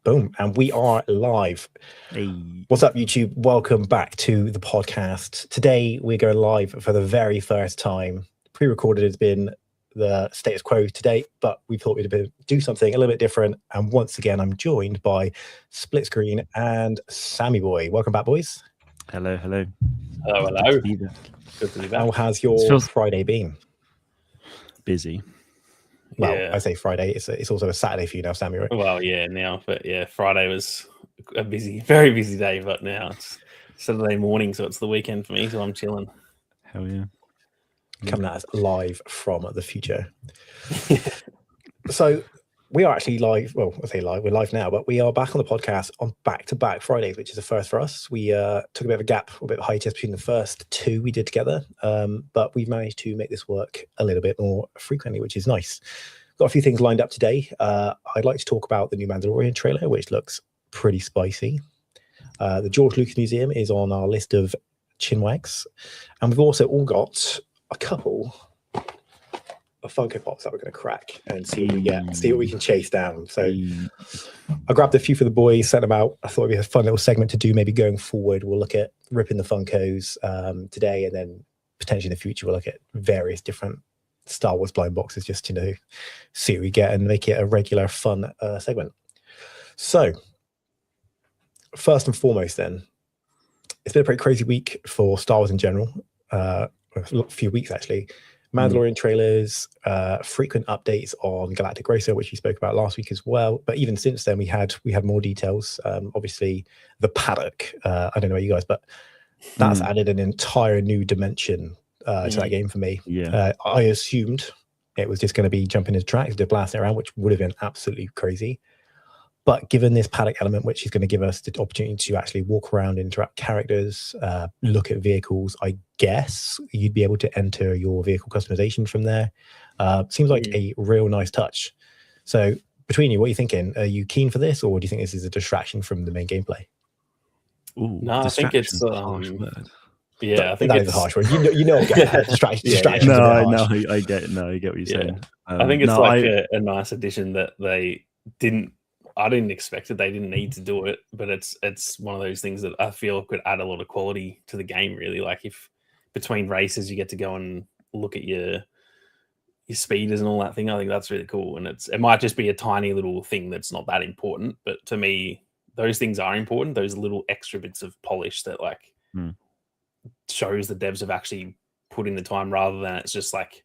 Boom. And we are live. Hey. What's up, YouTube? Welcome back to the podcast. Today, we're going live for the very first time. Pre-recorded has been the status quo to date, but we thought we'd do something a little bit different. And once again, I'm joined by SplitScreen and Sammyboiii. Welcome back, boys. Hello, hello. Hello, hello. Good to be back. How has your Friday been? Busy. Well, Yeah. I say Friday. It's also a Saturday for you now, Sammy, right? Well, yeah, now. But yeah, Friday was a very busy day, but now it's Saturday morning, so it's the weekend for me, so I'm chilling. Hell yeah. Coming at us live from the future. So we are actually live. Well, I say live. We're live now, but we are back on the podcast on back-to-back Fridays, which is a first for us. We took a bit of a gap, a bit of a hiatus between the first two we did together, but we've managed to make this work a little bit more frequently, which is nice. Got a few things lined up today. I'd like to talk about the new Mandalorian trailer, which looks pretty spicy. The George Lucas Museum is on our list of chinwags, and we've also all got a couple of Funko Pops that we're going to crack and see what we get, see what we can chase down. So I grabbed a few for the boys, sent them out. I thought it'd be a fun little segment to do maybe going forward. We'll look at ripping the Funkos today, and then potentially in the future we'll look at various different Star Wars blind boxes just to see what we get and make it a regular fun segment. So first and foremost then, it's been a pretty crazy week for Star Wars in general. A few weeks actually. Mandalorian trailers, frequent updates on Galactic Racer, which we spoke about last week as well. But even since then, we had more details. Obviously, the paddock. I don't know about you guys, but that's added an entire new dimension to that game for me. Yeah, I assumed it was just going to be jumping into tracks, just blasting around, which would have been absolutely crazy. But given this paddock element, which is going to give us the opportunity to actually walk around, interact with characters, look at vehicles, I guess you'd be able to enter your vehicle customization from there. Seems like a real nice touch. So between you, what are you thinking? Are you keen for this, or do you think this is a distraction from the main gameplay? Ooh, No, I think it's harsh word. Yeah, I think that is a harsh word. You know, distraction. No, I get it. No, I get what you're saying. I think it's a nice addition that they didn't. I didn't expect it. They didn't need to do it, but it's one of those things that I feel could add a lot of quality to the game. Really, like if between races you get to go and look at your speeders and all that thing. I think that's really cool, and it might just be a tiny little thing that's not that important, but to me, those things are important. Those little extra bits of polish that shows the devs have actually put in the time, rather than it's just like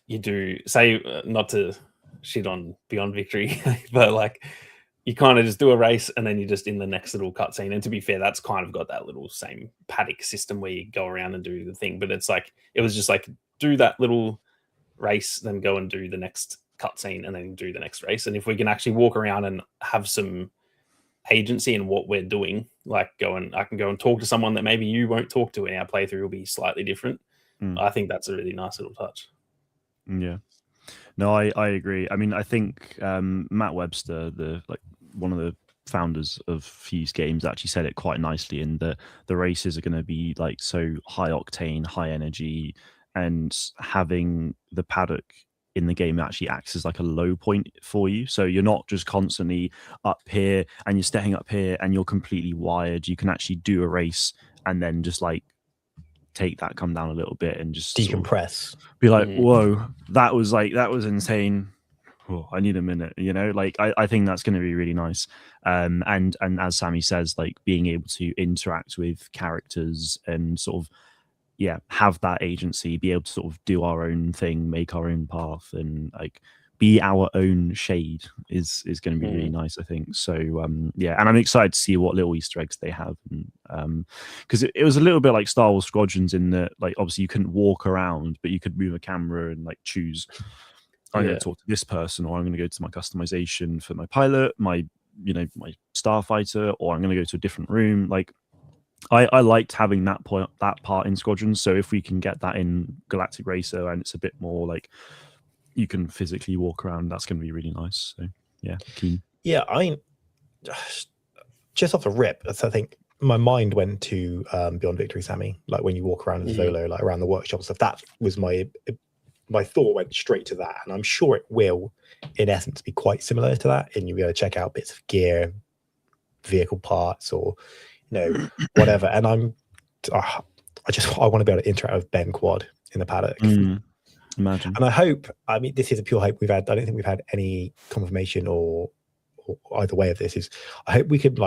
you do. Say not to shit on Beyond Victory, but like. You kind of just do a race and then you're just in the next little cutscene. And to be fair, that's kind of got that little same paddock system where you go around and do the thing. But it's like, it was just like, do that little race, then go and do the next cutscene and then do the next race. And if we can actually walk around and have some agency in what we're doing, like I can go and talk to someone that maybe you won't talk to, and our playthrough will be slightly different. I think that's a really nice little touch. Yeah. No, I agree. I mean, I think Matt Webster, one of the founders of Fuse Games, actually said it quite nicely in that the races are going to be like so high octane, high energy, and having the paddock in the game actually acts as like a low point for you. So you're not just constantly up here and you're staying up here and you're completely wired. You can actually do a race and then just like come down a little bit and just decompress, sort of be like, whoa, that was insane. Oh, I need a minute, like I think that's going to be really nice. And as Sammy says, like being able to interact with characters and sort of have that agency, be able to sort of do our own thing, make our own path, and like be our own shade is going to be really nice, I think. So and I'm excited to see what little Easter eggs they have, because it was a little bit like Star Wars Squadrons in that, like, obviously you couldn't walk around, but you could move a camera and like choose, I'm going to talk to this person, or I'm going to go to my customization for my pilot, my starfighter, or I'm going to go to a different room. Like I liked having that part in Squadrons. So if we can get that in Galactic Racer and it's a bit more like you can physically walk around, that's going to be really nice. So yeah, keen. Yeah, I just off the rip, I think my mind went to Beyond Victory, Sammy. Like when you walk around in Solo, like around the workshop and stuff. That was my thought went straight to that, and I'm sure it will, in essence, be quite similar to that. And you'll be able to check out bits of gear, vehicle parts or whatever. And I want to be able to interact with Ben Quad in the paddock. Imagine. And I hope, I mean, this is a pure hope I don't think we've had any confirmation or either way of this. Is I hope we could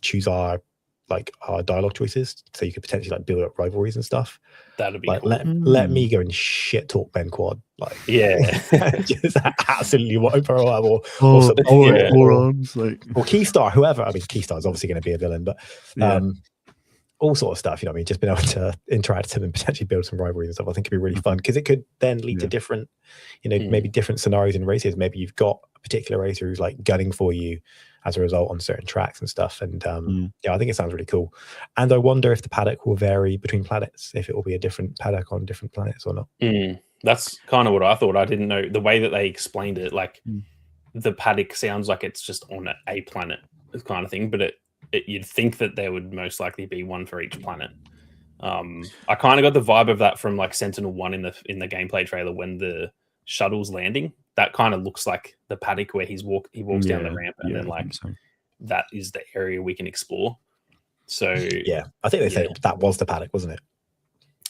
choose our dialogue choices, so you could potentially build up rivalries and stuff. That'd be cool. Let me go and shit talk Ben Quad, just absolutely whatever, or Keystar, whoever. I mean, Keystar is obviously going to be a villain, but all sort of stuff. You know what I mean? Just being able to interact with him and potentially build some rivalries and stuff. I think it'd be really fun, because it could then lead to different, maybe different scenarios in races. Maybe you've got a particular racer who's gunning for you as a result on certain tracks and stuff. And I think it sounds really cool. And I wonder if the paddock will vary between planets, if it will be a different paddock on different planets or not. That's kind of what I thought. I didn't know the way that they explained it. The paddock sounds like it's just on a planet kind of thing, but you'd think that there would most likely be one for each planet. I kind of got the vibe of that from Sentinel-1 in the gameplay trailer, when the shuttle's landing. That kind of looks like the paddock where he walks down the ramp, and then that is the area we can explore. So yeah, I think they said that was the paddock, wasn't it?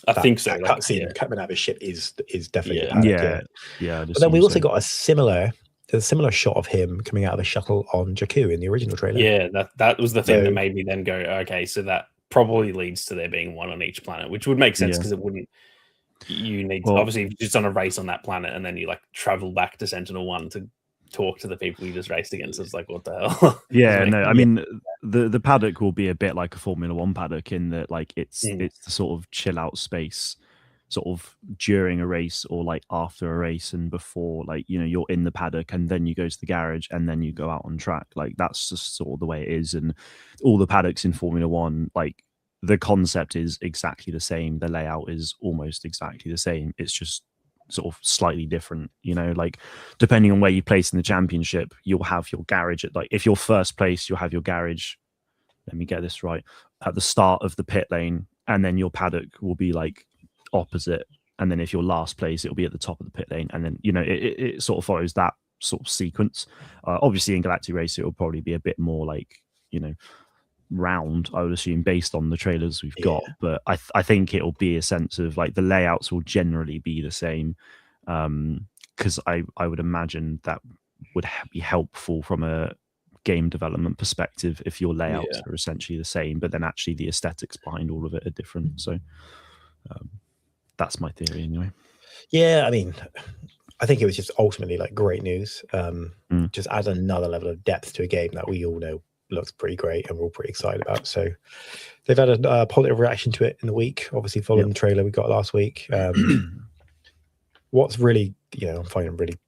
I think so. That cutscene coming out of his ship is definitely the paddock. But then we also got a similar shot of him coming out of a shuttle on Jakku in the original trailer. Yeah, that was the thing that made me then go, okay, so that probably leads to there being one on each planet, which would make sense, because it wouldn't. You need to, obviously, if you're just on a race on that planet, and then you travel back to Sentinel-1 to talk to the people you just raced against. It's what the hell? I mean, the paddock will be a bit like a Formula 1 paddock, in that it's the sort of chill out space, sort of during a race or after a race, and before you're in the paddock, and then you go to the garage, and then you go out on track. That's just sort of the way it is. And all the paddocks in Formula 1, the concept is exactly the same. The layout is almost exactly the same. It's just sort of slightly different, depending on where you place in the championship, you'll have your garage at if you're first place, you'll have your garage, let me get this right, at the start of the pit lane, and then your paddock will be opposite, and then if you're last place, it'll be at the top of the pit lane, and then it sort of follows that sort of sequence. Obviously in Galactic Race it will probably be a bit more round, I would assume, based on the trailers we've got, but I think it'll be a sense of the layouts will generally be the same, because I would imagine that would be helpful from a game development perspective if your layouts are essentially the same, but then actually the aesthetics behind all of it are different. So that's my theory anyway. I mean, I think it was just ultimately great news. Just adds another level of depth to a game that we all know looks pretty great and we're all pretty excited about. So they've had a positive reaction to it in the week, obviously following the trailer we got last week. What's really, I'm finding really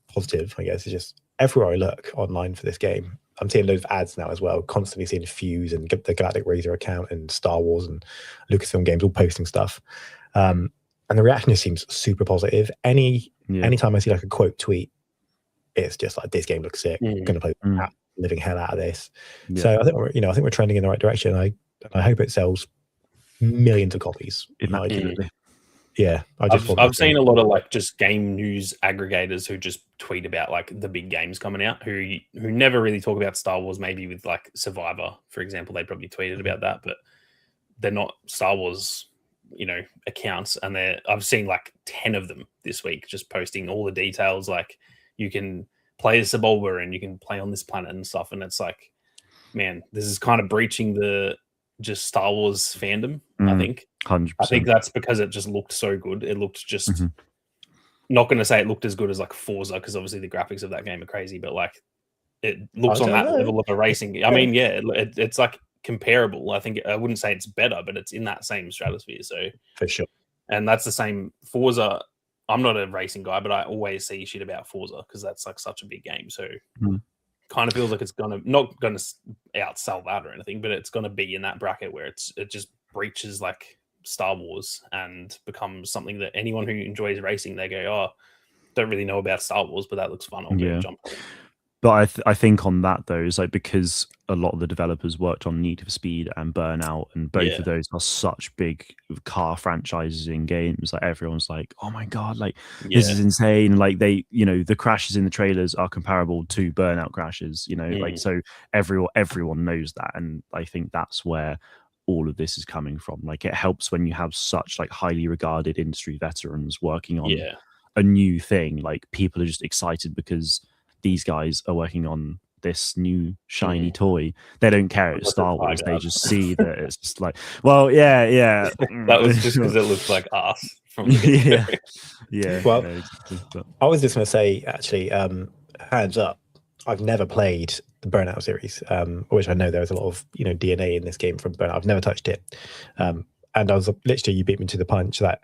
positive, I guess, is just everywhere I look online for this game, I'm seeing loads of ads now as well, constantly seeing Fuse and the Galactic Razor account and Star Wars and Lucasfilm Games all posting stuff. And the reaction just seems super positive. Anytime I see a quote tweet, it's just this game looks sick. I'm gonna play living hell out of this. So I think we're trending in the right direction. I hope it sells millions of copies. Absolutely. I've seen a lot of just game news aggregators who just tweet about the big games coming out, who never really talk about Star Wars. Maybe with Survivor, for example, they probably tweeted about that, but they're not Star Wars accounts. And I've seen 10 of them this week just posting all the details, you can play as Sebulba and you can play on this planet and stuff. And it's man, this is kind of breaching the just Star Wars fandom. I think 100%. I think that's because it just looked so good. It looked just not going to say it looked as good as Forza, because obviously the graphics of that game are crazy, but it looks on that level of a racing. I mean, it's comparable. I think I wouldn't say it's better, but it's in that same stratosphere. So for sure. And that's the same Forza. I'm not a racing guy, but I always see shit about Forza because that's such a big game. So kind of feels like it's not gonna outsell that or anything, but it's gonna be in that bracket where it just breaches Star Wars and becomes something that anyone who enjoys racing, they go, oh, don't really know about Star Wars, but that looks fun. I'll go jump on it. But I think on that though is like because a lot of the developers worked on Need for Speed and Burnout, and both of those are such big car franchises in games. Like everyone's like, oh my god, like this is insane. Like they, the crashes in the trailers are comparable to Burnout crashes. Like so everyone knows that, and I think that's where all of this is coming from. Like it helps when you have such like highly regarded industry veterans working on a new thing. Like people are just excited because these guys are working on this new shiny toy. They don't care it's Star Wars. They just see that it's just like, well, yeah. That was just because it looks like us from the yeah. Well, no, exactly. But I was just going to say, actually, hands up, I've never played the Burnout series, which I know there is a lot of DNA in this game from Burnout. I've never touched it, and I was literally, you beat me to the punch that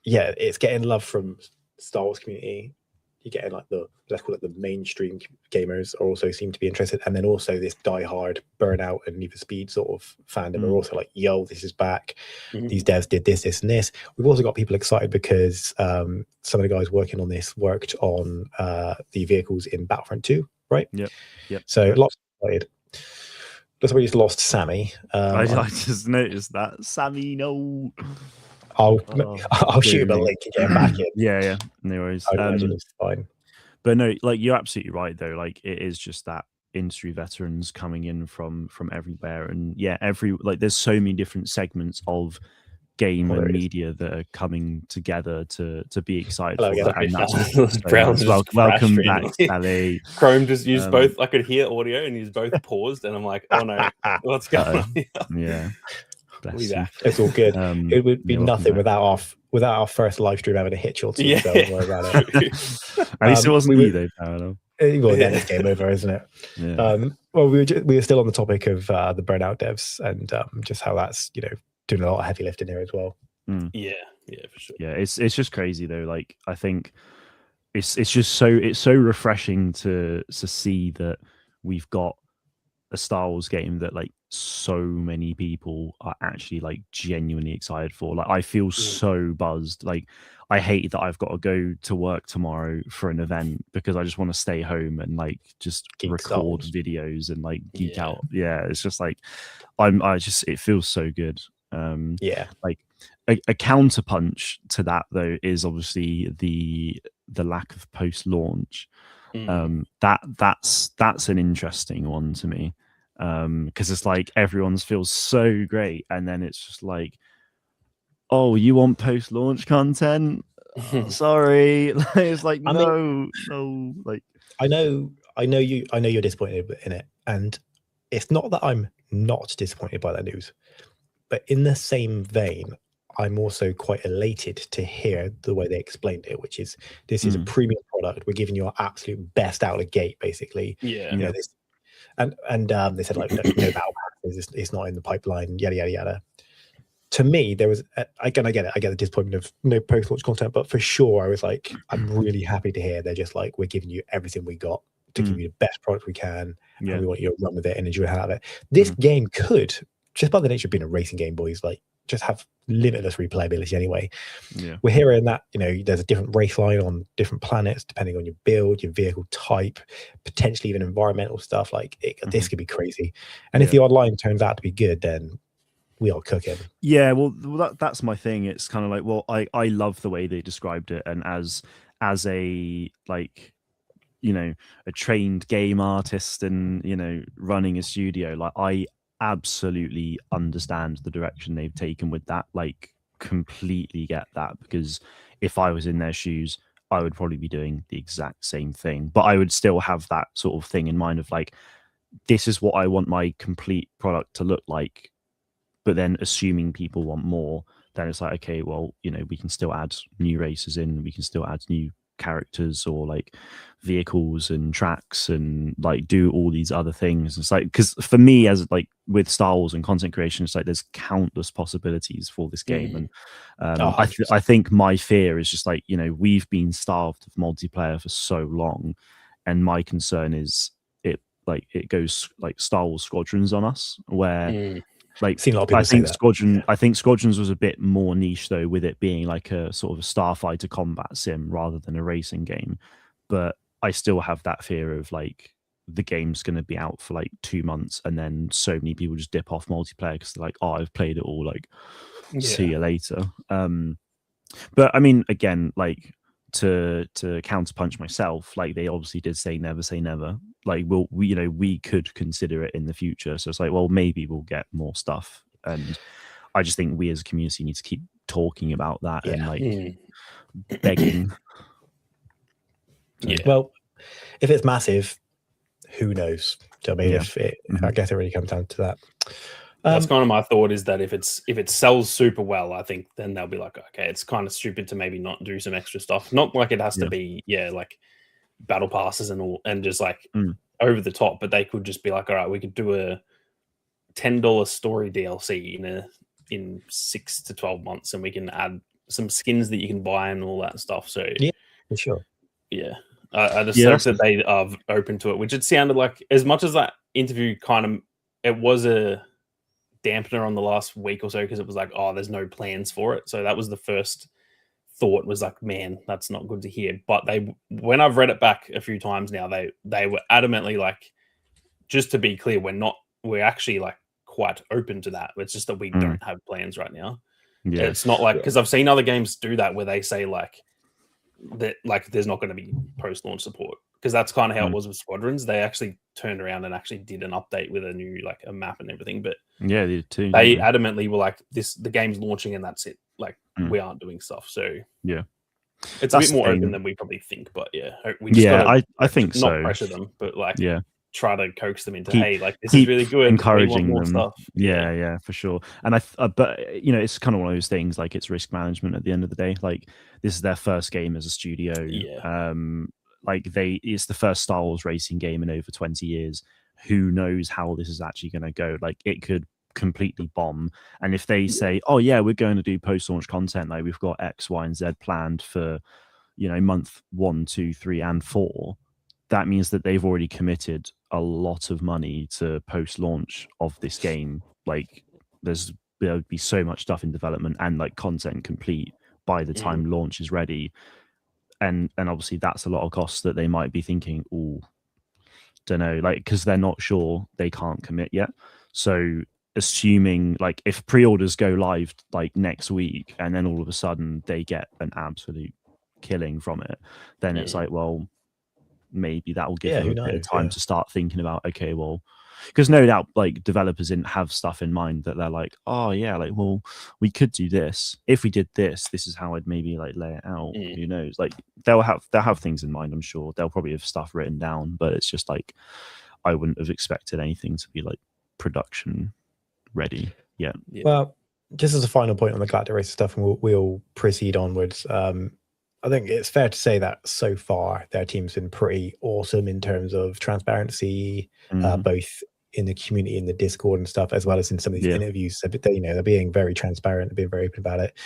it's getting love from Star Wars community. You're getting like let's call it the mainstream gamers also seem to be interested, and then also this diehard Burnout and Need for Speed sort of fandom are also like, yo, this is back. These devs did this, and we've also got people excited because some of the guys working on this worked on the vehicles in Battlefront 2, right? Yep. So lots of excited. That's why we just lost Sammy. I just noticed that Sammy, no. I'll shoot him a link and get him back in. Yeah, no worries. I imagine it's fine. But no, like you're absolutely right though. Like it is just that industry veterans coming in from everywhere, and there's so many different segments of game and media that are coming together to be excited for that. And that's welcome back, Sally. Chrome just used both. I could hear audio and he's both paused, and I'm like, oh no, what's going on here? Yeah. It's all good. It would be nothing without our first live stream having a hitch or two. So don't worry about it. At least it wasn't you though, Paolo. Well, then it's game over, isn't it? Yeah. Well, we were still on the topic of the Burnout devs and just how that's doing a lot of heavy lifting here as well. Yeah, for sure. Yeah, it's just crazy though. Like I think it's just so refreshing to see that we've got a Star Wars game that like so many people are actually like genuinely excited for. Like I feel so buzzed. Like I hate that I've got to go to work tomorrow for an event because I just want to stay home and like just record videos and like geek out. Yeah, it's just like it feels so good. Like a counterpunch to that though is obviously the lack of post-launch. That's an interesting one to me, because it's like everyone's feels so great and then it's just like, oh, you want post-launch content? Sorry. It's like no, like I know you're disappointed in it, and it's not that I'm not disappointed by that news, but in the same vein, I'm also quite elated to hear the way they explained it, which is this is a premium product. We're giving you our absolute best out of the gate, basically. This, and they said like no battle passes, it's not in the pipeline, yada yada yada. To me, there was I get it. I get the disappointment of no post-launch content, but for sure, I was like, I'm really happy to hear they're just like, we're giving you everything we got to give you the best product we can, and we want you to run with it and enjoy the hell out of it. This game could, just by the nature of being a racing game, boys, like just have limitless replayability anyway. We're hearing that there's a different race line on different planets depending on your build, your vehicle type, potentially even environmental stuff. Like this could be crazy, and if the online turns out to be good, then we are cooking. Yeah, well that's my thing. It's kind of like, well, I love the way they described it, and as a like a trained game artist and running a studio, like I absolutely understand the direction they've taken with that. Like completely get that, because if I was in their shoes, I would probably be doing the exact same thing, but I would still have that sort of thing in mind of like, this is what I want my complete product to look like. But then assuming people want more, then it's like, okay, well, we can still add new races in, we can still add new characters or like vehicles and tracks and like do all these other things. It's like, because for me, as like with Star Wars and content creation, it's like there's countless possibilities for this game. And I think my fear is just like, we've been starved of multiplayer for so long, and my concern is it goes like Star Wars Squadrons on us, where like seen a lot of people say that. I think Squadrons was a bit more niche though, with it being like a sort of a starfighter combat sim rather than a racing game. But I still have that fear of like the game's going to be out for like 2 months, and then so many people just dip off multiplayer because they're like, oh, I've played it all, like see you later. But I mean, again, like to counterpunch myself, like they obviously did say never say never. Like we could consider it in the future. So it's like, well, maybe we'll get more stuff. And I just think we as a community need to keep talking about that and like begging. So, well, if it's massive, who knows? Do you know what I mean? I guess it really comes down to that. That's kind of my thought, is that if it sells super well, I think then they'll be like, okay, it's kind of stupid to maybe not do some extra stuff. Not like it has to be, like battle passes and all, and just like over the top, but they could just be like, all right, we could do a $10 story DLC in 6 to 12 months, and we can add some skins that you can buy and all that stuff. So yeah, for sure. Yeah, I just hope that they are open to it, which it sounded like, as much as that interview kind of, it was a dampener on the last week or so, because it was like, oh, there's no plans for it. So that was the first thought, was like, man, that's not good to hear. But when I've read it back a few times now, they were adamantly like, just to be clear, we're actually like quite open to that. It's just that we don't have plans right now. Yeah, it's not like, because I've seen other games do that where they say like that, like there's not going to be post-launch support, because that's kind of how it was with Squadrons. They actually turned around and actually did an update with a new like a map and everything, but yeah, they did too. They adamantly were like, the game's launching and that's it. Like we aren't doing stuff. So yeah, it's a bit more open than we probably think. But yeah, we just I think not so. Pressure them, but like try to coax them into, Keep- hey, like this is really good, encouraging more them. stuff. Yeah, for sure. And but it's kind of one of those things, like it's risk management at the end of the day. Like this is their first game as a studio. Like it's the first Star Wars racing game in over 20 years. Who knows how this is actually going to go? Like it could completely bomb. And if they say, oh yeah, we're going to do post-launch content, like we've got X, Y, and Z planned for month 1, 2, 3, and 4, that means that they've already committed a lot of money to post-launch of this game. Like there'll be so much stuff in development and like content complete by the time launch is ready. And obviously that's a lot of costs that they might be thinking, oh, don't know, like, because they're not sure, they can't commit yet. So assuming like if pre-orders go live like next week and then all of a sudden they get an absolute killing from it, then it's like, well, maybe that will give them a bit of time to start thinking about, okay, well, because no doubt like developers didn't have stuff in mind that they're like, oh yeah, like, well, we could do this if we did this is how I'd maybe like lay it out. Who knows? Like they'll have things in mind, I'm sure. They'll probably have stuff written down, but it's just like I wouldn't have expected anything to be like production ready yet. Well, just as a final point on the Galactic Racer stuff, and we'll proceed onwards. I think it's fair to say that so far their team's been pretty awesome in terms of transparency, both in the community, in the Discord and stuff, as well as in some of these interviews. So, they're being very transparent, they're being very open about it.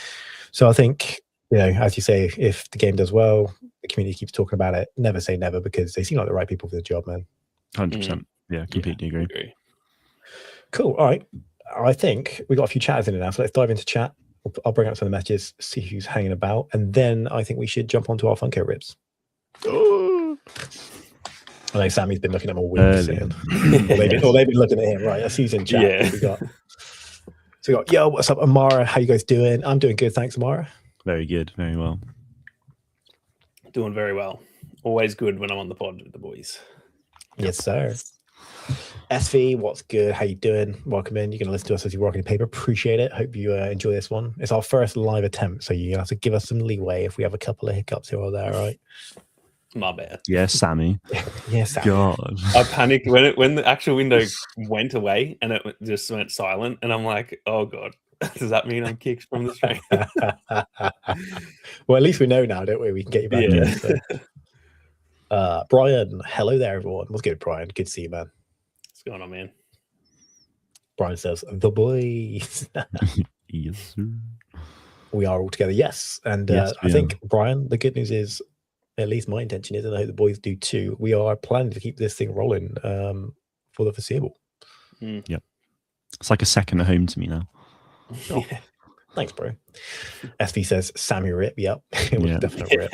So I think, as you say, if the game does well, the community keeps talking about it, never say never, because they seem like the right people for the job, man. 100%. Yeah, completely agree. Cool. All right. I think we got a few chatters in it now, so let's dive into chat. I'll bring up some of the messages, see who's hanging about, and then I think we should jump onto our Funko rips. I know Sammy's been looking at my wings, or they've been looking at him. Right, that's who's in chat. So we got, yo, what's up, Amara? How you guys doing? I'm doing good, thanks, Amara. Very good, very well. Doing very well. Always good when I'm on the pod with the boys. Yes, sir. SV, what's good? How you doing? Welcome in. You're going to listen to us as you're working the paper. Appreciate it. Hope you enjoy this one. It's our first live attempt, so you have to give us some leeway if we have a couple of hiccups here or there, right? My bad. Yes, Sammy. Yes, Sammy. God. I panicked when the actual window went away and it just went silent, and I'm like, oh God, does that mean I'm kicked from the stream? Well, at least we know now, don't we? We can get you back in. So. Brian, hello there, everyone. What's good, Brian? Good to see you, man. What's going on, man? Brian says, the boys. Yes, sir. We are all together, yes. And I think, Brian, the good news is, at least my intention is, and I hope the boys do too, we are planning to keep this thing rolling for the foreseeable. Yep. It's like a second at home to me now. Oh, thanks, bro. SV says, Sammy rip. Yep. It was definitely rip.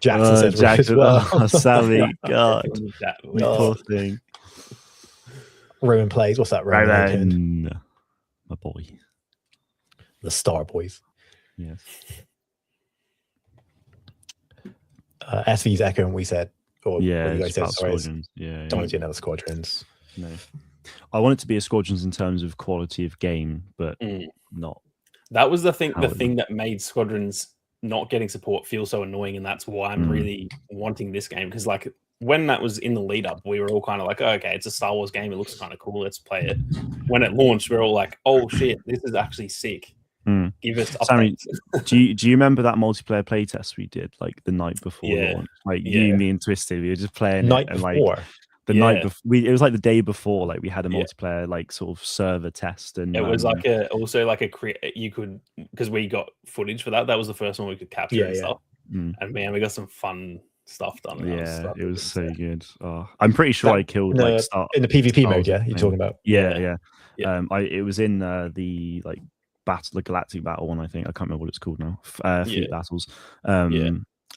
Jackson said Rip as Jackson, well. Sammy, God, That you was- poor thing. Roman plays. What's that? Roman. Roman, my boy. The Star Boys. Yes. SV's echoing. We said, or Yeah, what you guys it's said. about Sorry, squadrons. Yeah, don't do another squadrons. no. I want it to be a squadrons in terms of quality of game, but not. That was the thing. How The it thing that made Squadrons not getting support feel so annoying, and that's why I'm really wanting this game. Because like when that was in the lead up, we were all kind of like, oh, "Okay, it's a Star Wars game. It looks kind of cool. Let's play it." When it launched, we are all like, "Oh shit, this is actually sick." Give us Sammy, updates. do you remember that multiplayer playtest we did like the night before Yeah. launch? Like Yeah. you, me, and Twisted, we were just playing Night it, and before. like the night before, it was like the day before. Like we had a Yeah. multiplayer like sort of server test, and It was like you could, because we got footage for that. That was the first one we could capture and stuff. And man, we got some fun stuff done. Yeah, it was so good. Oh, I'm pretty sure I killed in like the PvP mode. Yeah, you're talking about. Yeah. Yeah. It was in the like the Galactic Battle one. I think I can't remember what it's called now. Fleet battles.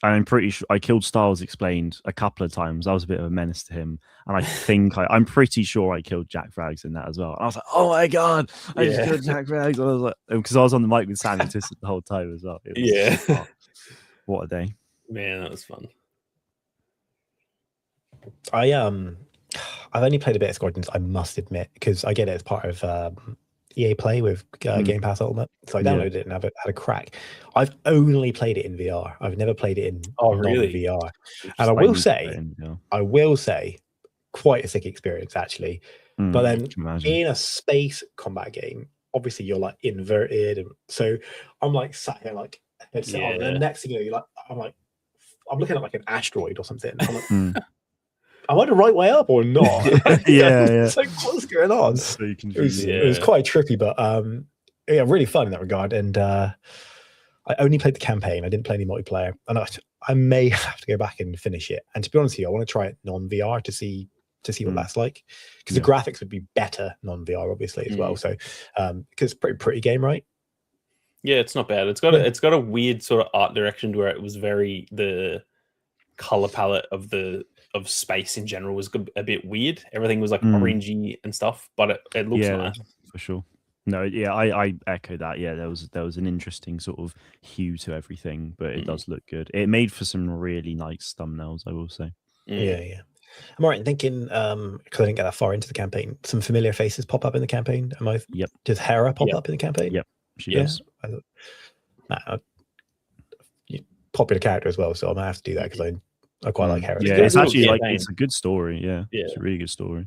I'm pretty sure I killed Star Wars Explained a couple of times. I was a bit of a menace to him, and I think I'm pretty sure I killed Jack Frags in that as well. And I was like, "Oh my god, I just killed Jack Frags!" And I was like, because I was on the mic with Sammy Twisted the whole time as well. It was, what a day, man! That was fun. I've only played a bit of Squadrons, I must admit, because I get it as part of EA Play with Game Pass Ultimate. So I downloaded it and had a crack. I've only played it in VR. I've never played it in non-VR. And I will say, quite a sick experience actually. But then in a space combat game, obviously you're like inverted, and so I'm like sat here like headset on, and the next thing you know, you're like, I'm looking at like an asteroid or something. I'm like, am I the right way up or not? It's like, what's going on? So it was quite trippy, but really fun in that regard. And I only played the campaign. I didn't play any multiplayer, and I may have to go back and finish it. And to be honest with you, I want to try it non-VR to see what that's like, because the graphics would be better non-VR, obviously, as well. So because it's pretty game, right? Yeah, it's not bad. It's got a weird sort of art direction where it was the color palette of space in general was a bit weird. Everything was like orangey and stuff, but it looks nice for sure. No, I echo that. Yeah, there was an interesting sort of hue to everything, but it does look good. It made for some really nice thumbnails, I will say. Yeah. I'm alright thinking, because I didn't get that far into the campaign, some familiar faces pop up in the campaign. Does Hera pop up in the campaign? Yep, she does. Popular character as well, so I might have to do that because I quite like Hera. Yeah, it's actually it's a good story. Yeah, it's a really good story.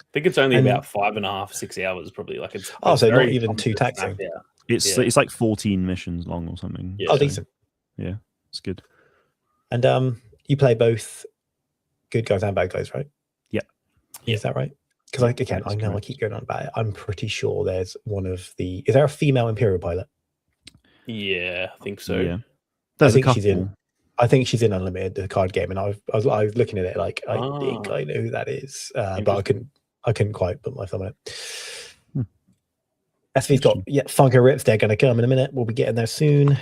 I think it's only about 5.5, 6 hours, probably. Like it's so not even too taxing. It's like 14 missions long or something. Yeah, decent. Yeah, it's good. And you play both good guys and bad guys, right? Yeah. Is that right? Because I know I keep going on about it. I'm pretty sure there's one of the. Is there a female Imperial pilot? Yeah, I think so. Yeah, there's a couple. I think she's in Unlimited, the card game, and I was looking at it like I think I know who that is, but I couldn't quite put my thumb on it. SV's got Funko Rips. They're going to come in a minute. We'll be getting there soon.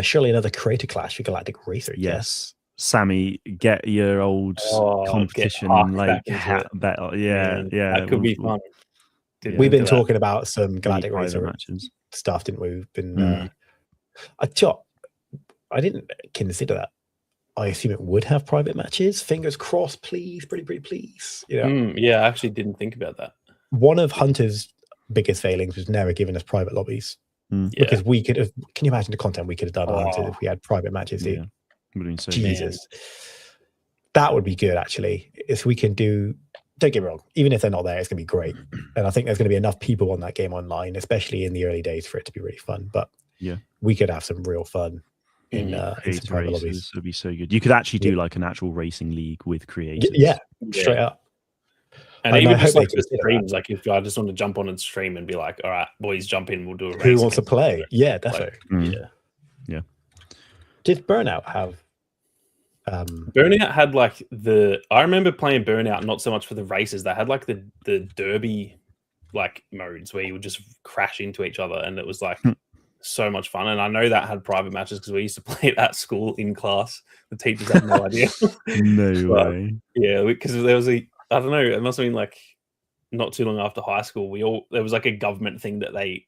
Surely another creator clash for Galactic Racer. Yes. Sammy, get your old competition like hat battle. Yeah, that could be fun. We've been talking about some Galactic Racer matches stuff, didn't we? We've been. I didn't consider that. I assume it would have private matches. Fingers crossed, please, pretty please. Yeah, I actually didn't think about that. One of Hunter's biggest failings was never giving us private lobbies, because we could have. Can you imagine the content we could have done on Hunter if we had private matches? Yeah. So Jesus, that would be good actually. If we can do, don't get me wrong, even if they're not there, it's gonna be great. And I think there's gonna be enough people on that game online, especially in the early days, for it to be really fun. But we could have some real fun in some private lobbies. It would be so good. You could actually do like an actual racing league with creators. Straight up. And even just like the streams, like if I just want to jump on and stream and be like, all right, boys, jump in, we'll do a race. Who wants to play? Yeah, definitely. Yeah. Did Burnout have Burnout had like I remember playing Burnout not so much for the races. They had like the derby like modes where you would just crash into each other, and it was like so much fun. And I know that had private matches because we used to play it at school in class. The teachers had no idea. No way. Yeah, because there was I don't know, it must have been like not too long after high school. There was like a government thing that they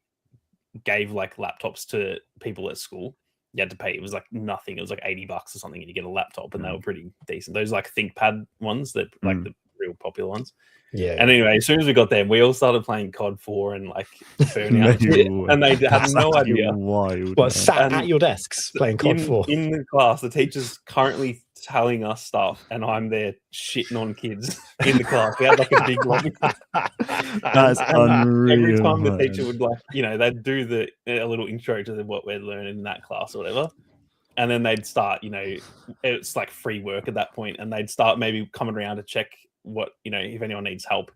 gave like laptops to people at school. You had to pay. It was like nothing. It was like $80 or something, and you get a laptop, and they were pretty decent. Those like ThinkPad ones, that like the real popular ones. Yeah. And anyway, as soon as we got there, we all started playing COD 4 and like Burnout, and they had no idea. Wild. Well, sat at your desks playing COD 4 in the class. The teacher's currently telling us stuff, and I'm there shitting on kids in the class. We had like a big lobby. That's unreal. Every time the teacher would they'd do a little intro to what we're learning in that class or whatever. And then they'd start, it's like free work at that point, and they'd start maybe coming around to check what, if anyone needs help.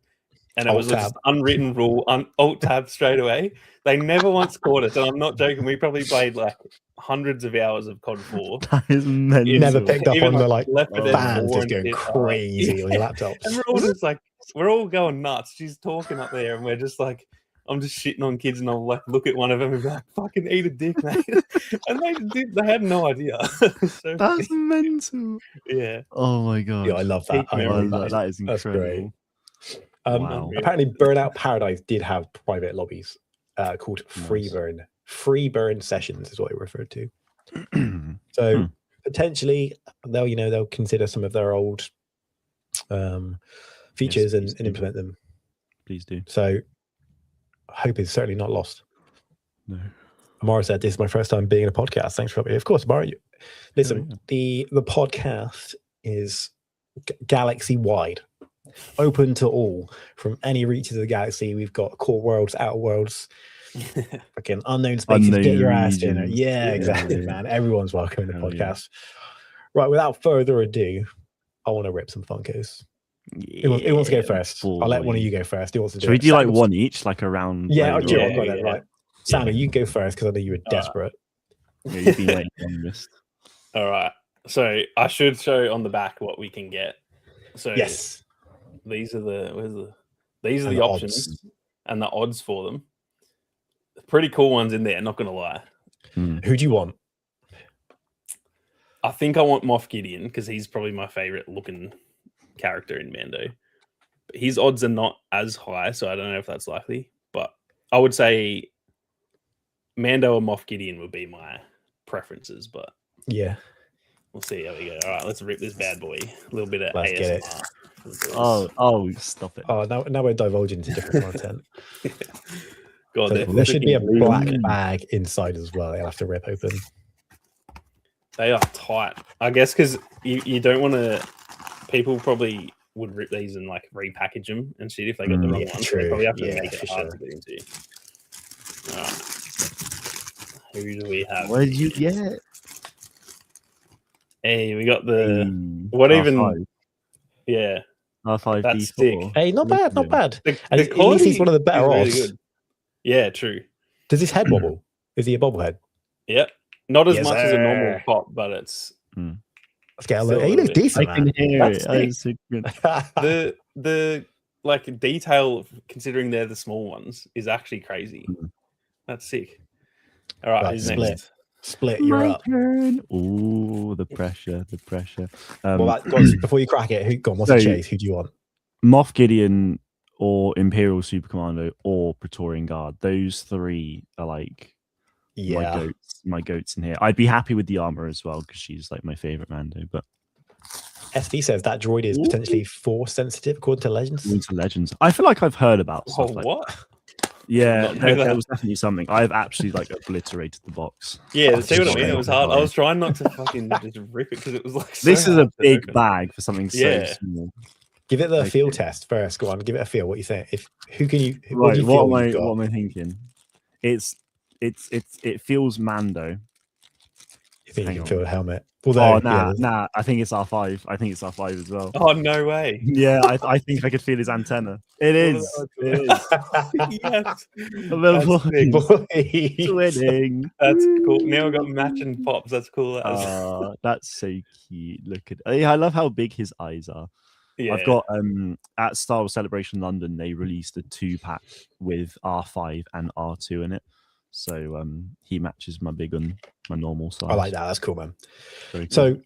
And it was just unwritten rule, alt tab straight away. They never once caught us, and I'm not joking. We probably played like hundreds of hours of COD 4. That is mental. Never picked up on the fans just going crazy on your laptop. And we're all just like, we're all going nuts. She's talking up there, and we're just like, I'm just shitting on kids, and I'll like look at one of them and be like, "Fucking eat a dick, mate." And they had no idea. So that's mental. Yeah. Oh my god. Yeah, I love that. That is incredible. That's great. Wow. Apparently, Burnout Paradise did have private lobbies called Free Burn sessions is what it referred to. So potentially they'll consider some of their old features and implement them. Please do. So hope is certainly not lost. No. Amara said, "This is my first time being in a podcast. Thanks for having me." Of course, Amara. Listen, the podcast is galaxy wide, open to all from any reaches of the galaxy. We've got core worlds, outer worlds, fucking unknown spaces. Get your ass in it. Yeah, exactly, man. Everyone's welcome in the podcast. Right, without further ado, I want to rip some Funkos. Who wants to go first? I'll let one of you go first. Who wants to do Should we do like one each, like around? Yeah, I'll do it. Right. Sammy, you go first because I know you were desperate. Yeah, you've been waiting on this. All right. So I should show on the back what we can get. So yes, these are the options and the odds for them. Pretty cool ones in there. Not gonna lie. Who do you want? I think I want Moff Gideon because he's probably my favorite looking character in Mando. But his odds are not as high, so I don't know if that's likely. But I would say Mando or Moff Gideon would be my preferences. But yeah, we'll see how we go. All right, let's rip this bad boy. A little bit of let's ASMR. Get it. Oh, stop it. Oh, now we're divulging into different content. God, so there should be a black bag inside as well. They'll have to rip open. They are tight, I guess, because you don't want to. People probably would rip these and like repackage them and shit if they got the wrong ones. They probably have to make it hard to get into. All right. Who do we have? What did you get? Hey, we got the what R5. even? Yeah, R5 that's sick. Hey, not bad, not bad. The at least he's one of the better really odds. good. Yeah, true. Does his head wobble? Is he a bobblehead? Yep. Not as much as a normal pop, but it's. Let's get a look. He looks decent. I can hear it. So good. The like detail, considering they're the small ones, is actually crazy. That's sick. All right, who's next? Split, you're up. Ooh, the pressure. Before you crack it, what's the chase? Who do you want? Moff Gideon or Imperial Super Commando or Praetorian Guard. Those three are like my goats in here. I'd be happy with the armor as well because she's like my favorite Mando. But SD says that droid is potentially force sensitive according to Legends. I feel like I've heard about stuff like what? That. Yeah, there was definitely something. I've actually like obliterated the box. Yeah, see what I mean? It was hard. I was trying not to fucking just rip it because it was like. This is a big bag for something so small. Give it the feel test first. Go on, give it a feel. What you think? What am I thinking? It feels Mando. You think you can on. feel the helmet? Although, nah. I think it's R5. I think it's R5 as well. Oh no way! Yeah, I think I could feel his antenna. It is. Yes. A little big boy. Winning. That's cool. Now I've got matching pops. That's cool. That's so cute. Look at. I love how big his eyes are. Yeah. I've got at Star Wars Celebration London, they released a 2-pack with R5 and R2 in it. So he matches my big one, my normal size. I like that. That's cool, man. Very cool. So,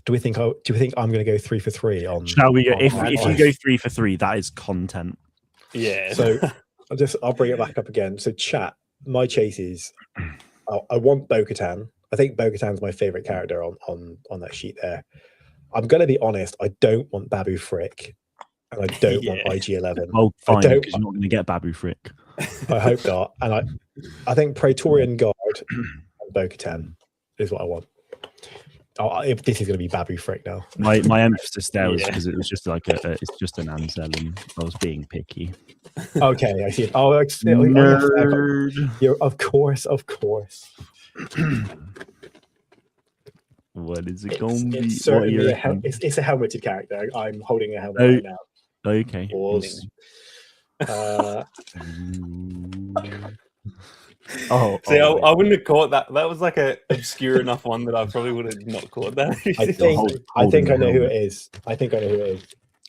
do we think I'm going to go 3 for 3 on? Shall we go? If on you go 3 for 3, that is content. Yeah. So I'll bring it back up again. So chat, my chases. I want Bo-Katan. I think Bo-Katan's my favorite character on that sheet there. I'm going to be honest. I don't want Babu Frick, and I don't want IG-11. Oh, fine, because you're not going to get Babu Frick. I hope not. And I think Praetorian Guard and Bo-Katan is what I want. If this is going to be Babu Frick now. My emphasis there was because it was just like it's just an Ansel, and I was being picky. Okay, I see it. Oh, Nerd. Of course. What is it going to be? It's certainly it's a helmeted character. I'm holding a helmet right now. Okay. See, I wouldn't have caught that. That was like a obscure enough one that I probably would have not caught that. I think I know who it is.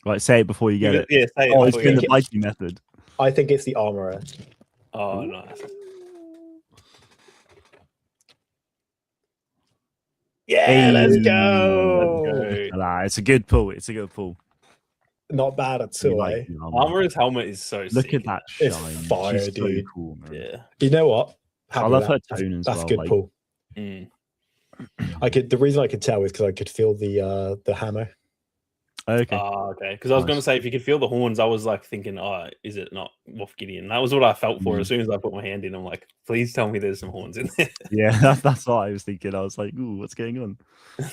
Right, say it before you get it. Yeah, say it. It's been the biting method. I think it's the armorer. Oh, nice. Yeah, let's go. It's a good pull. Not bad at all. Armorer's helmet is so sick. Look at that shine. It's fire, She's dude. So cool, man. Yeah. You know what? I love her tone as well. That's a good pull. The reason I could tell is because I could feel the hammer. Okay. Okay. Because I was going to say, if you could feel the horns, I was like thinking, is it not Moff Gideon? That was what I felt for as soon as I put my hand in. I'm like, please tell me there's some horns in there. Yeah, that's what I was thinking. I was like, ooh, what's going on?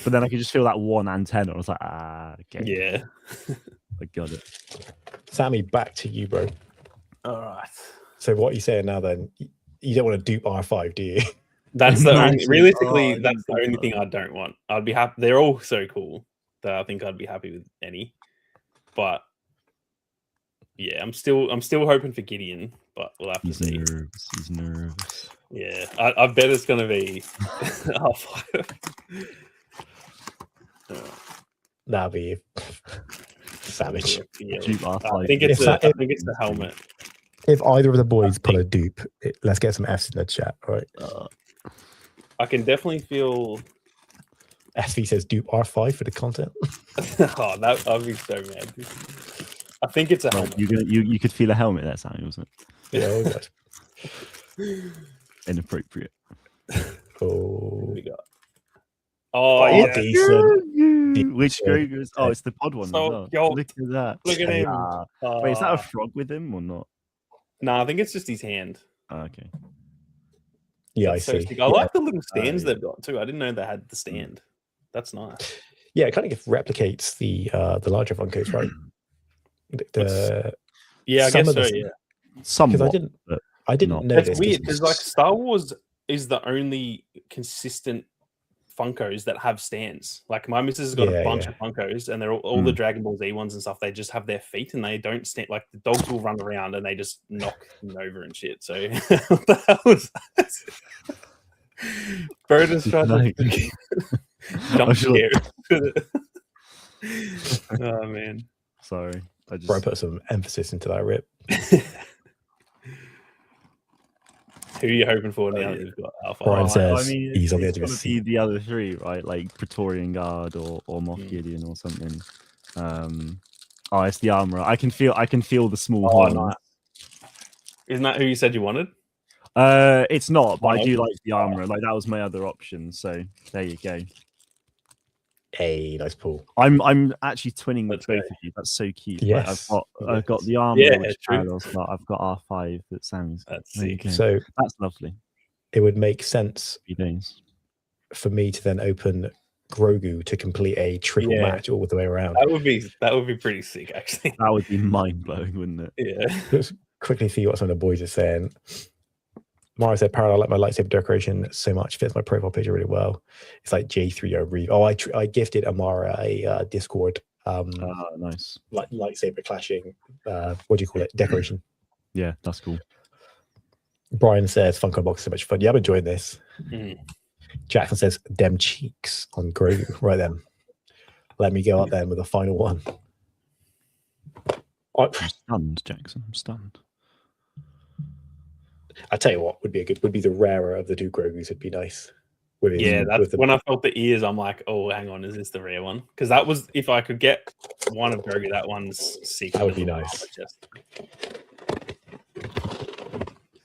But then I could just feel that one antenna. I was like, okay. Yeah. I got it. Sammy, back to you, bro. All right. So what are you saying now then? You don't want to dupe R5, do you? That's the only, realistically, that's the only thing I don't want. I'd be happy. They're all so cool that I think I'd be happy with any. But yeah, I'm still hoping for Gideon, but we'll have to see. He's nervous. Yeah, I bet it's gonna be R5. That'll be savage. Yeah. R5. I think it's the helmet. If either of the boys pull a dupe, let's get some Fs in the chat. All right. I can definitely feel. SV says dupe R5 for the content. I'd be so mad. I think it's a helmet. You could feel a helmet there, Sammy, wasn't it? Yeah, oh god. Inappropriate. Oh, we got. Oh, yeah. Decent. Which Grogu is? Oh, it's the pod one. So, as well. Look at that. Look at him. Wait, is that a frog with him or not? No, I think it's just his hand. Okay. Yeah, That's I see. Sick. I like the little stands they've got too. I didn't know they had the stand. That's nice. Yeah, it kind of replicates the larger Funkos, right? I guess so. Yeah, somewhat. I didn't know. That's weird because like Star Wars is the only consistent Funkos that have stands. Like my missus has got a bunch of Funkos, and they're all the Dragon Ball Z ones and stuff. They just have their feet, and they don't stand. Like the dogs will run around, and they just knock them over and shit. So what the hell was that? Bro just tried to jump scare. Oh man, sorry. Bro put some emphasis into that rip. Who are you hoping for now that you've got Alpha? Brian says he's on the edge of his seat. The other three, right? Like Praetorian Guard or Moff Gideon or something. It's the armorer. I can feel the small horn. Nice. Isn't that who you said you wanted? It's not, but I do like the armorer. Like that was my other option. So there you go. Hey, nice pull. I'm actually twinning with both of you. That's so cute. Yes. Like I've got the armorer, which Carol's got. I've got R5 that Sammy's got. That's sick. So that's lovely. It would make sense for me to then open Grogu to complete a triple match all the way around. That would be pretty sick, actually. That would be mind blowing, wouldn't it? Yeah. Let's quickly see what some of the boys are saying. Mara said, Parallel, I like my lightsaber decoration so much. Fits my profile picture really well. It's like J3O Reeve. Oh, I gifted Amara a Discord. Nice. Lightsaber clashing. What do you call it? Decoration. Yeah, that's cool. Brian says, Funko Box is so much fun. Yeah, I'm enjoying this. Mm. Jackson says, dem cheeks on Grogu. Right then. Let me go up then with a final one. I'm stunned, Jackson. I'm stunned. I tell you what would be the rarer of the two Grogus. Would be nice. With his, Yeah, that's with the, when I felt the ears. I'm like, oh, hang on, is this the rare one? Because that was, if I could get one of Grogu, that one's secret. That would be nice.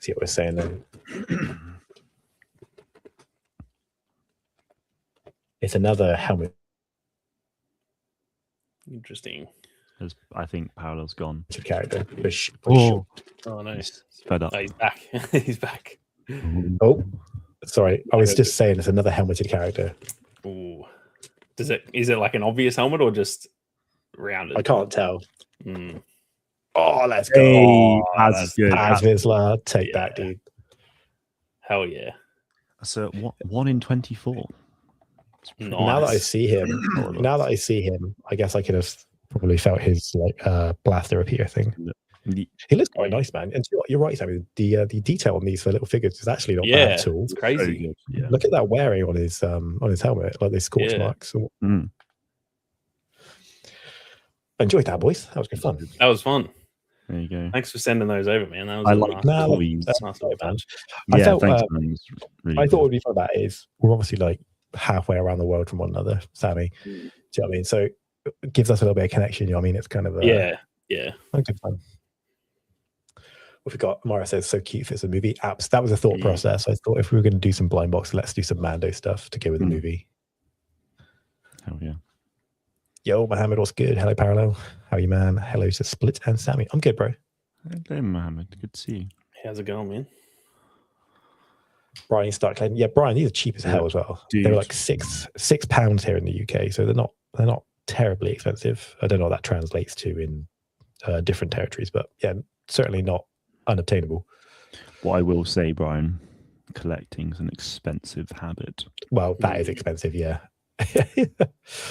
See what we're saying then. It's another helmet Interesting. I think Parallel's gone. character. Oh, no, he's fed up. Oh, he's back. He's back. Oh, sorry. I was just saying it's another helmeted character. Ooh. Is it like an obvious helmet or just rounded? I can't tell. Mm. Oh, let's go. Hey, That's that's good. Az Vizsla. Take that, dude. Hell yeah. So 1 in 24. Nice. Now that I see him, I guess I could have probably felt his blaster appear thing. He looks quite nice, man. And you're right, Sammy. The detail on these little figures is actually not bad at all. It's crazy. Yeah. Look at that wearing on his helmet, like these scorch marks. Mm. Enjoyed that, boys. That was good fun. That was fun. There you go. Thanks for sending those over, man. That was I a like nice, toys. nice little patch. I Yeah, felt, thanks, man. It's really I thought cool. what would be fun about it is we're obviously like halfway around the world from one another, Sammy. Do you know what I mean? So it gives us a little bit of connection. You know what I mean? It's kind of Yeah. good fun. What we got? Mara says so cute for the movie apps. That was a thought process. I thought if we were going to do some blind box, let's do some Mando stuff to go with the movie. Hell yeah. Yo, Mohammed, what's good? Hello, Parallel. How are you, man? Hello to Split and Sammy. I'm good, bro. Hello, Mohammed. Good to see you. How's it going, man? Brian start claiming. Yeah, Brian, these are cheap as hell as well. Dude. They were like £6 here in the UK, so they're not terribly expensive. I don't know what that translates to in different territories, but yeah, certainly not unobtainable. What I will say, Brian, collecting's an expensive habit. Well, that is expensive, yeah.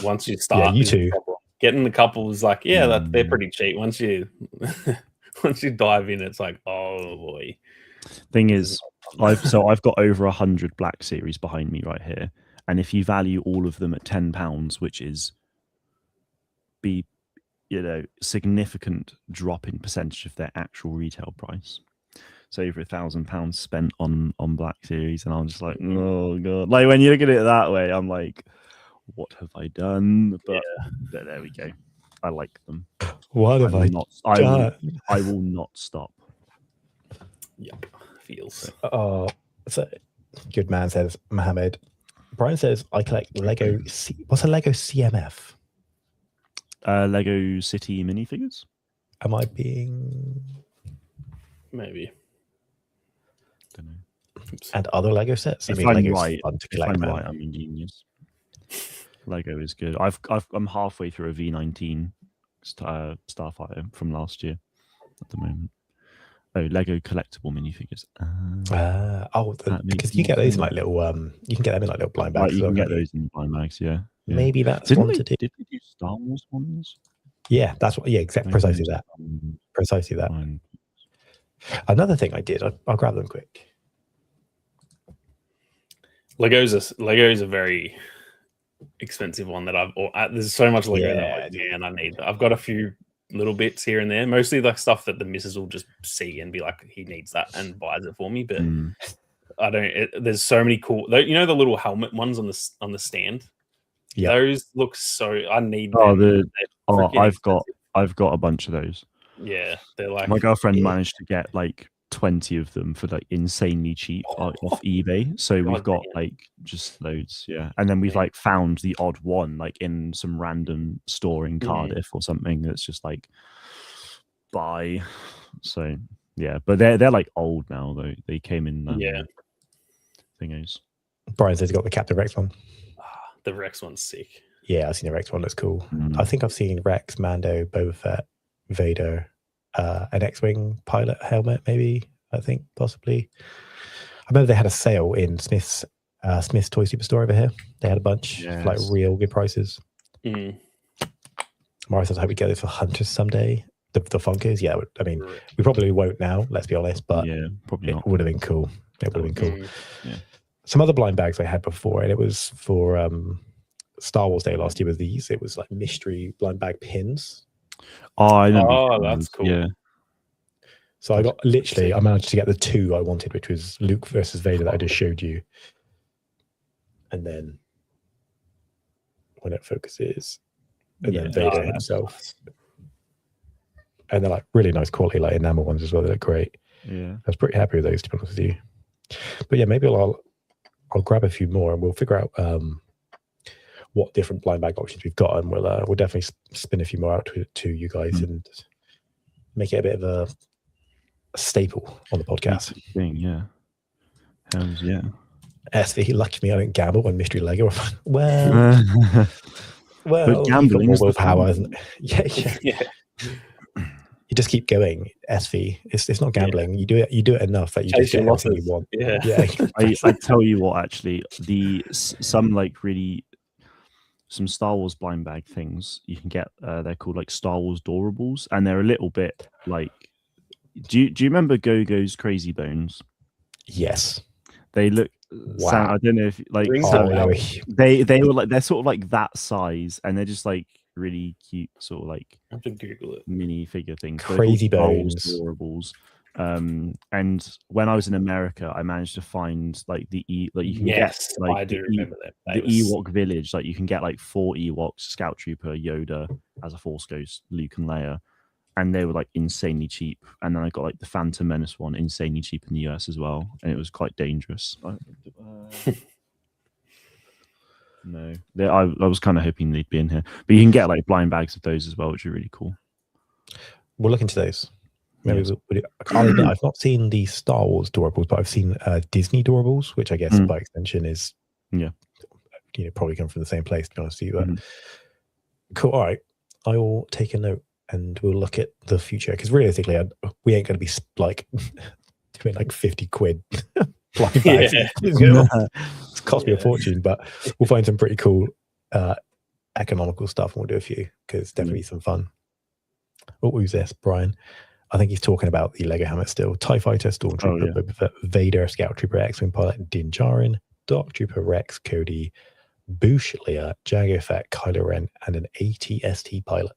Once you start, you too. Getting the couple is like, they're pretty cheap. Once you dive in, it's like, oh boy. Thing is, I've got over 100 Black Series behind me right here, and if you value all of them at £10, which is significant drop in percentage of their actual retail price. So over £1,000 spent on Black Series, and I'm just like, oh god! Like when you look at it that way, I'm like, what have I done? But there we go. I like them. What have I done? I will not stop. Yep, feels. Oh, so good man, says Mohammed. Brian says I collect Lego. What's a Lego CMF? Lego City minifigures. Am I being maybe? Don't know. And other Lego sets. If I'm right, I'm a genius. Lego is good. I'm halfway through a V19 Starfighter from last year at the moment. Oh, Lego collectible minifigures. Because you get those in like little you can get them in like little blind bags. You can get those in blind bags, yeah. Maybe that's Did one they to do. Did they do Star Wars ones? Yeah, that's what. Yeah, exactly. Precisely that. Precisely that. Fine. Another thing I did. I'll grab them quick. Lego's a very expensive one that there's so much Lego that I need. I've got a few little bits here and there, mostly like stuff that the missus will just see and be like, he needs that and buys it for me. But I don't. There's so many cool. The little helmet ones on the stand. Yeah, those look so. I need. I've got a bunch of those. Yeah, they're like my girlfriend managed to get like 20 of them for like insanely cheap off eBay. So we've got like just loads, and then we've like found the odd one like in some random store in Cardiff or something that's just like buy. So yeah, but they're like old now though. They came in thingos. Brian says he got the Captain Rex one. The Rex one's sick. Yeah, I've seen the Rex one. That's cool. I think I've seen Rex, Mando, Boba Fett, Vader, an X-Wing pilot helmet, maybe. I think possibly. I remember they had a sale in Smith's Toy Superstore over here. They had a bunch for like real good prices. Mara says, I hope we get this for Hunters someday. The Funkos, yeah. I mean, we probably won't now, let's be honest, but probably it would have been cool. It would have been cool. Yeah. Some other blind bags I had before, and it was for Star Wars Day last year with these. It was like mystery blind bag pins. Oh, I know. That's cool. Yeah. So I managed to get the 2 I wanted, which was Luke versus Vader that I just showed you. And then when it focuses, and then Vader himself. Nice. And they're like really nice quality, like enamel ones as well. They look great. Yeah. I was pretty happy with those, to be honest with you. But yeah, maybe I'll grab a few more and we'll figure out what different blind bag options we've got, and we'll definitely spin a few more out to you guys and make it a bit of a staple on the podcast. Thing, yeah. Hells yeah. SV, lucky me, I don't gamble on Mystery Lego. Well, but gambling is willpower, isn't it? Yeah. You just keep going. SV, it's not gambling. You do it enough that you just get everything you want. Yeah. I tell you what, actually, some Star Wars blind bag things you can get. They're called like Star Wars Doorables, and they're a little bit like. Do you remember Go-Go's Crazy Bones? Yes. They look. Wow. I don't know if like they were like they're sort of like that size, and they're just like really cute, sort of like I have to Google it. Mini figure things. Crazy Bones. Doorables. And when I was in America, I managed to find like you can get like I do remember that. The Ewok village. Like you can get like 4 Ewoks, Scout Trooper, Yoda as a Force Ghost, Luke and Leia, and they were like insanely cheap. And then I got like the Phantom Menace one, insanely cheap in the US as well, and it was quite dangerous. No, I was kind of hoping they'd be in here, but you can get like blind bags of those as well, which are really cool. We'll look into those. Maybe I'll admit, I've not seen the Star Wars Doorables, but I've seen Disney Doorables, which I guess by extension is probably come from the same place, to be honest with you. But cool. All right, I will take a note and we'll look at the future, because realistically, we ain't going to be like doing like 50 quid blind bags. It's cost me a fortune, but we'll find some pretty cool economical stuff and we'll do a few, because it's definitely some fun. What was this, Brian? I think he's talking about the Lego helmet still. TIE Fighter, Stormtrooper, Vader, Scout Trooper, X-Wing Pilot, Din Djarin, Dark Trooper, Rex, Cody, Boosh, Leia, Jango Fett, Kylo Ren, and an AT-ST pilot.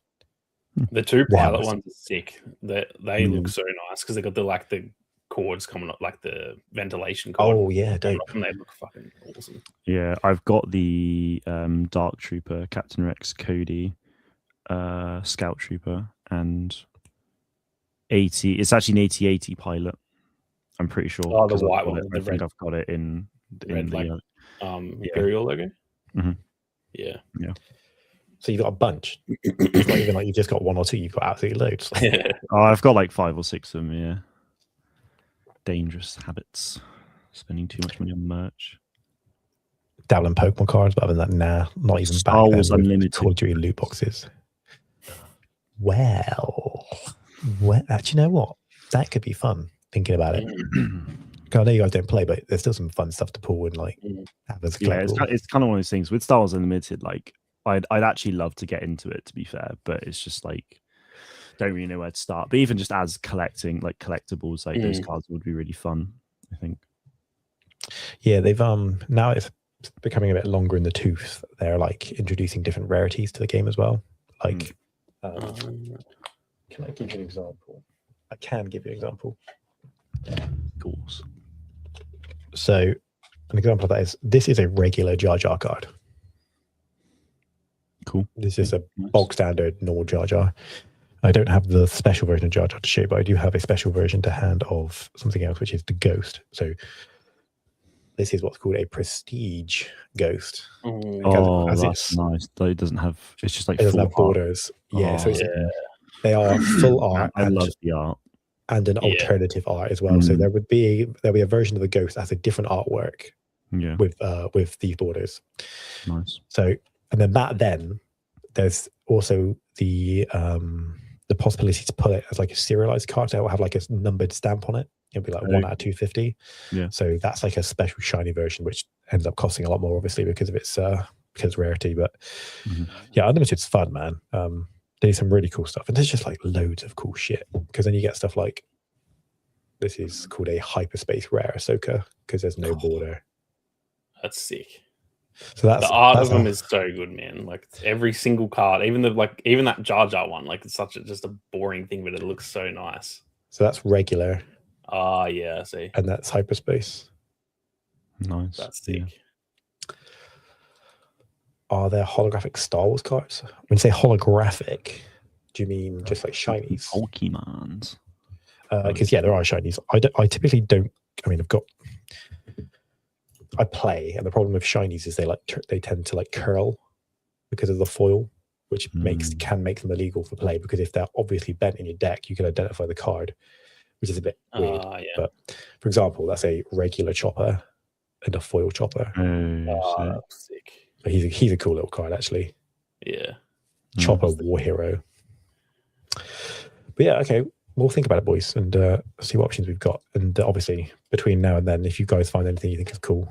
The 2 pilot ones are sick. They look so nice because they got the cords coming up, like the ventilation cord. Oh yeah, dope. And they look fucking awesome. Yeah, I've got the Dark Trooper, Captain Rex, Cody, Scout Trooper, and it's actually an AT-AT pilot. I'm pretty sure. Oh, the white one. I think I've got it in red, the Imperial logo. Mm-hmm. Yeah. So you've got a bunch. It's not even like you've just got 1 or 2. You've got absolutely loads. Oh, I've got like 5 or 6 of them. Yeah. Dangerous habits. Spending too much money on merch. Dabbling Pokemon cards, but other than that, nah, not even Star Wars Unlimited Call of Duty loot boxes. Well, actually, you know what? That could be fun. Thinking about it, I know you guys don't play, but there's still some fun stuff to pull and like have as a collectible. Yeah, it's kind of one of those things with Star Wars Unlimited. Like, I'd actually love to get into it, to be fair, but it's just like don't really know where to start. But even just as collecting like collectibles, like those cards would be really fun, I think. Yeah, they've now it's becoming a bit longer in the tooth. They're like introducing different rarities to the game as well. Like, can I give you an example? I can give you an example. Of course. So, an example of that is this is a regular Jar Jar card. Cool. This is a bog standard normal Jar Jar. I don't have the special version of Jar Jar to show, but I do have a special version to hand of something else, which is the Ghost. So this is what's called a Prestige Ghost. Oh, that's nice. Though it doesn't have. It's just like it doesn't have borders. Yeah, so they are full art. I love the art and an alternative art as well. So there'll be a version of the Ghost that has a different artwork. Yeah, with these borders. Nice. So and then there's also the possibility to put it as like a serialized card. So it will have like a numbered stamp on it. It'll be like 1 out of 250. Yeah. So that's like a special shiny version, which ends up costing a lot more, obviously, because of its rarity. But yeah, Unlimited's fun, man. There's some really cool stuff, and there's just like loads of cool shit. Because then you get stuff like this is called a hyperspace rare Ahsoka because there's no border. That's sick. So the art of them is so good, man. Like every single card, even that Jar Jar one, like it's just a boring thing, but it looks so nice. So that's regular, Yeah, I see. and that's hyperspace. Nice. That's sick. Are there holographic Star Wars cards? When you say holographic, do you mean just like shinies? Pokemons. Because there are shinies. I typically don't. I mean, I play, and the problem with shinies is they tend to like curl because of the foil, which can make them illegal for play. Because if they're obviously bent in your deck, you can identify the card, which is a bit weird. But for example, that's a regular chopper and a foil chopper. Sick. But he's a cool little card, actually. Yeah. Chopper War Hero. But yeah, okay. We'll think about it, boys, and see what options we've got. And obviously, between now and then, if you guys find anything you think is cool,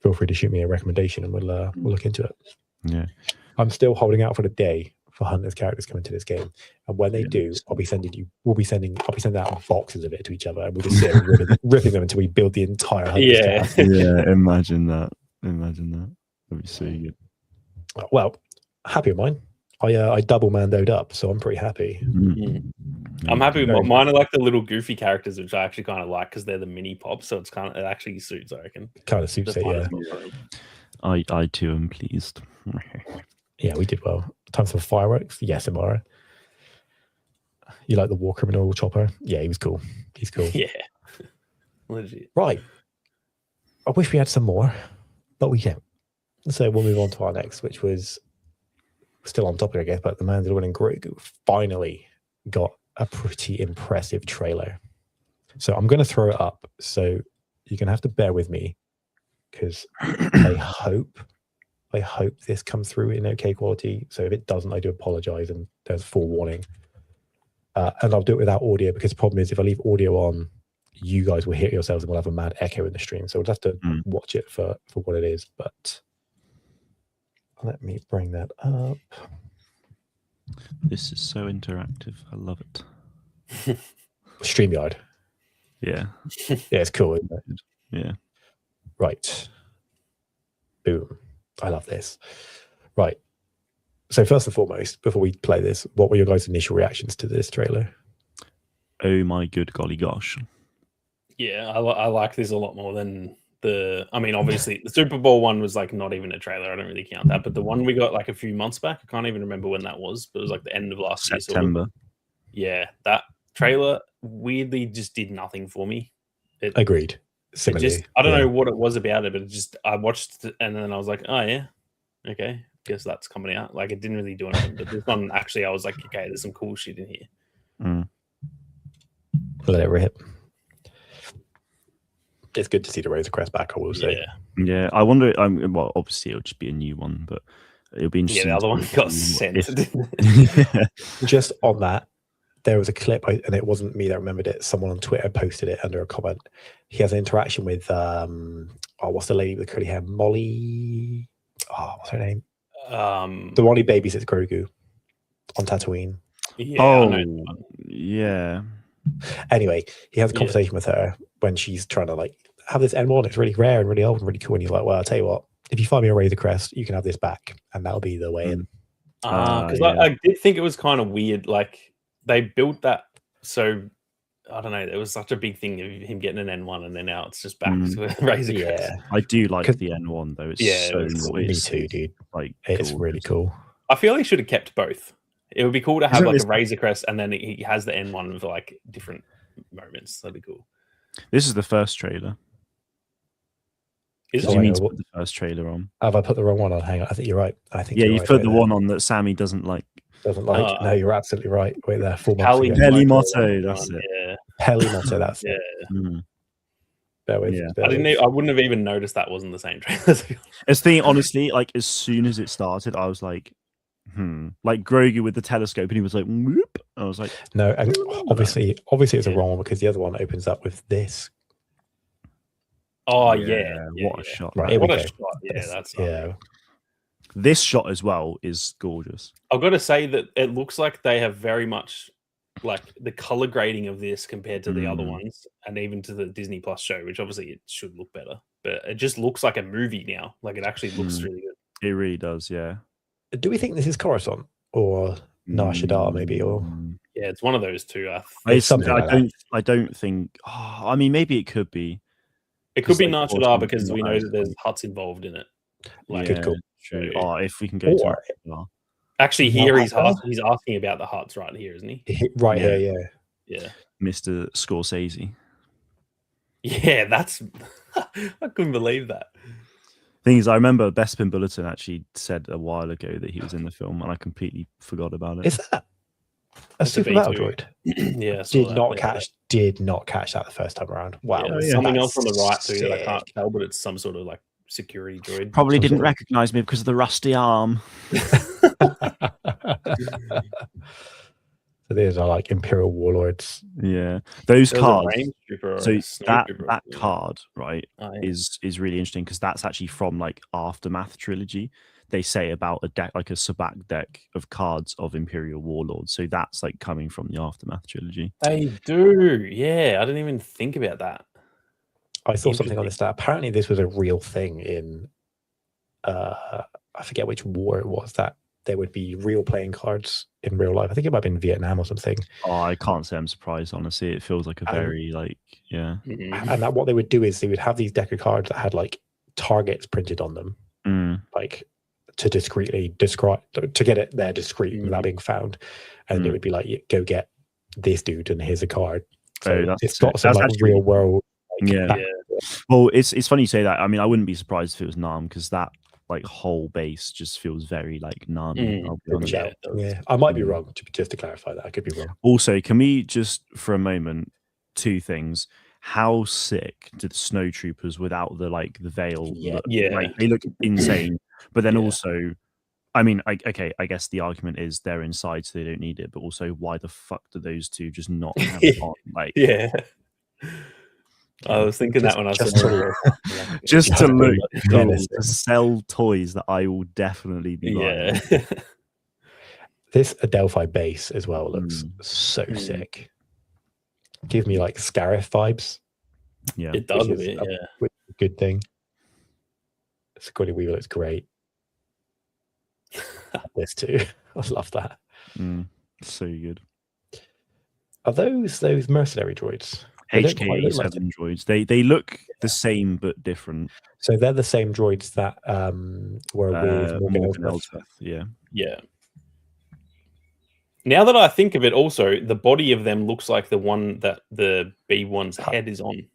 feel free to shoot me a recommendation, and we'll look into it. Yeah. I'm still holding out for the day for Hunter's characters coming to this game, and when they do, I'll be sending out boxes of it to each other, and we'll just sit ripping them until we build the entire Hunter's cast. Yeah, imagine that. That'd be so good. Well, happy with mine. I double mandoed up, so I'm pretty happy. I'm happy with mine. Are like the little goofy characters, which I actually kind of like because they're the mini pops. So it actually suits, I reckon. Kind of suits it, yeah. I too am pleased. Yeah, we did well. Time for fireworks. Yes, Amara. You like the war criminal chopper? Yeah, he was cool. He's cool. Yeah, legit. Right. I wish we had some more, but we don't. So we'll move on to our next, which was still on topic, I guess, but the Mandalorian and Grogu finally got a pretty impressive trailer. So I'm going to throw it up. So you're going to have to bear with me because I hope this comes through in okay quality. So if it doesn't, I do apologize, and there's forewarning. And I'll do it without audio because the problem is if I leave audio on, you guys will hear yourselves and we'll have a mad echo in the stream. So we'll have to watch it for what it is. But let me bring that up. This is so interactive. I love it. StreamYard. Yeah. Yeah, it's cool, isn't it? Yeah. Right. Boom. I love this. Right. So first and foremost, before we play this, what were your guys' initial reactions to this trailer? Oh my good golly gosh. Yeah, I like this a lot more than obviously the Super Bowl one was like not even a trailer. I don't really count that. But the one we got like a few months back, I can't even remember when that was, but it was like the end of last year. September. Yeah, that trailer weirdly just did nothing for me. Agreed. Similarly, I don't know what it was about it, but I watched it and then I was like, oh yeah, okay, guess that's coming out. Like it didn't really do anything. But this one actually, I was like, okay, there's some cool shit in here. Let it rip. It's good to see the Razor Crest back, I will say. Yeah, I wonder. Well, obviously it'll just be a new one, but it'll be interesting. Yeah, the other one got sent. Just on that, there was a clip, and it wasn't me that remembered it. Someone on Twitter posted it under a comment. He has an interaction with what's the lady with the curly hair? Molly. Oh, what's her name? The one who babysits Grogu on Tatooine. Yeah. Anyway, he has a conversation with her when she's trying to like have this N1. It's really rare and really old and really cool. And he's like, well, I'll tell you what, if you find me a Razor Crest, you can have this back, and that'll be the way in. Because I did think it was kind of weird. Like they built that, so I don't know. It was such a big thing of him getting an N1, and then now it's just back to a Razor Crest. Yeah, I do like the N1 though. It's so nice. Me too, dude. Like it's really cool. I feel he should have kept both. It would be cool to have like a Razor Crest, and then he has the N1 for like different moments. That'd be cool. This is the first trailer. Is it? You mean to put the first trailer on? Have I put the wrong one on? Hang on. I think you're right. You put the one on that Sammy doesn't like. No, you're absolutely right. Wait there. Peli Motto. That's it. Yeah. Peli Motto. That's it. Bear with. I wouldn't have even noticed that wasn't the same trailer. It's the honestly, like as soon as it started, I was like, like Grogu with the telescope, and he was like, whoop. I was like, no, and obviously it's a wrong one because the other one opens up with this. Oh what a shot! Right, what a shot! Yeah, that's This shot as well is gorgeous. I've got to say that it looks like they have very much like the color grading of this compared to the other ones, and even to the Disney Plus show, which obviously it should look better, but it just looks like a movie now. Like it actually looks really good. It really does, yeah. Do we think this is Coruscant or Nar Shaddaa maybe? Or Yeah, it's one of those two. It's something like that. I don't think. Oh, I mean, maybe it could be. It could be like, Nachadar because we know as that there's like- Huts involved in it. Like, yeah, Good call. true. so- Oh, if we can go Or- to Nachadar. Actually, here he's Nachadar? asking about the Huts right here, isn't he? Right Yeah. here, yeah. Yeah. Mr. Scorsese. Yeah, that's. I couldn't believe that. Thing is, I remember Bespin Bulletin actually said a while ago that he was in the film, and I completely forgot about it. Is that a That's a super battle B2. droid? Yeah, I saw Did not catch that the first time around. Wow. Yeah, yeah. something That's else on the right too that I can't sick. tell, but it's some sort of like security droid. Probably Some didn't sort of- recognize me because of the rusty arm. So these are like Imperial warlords. Yeah, those There was a cards. range trooper or So a that snowtrooper. that card, right, Oh, yeah. is really interesting because that's actually from like Aftermath trilogy. They say about a deck, like a Sabak deck of cards of Imperial warlords. So that's like coming from the Aftermath trilogy. They do. Yeah, I didn't even think about that. I saw something on this that apparently this was a real thing in I forget which war it was, that there would be real playing cards in real life. I think it might have been Vietnam or something. Oh, I can't say I'm surprised. Honestly, it feels like a very like And that what they would do is they would have these deck of cards that had like targets printed on them, like to discreetly describe, to get it there discreet without being found. And it would be like, go get this dude and here's a card. So it's got some like real world. Like, Well, it's funny you say that. I mean, I wouldn't be surprised if it was Nam because that like whole base just feels very like Nami. I'll be honest. Yeah, I might be wrong. Just to clarify that, I could be wrong. Also, can we just for a moment, two things? How sick did the snowtroopers without the like the veil? Look? Like, they look insane. But then also, I mean, I guess the argument is they're inside, so they don't need it. But also, why the fuck do those two just not have it on? Like, I was thinking that when I saw it. Just to look cool, to sell toys that I will definitely be buying. This Adelphi base as well looks so sick. Give me like Scarif vibes. Yeah, it does. Which is a good thing. Squiddy Weaver looks great. This too. I love that. So good. Are those mercenary droids? HK7 droids. They look the same but different. So they're the same droids that were with Morgan Elsbeth. Yeah. Now that I think of it, also the body of them looks like the one that the B1's head is on.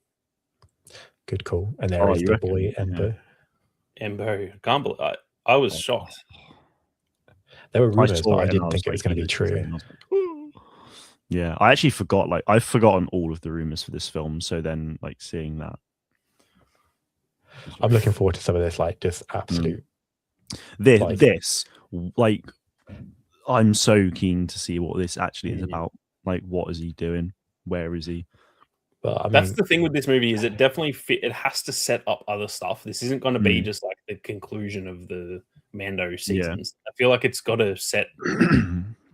Good call. And there is the boy Embo. Embo. I can't believe I was shocked. There were rumors, but I didn't think it was going to be true. Yeah, I actually forgot. Like, I've forgotten all of the rumors for this film. So then, like, seeing that, I'm looking forward to some of this. Like, just absolute. This, like, I'm so keen to see what this actually is about. Like, what is he doing? Where is he? But I mean, that's the thing with this movie is it definitely it has to set up other stuff. This isn't going to be just like the conclusion of the Mando seasons. I feel like it's got to set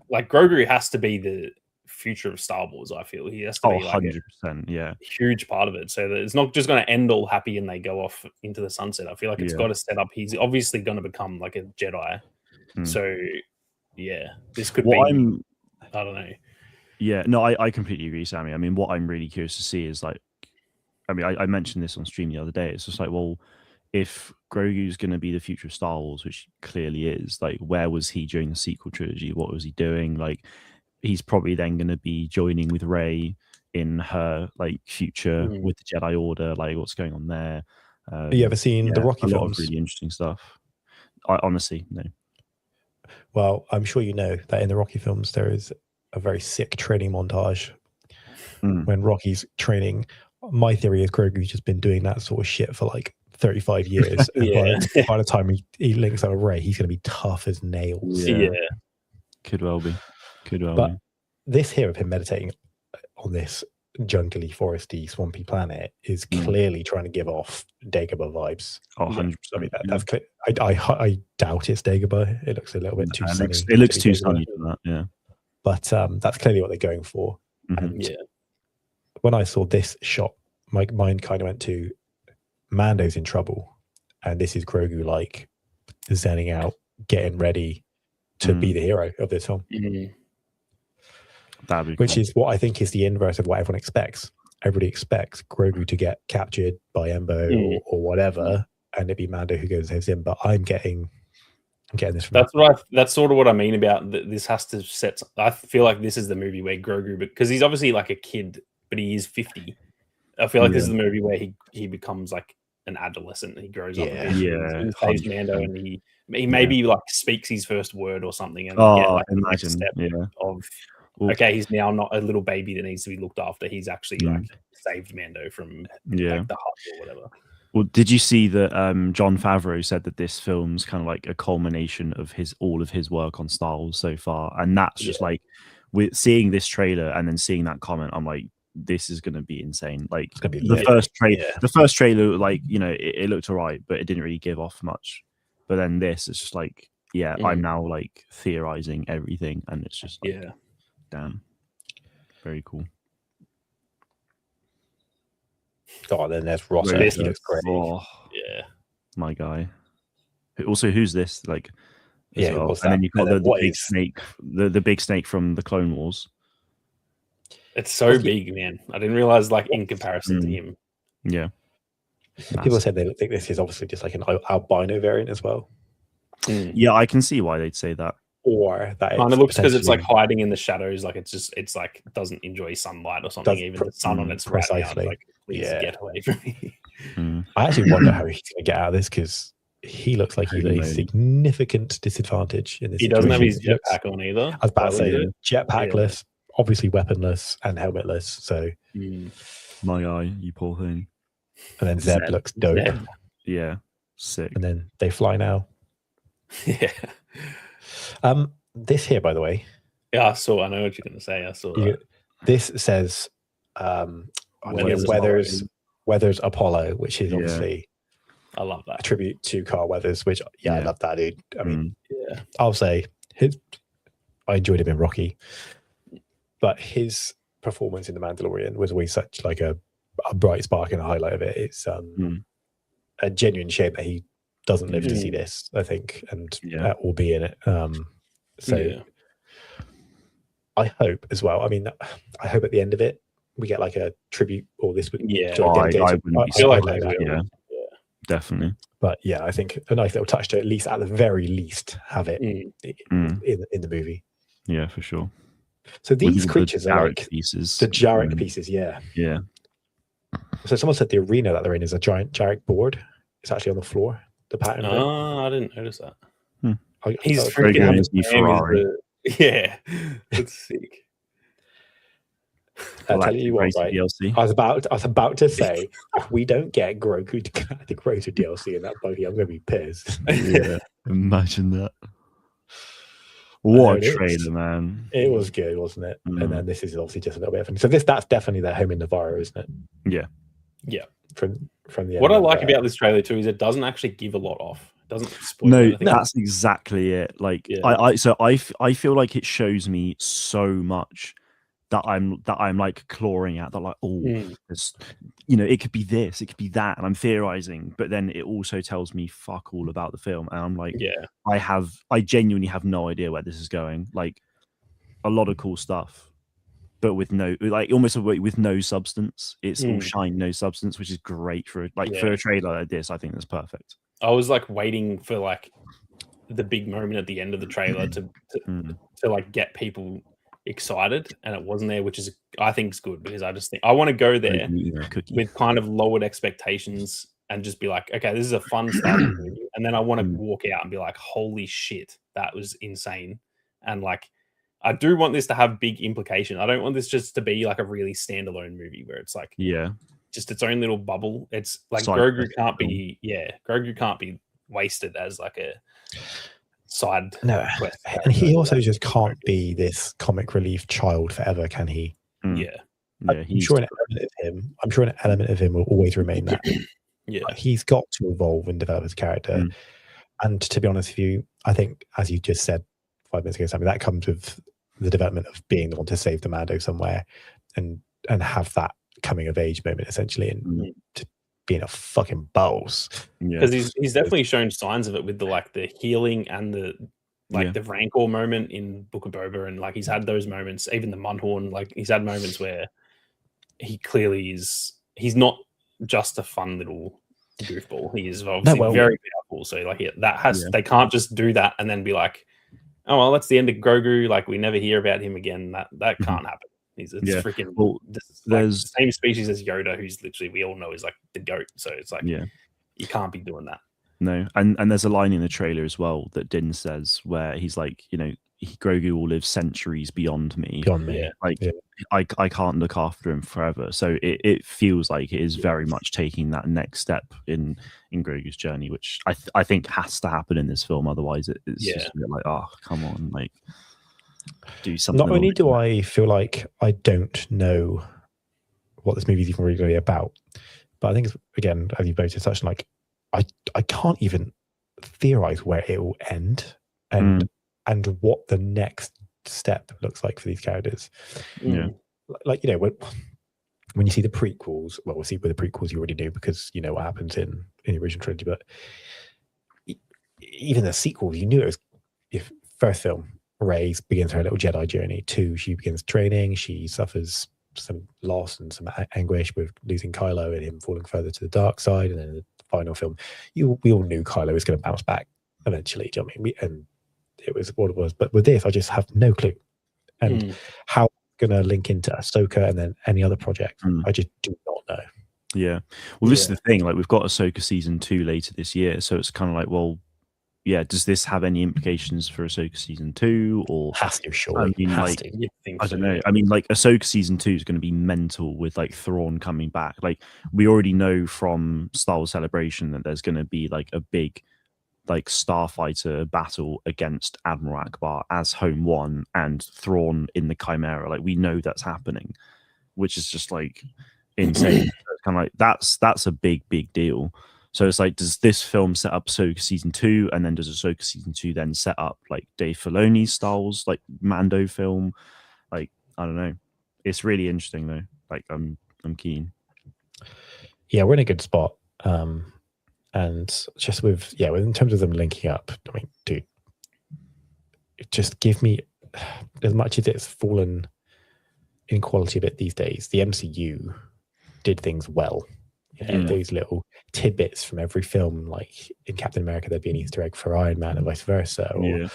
like Grogu has to be the future of Star Wars. I feel he has to be like 100%, a huge part of it. So that it's not just going to end all happy and they go off into the sunset. I feel like it's got to set up. He's obviously going to become like a Jedi. So this could be. I don't know. Yeah, no, I completely agree, Sammy. I mean, what I'm really curious to see is like, I mean, I mentioned this on stream the other day. It's just like, well, if Grogu's going to be the future of Star Wars, which clearly is, like, where was he during the sequel trilogy? What was he doing? Like, he's probably then going to be joining with Rey in her like future with the Jedi Order. Like, what's going on there? Have you ever seen the Rocky films? A lot of really interesting stuff. I honestly no. Well, I'm sure you know that in the Rocky films there is a very sick training montage when Rocky's training. My theory is Grogu's just been doing that sort of shit for like 35 years. And by the time he links up with Rey, he's going to be tough as nails. Could well be. But this here of him meditating on this jungly, foresty, swampy planet is clearly trying to give off Dagobah vibes. 100%. I mean, that's clear. I doubt it's Dagobah. It looks a little bit too sunny. It looks too sunny for that, yeah. But that's clearly what they're going for. And when I saw this shot, my mind kind of went to Mando's in trouble. And this is Grogu like zenning out, getting ready to be the hero of this film. That'd be which cool. is what I think is the inverse of what everyone expects. Everybody expects Grogu to get captured by Embo or whatever, and it'd be Mando who goes and saves him. But I'm getting this from that's sort of what I mean about this has to set. I feel like this is the movie where Grogu, because he's obviously like a kid, but he is 50. I feel like this is the movie where he becomes like an adolescent. He grows up a bit. He saves Mando, and he maybe like speaks his first word or something, and we get like the next step of okay, he's now not a little baby that needs to be looked after. He's actually like saved Mando from like the hut or whatever. Well, did you see that Jon Favreau said that this film's kind of like a culmination of all of his work on Star Wars so far, and that's just like with seeing this trailer and then seeing that comment, I'm like, this is going to be insane. Like the first trailer, like, you know, it looked alright, but it didn't really give off much. But then this, it's just like, I'm now like theorizing everything, and it's just like, damn, very cool. Oh, then there's Rosso. He looks great. Oh, my guy. Also, who's this? Like, well? And then you've got the big snake, the big snake from the Clone Wars. It's so big, man. I didn't realize, like, in comparison to him. Yeah. People said they think this is obviously just like an albino variant as well. Yeah, I can see why they'd say that. Or that kind of looks because it's like hiding in the shadows, like it's like doesn't enjoy sunlight or something. Even the sun on its right now, like, please get away from me. I actually wonder how he's going to get out of this, because he looks like he's a significant disadvantage in this. He doesn't have his jetpack on either. I was about to say jetpackless, obviously weaponless and helmetless. So my guy, you poor thing. And then Zeb looks dope. Yeah, sick. And then they fly now. Yeah. This here, by the way. Yeah, I know what you're going to say. I saw that. This says Weathers Apollo, which is obviously, I love that, a tribute to Carl Weathers, which I love that dude. I mean, I'll say I enjoyed him in Rocky, but his performance in The Mandalorian was always such like a bright spark and a highlight of it. It's a genuine shame that he doesn't live to see this, I think, and or be in it. I hope as well. I mean, I hope at the end of it we get like a tribute, or this would definitely. But I think a nice little touch to at least, at the very least, have it in the movie. Yeah, for sure. So these creatures are like pieces. The Jarek pieces, yeah. So someone said the arena that they're in is a giant Jarek board. It's actually on the floor. The pattern. I didn't notice that. He's freaking Ferrari. That's sick. I'll tell you what, right? DLC. I was about to say, if we don't get Grogu to the Grogu DLC in that buggy, I'm going to be pissed. Imagine that. What a trailer, man! It was good, wasn't it? And then this is obviously just a little bit of fun. So that's definitely their home in Navarro, isn't it? Yeah. From the what I like about this trailer too is it doesn't actually give a lot off. It doesn't spoil anything. That's exactly it. Like I feel like it shows me so much that I'm like clawing at that, like, it could be this, it could be that, and I'm theorizing, but then it also tells me fuck all about the film, and I'm like, I genuinely have no idea where this is going. Like, a lot of cool stuff, but with no, like, almost with no substance. It's all shine, no substance, which is great for a trailer like this. I think that's perfect. I was like waiting for like the big moment at the end of the trailer to like get people excited, and it wasn't there, which is, I think, is good, because I just think I want to go there with kind of lowered expectations and just be like, okay, this is a fun Star Wars movie, and then I want to walk out and be like, holy shit, that was insane. And like, I do want this to have big implication. I don't want this just to be like a really standalone movie where it's like just its own little bubble. It's like Grogu can't be wasted as like a side quest. And he also just can't be this comic relief child forever, can he? I'm sure an element of him will always remain that. He's got to evolve and develop his character. And to be honest with you, I think, as you just said 5 minutes ago, something that comes with the development of being the one to save the Mando somewhere, and have that coming of age moment, essentially, and to being a fucking boss. Because he's definitely shown signs of it with the healing and the like Yeah. the Rancor moment in Book of Boba, and like he's had those moments. Even the Mudhorn, like he's had moments where he clearly is. He's not just a fun little goofball. He is obviously very powerful. So like they can't just do that and then be like, oh well, that's the end of Grogu. Like we never hear about him again. That can't happen. It's freaking. Well, there's the same species as Yoda, who's literally we all know is like the goat. So it's like you can't be doing that. No, and there's a line in the trailer as well that Din says where he's like, you know, Grogu will live centuries beyond me. Beyond me, like I can't look after him forever. So it feels like it is very much taking that next step in Grogu's journey, which I think has to happen in this film. Otherwise, it's just a bit like, oh, come on, like do something. Not only do I feel like I don't know what this movie is even really about, but I think it's, again, as you both touched on, like I can't even theorize where it will end and what the next step looks like for these characters. Yeah, like, you know, when you see the prequels, well, we'll see with the prequels you already knew because you know what happens in the original trilogy, but even the sequels, you knew it was. If first film, Rey begins her little Jedi journey. 2, she begins training. She suffers some loss and some anguish with losing Kylo and him falling further to the dark side. And then in the final film, we all knew Kylo was going to bounce back eventually. Do you know what I mean? And it was what it was. But with this, I just have no clue. And how it's going to link into Ahsoka and then any other project, I just do not know. Yeah. Well, this is the thing. Like, we've got Ahsoka season 2 later this year, so it's kind of like, well, yeah, does this have any implications for Ahsoka season 2? Or has to, surely. I mean, has like, to. I don't know. I mean, like, Ahsoka season 2 is going to be mental with like Thrawn coming back. Like, we already know from Star Wars Celebration that there's going to be like a big like starfighter battle against Admiral Akbar as Home One and Thrawn in the Chimera. Like, we know that's happening, which is just like insane. It's kind of like that's a big deal. So it's like, does this film set up Ahsoka season 2, and then does Ahsoka season 2 then set up like Dave Filoni's Star Wars like Mando film? Like, I don't know. It's really interesting though. Like, I'm keen. Yeah, we're in a good spot. And just with in terms of them linking up, I mean, dude, just give me, as much as it's fallen in quality a bit these days, the MCU did things well. Those little tidbits from every film, like in Captain America, there'd be an Easter egg for Iron Man and vice versa, or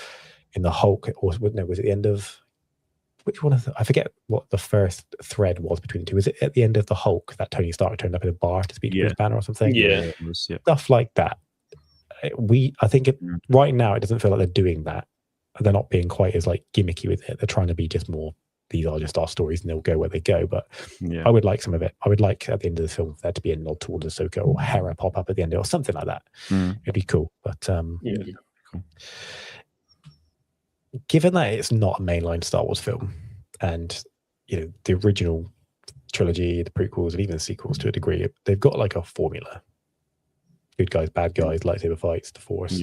in the Hulk, or was it the end of which one of I forget what the first thread was between the two. Was it at the end of the Hulk that Tony Stark turned up in a bar to speak to Bruce Banner or something? Yeah, stuff like that. I think right now it doesn't feel like they're doing that. They're not being quite as like gimmicky with it. They're trying to be just more. These are just our stories and they'll go where they go. But I would like some of it. I would like at the end of the film there to be a nod towards Ahsoka or Hera pop up at the end or something like that. It'd be cool. But cool. Given that it's not a mainline Star Wars film, and you know the original trilogy, the prequels, and even the sequels to a degree, they've got like a formula: good guys, bad guys, lightsaber fights, the Force.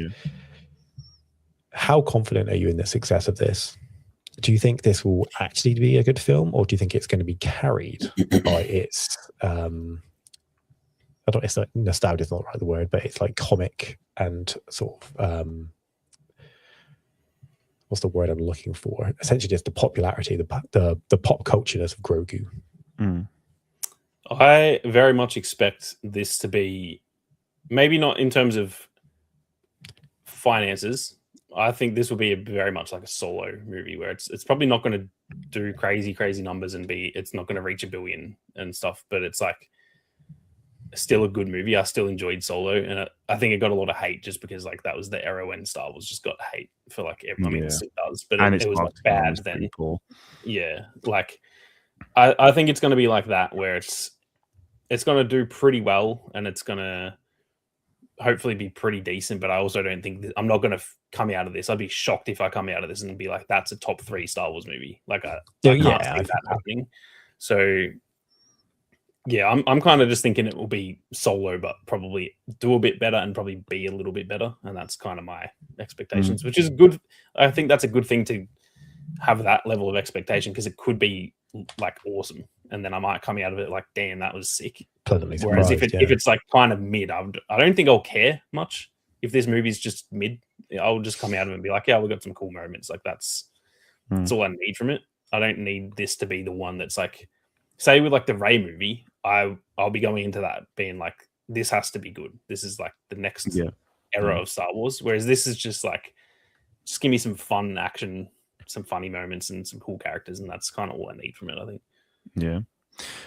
How confident are you in the success of this? Do you think this will actually be a good film, or do you think it's going to be carried by its it's like nostalgia is not the word, but it's like comic and sort of what's the word I'm looking for? Essentially, just the popularity, the pop cultureness of Grogu. I very much expect this to be maybe not in terms of finances. I think this will be very much like a solo movie where it's probably not going to do crazy numbers and it's not going to reach $1 billion and stuff, but it's like still a good movie. I still enjoyed Solo, and I think it got a lot of hate just because like that was the era when Star Wars just got hate for like everyone. I mean, it still does, but it was like bad then. Cool. Yeah, like I think it's going to be like that where it's going to do pretty well and it's going to hopefully be pretty decent, but I also don't think I'm not going to come out of this. I'd be shocked if I come out of this and be like, that's a top 3 Star Wars movie. Like I can't see that happening. So yeah, I'm kind of just thinking it will be Solo, but probably do a bit better and probably be a little bit better. And that's kind of my expectations, which is good. I think that's a good thing to have that level of expectation because it could be like awesome. And then I might come out of it like, damn, that was sick. Pleasantly Whereas surprised, if it's like kind of mid, I don't think I'll care much. if this movie's just mid, I'll just come out of it and be like, yeah, we got some cool moments. Like that's all I need from it. I don't need this to be the one that's like, say with like the Rey movie, I'll be going into that being like, this has to be good. This is like the next era of Star Wars. Whereas this is just like, just give me some fun action, some funny moments, and some cool characters, and that's kind of all I need from it, I think. Yeah.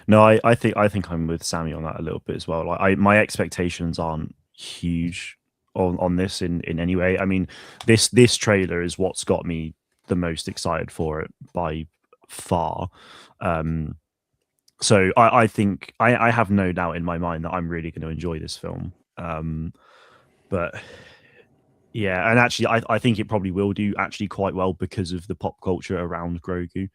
No, I think I'm with Sammy on that a little bit as well. Like my expectations aren't huge on this in any way. I mean, this trailer is what's got me the most excited for it by far. So I think I have no doubt in my mind that I'm really going to enjoy this film. But yeah, and actually I think it probably will do actually quite well because of the pop culture around Grogu.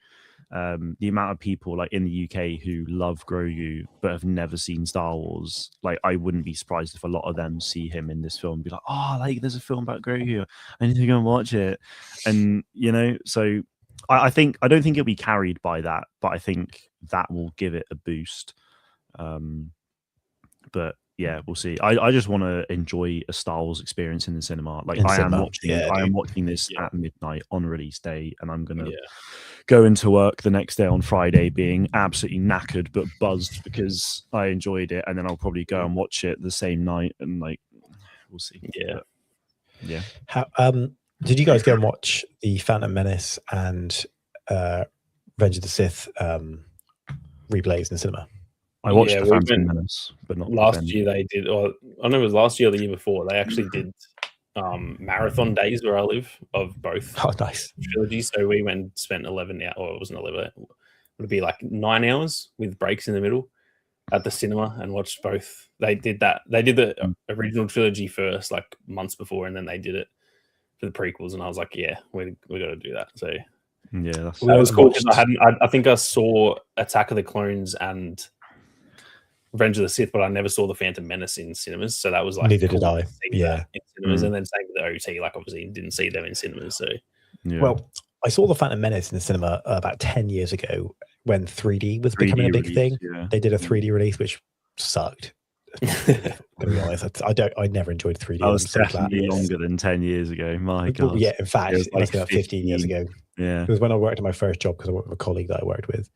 The amount of people like in the UK who love Grogu but have never seen Star Wars, like I wouldn't be surprised if a lot of them see him in this film and be like, oh, like there's a film about Grogu, I need to go and watch it. And you know, so I don't think it'll be carried by that, but I think that will give it a boost. But yeah, we'll see. I just want to enjoy a Star Wars experience in the cinema. Like I am watching this at midnight on release day, and I'm gonna go into work the next day on Friday being absolutely knackered but buzzed because I enjoyed it, and then I'll probably go and watch it the same night, and like we'll see. Yeah. How did you guys go and watch the Phantom Menace and Revenge of the Sith replays in the cinema? I watched the Phantom Menace, but not last year. They did, or I don't know, it was last year or the year before. They actually did marathon days where I live of both. Oh, nice trilogies. So we went and spent 11 hours, or it wasn't 11. It would be like 9 hours with breaks in the middle at the cinema and watched both. They did that. They did the original trilogy first, like months before, and then they did it for the prequels. And I was like, yeah, we got to do that. So yeah, that was cool because I think I saw Attack of the Clones and Revenge of the Sith, but I never saw the Phantom Menace in cinemas, so that was like neither did I. Yeah, in cinemas, and then same with the OT. Like obviously, didn't see them in cinemas. So well, I saw the Phantom Menace in the cinema about 10 years ago when 3D was becoming a big thing. Yeah. They did a 3D release, which sucked. To be honest, I never enjoyed 3D. I was definitely longer than 10 years ago. My God. Yeah, in fact, it was about 15 years ago. Yeah, it was when I worked at my first job because I worked with a colleague that I worked with.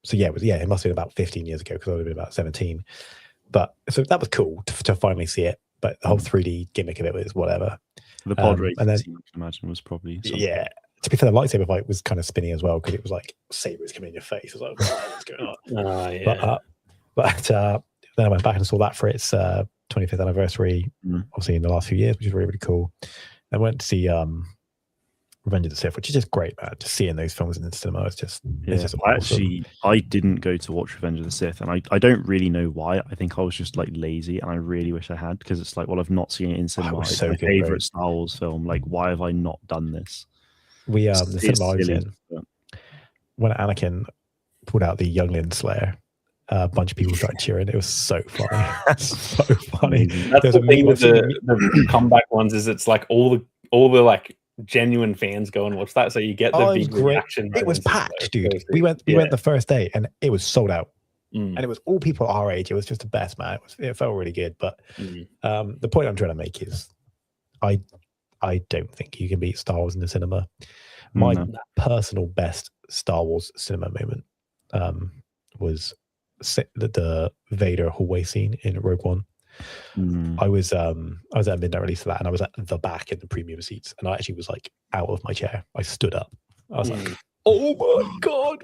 So yeah, it must have been about 15 years ago because I would have been about 17. But so that was cool to finally see it. But the whole 3D gimmick of it was whatever. The pod race, I can imagine, was probably something. Yeah. To be fair, the lightsaber fight was kind of spinny as well because it was like sabers coming in your face. I was like, what's going on? Yeah. But then I went back and saw that for its 25th anniversary, obviously in the last few years, which is really, really cool. I went to see Revenge of the Sith, which is just great, man. Just seeing those films in the cinema, it's just awesome. I didn't go to watch Revenge of the Sith, and I don't really know why. I think I was just like lazy, and I really wish I had, because it's like, well, I've not seen it in cinema. It's my favorite Star Wars film. Like, why have I not done this? We the cinema I was in, when Anakin pulled out the Youngling Slayer, a bunch of people started cheering. It was so funny. So funny. That's the thing with the comeback ones, is it's like all the like genuine fans go and watch that, so you get the big reaction. It was packed, dude. We went the first day and it was sold out, and it was all people our age. It was just the best, man. It felt really good. But the point I'm trying to make is, I don't think you can beat Star Wars in the cinema. My personal best Star Wars cinema moment was the Vader hallway scene in Rogue One. I was at a midnight release of that, and I was at the back in the premium seats, and I actually was like out of my chair. I stood up. I was like, "Oh my God!"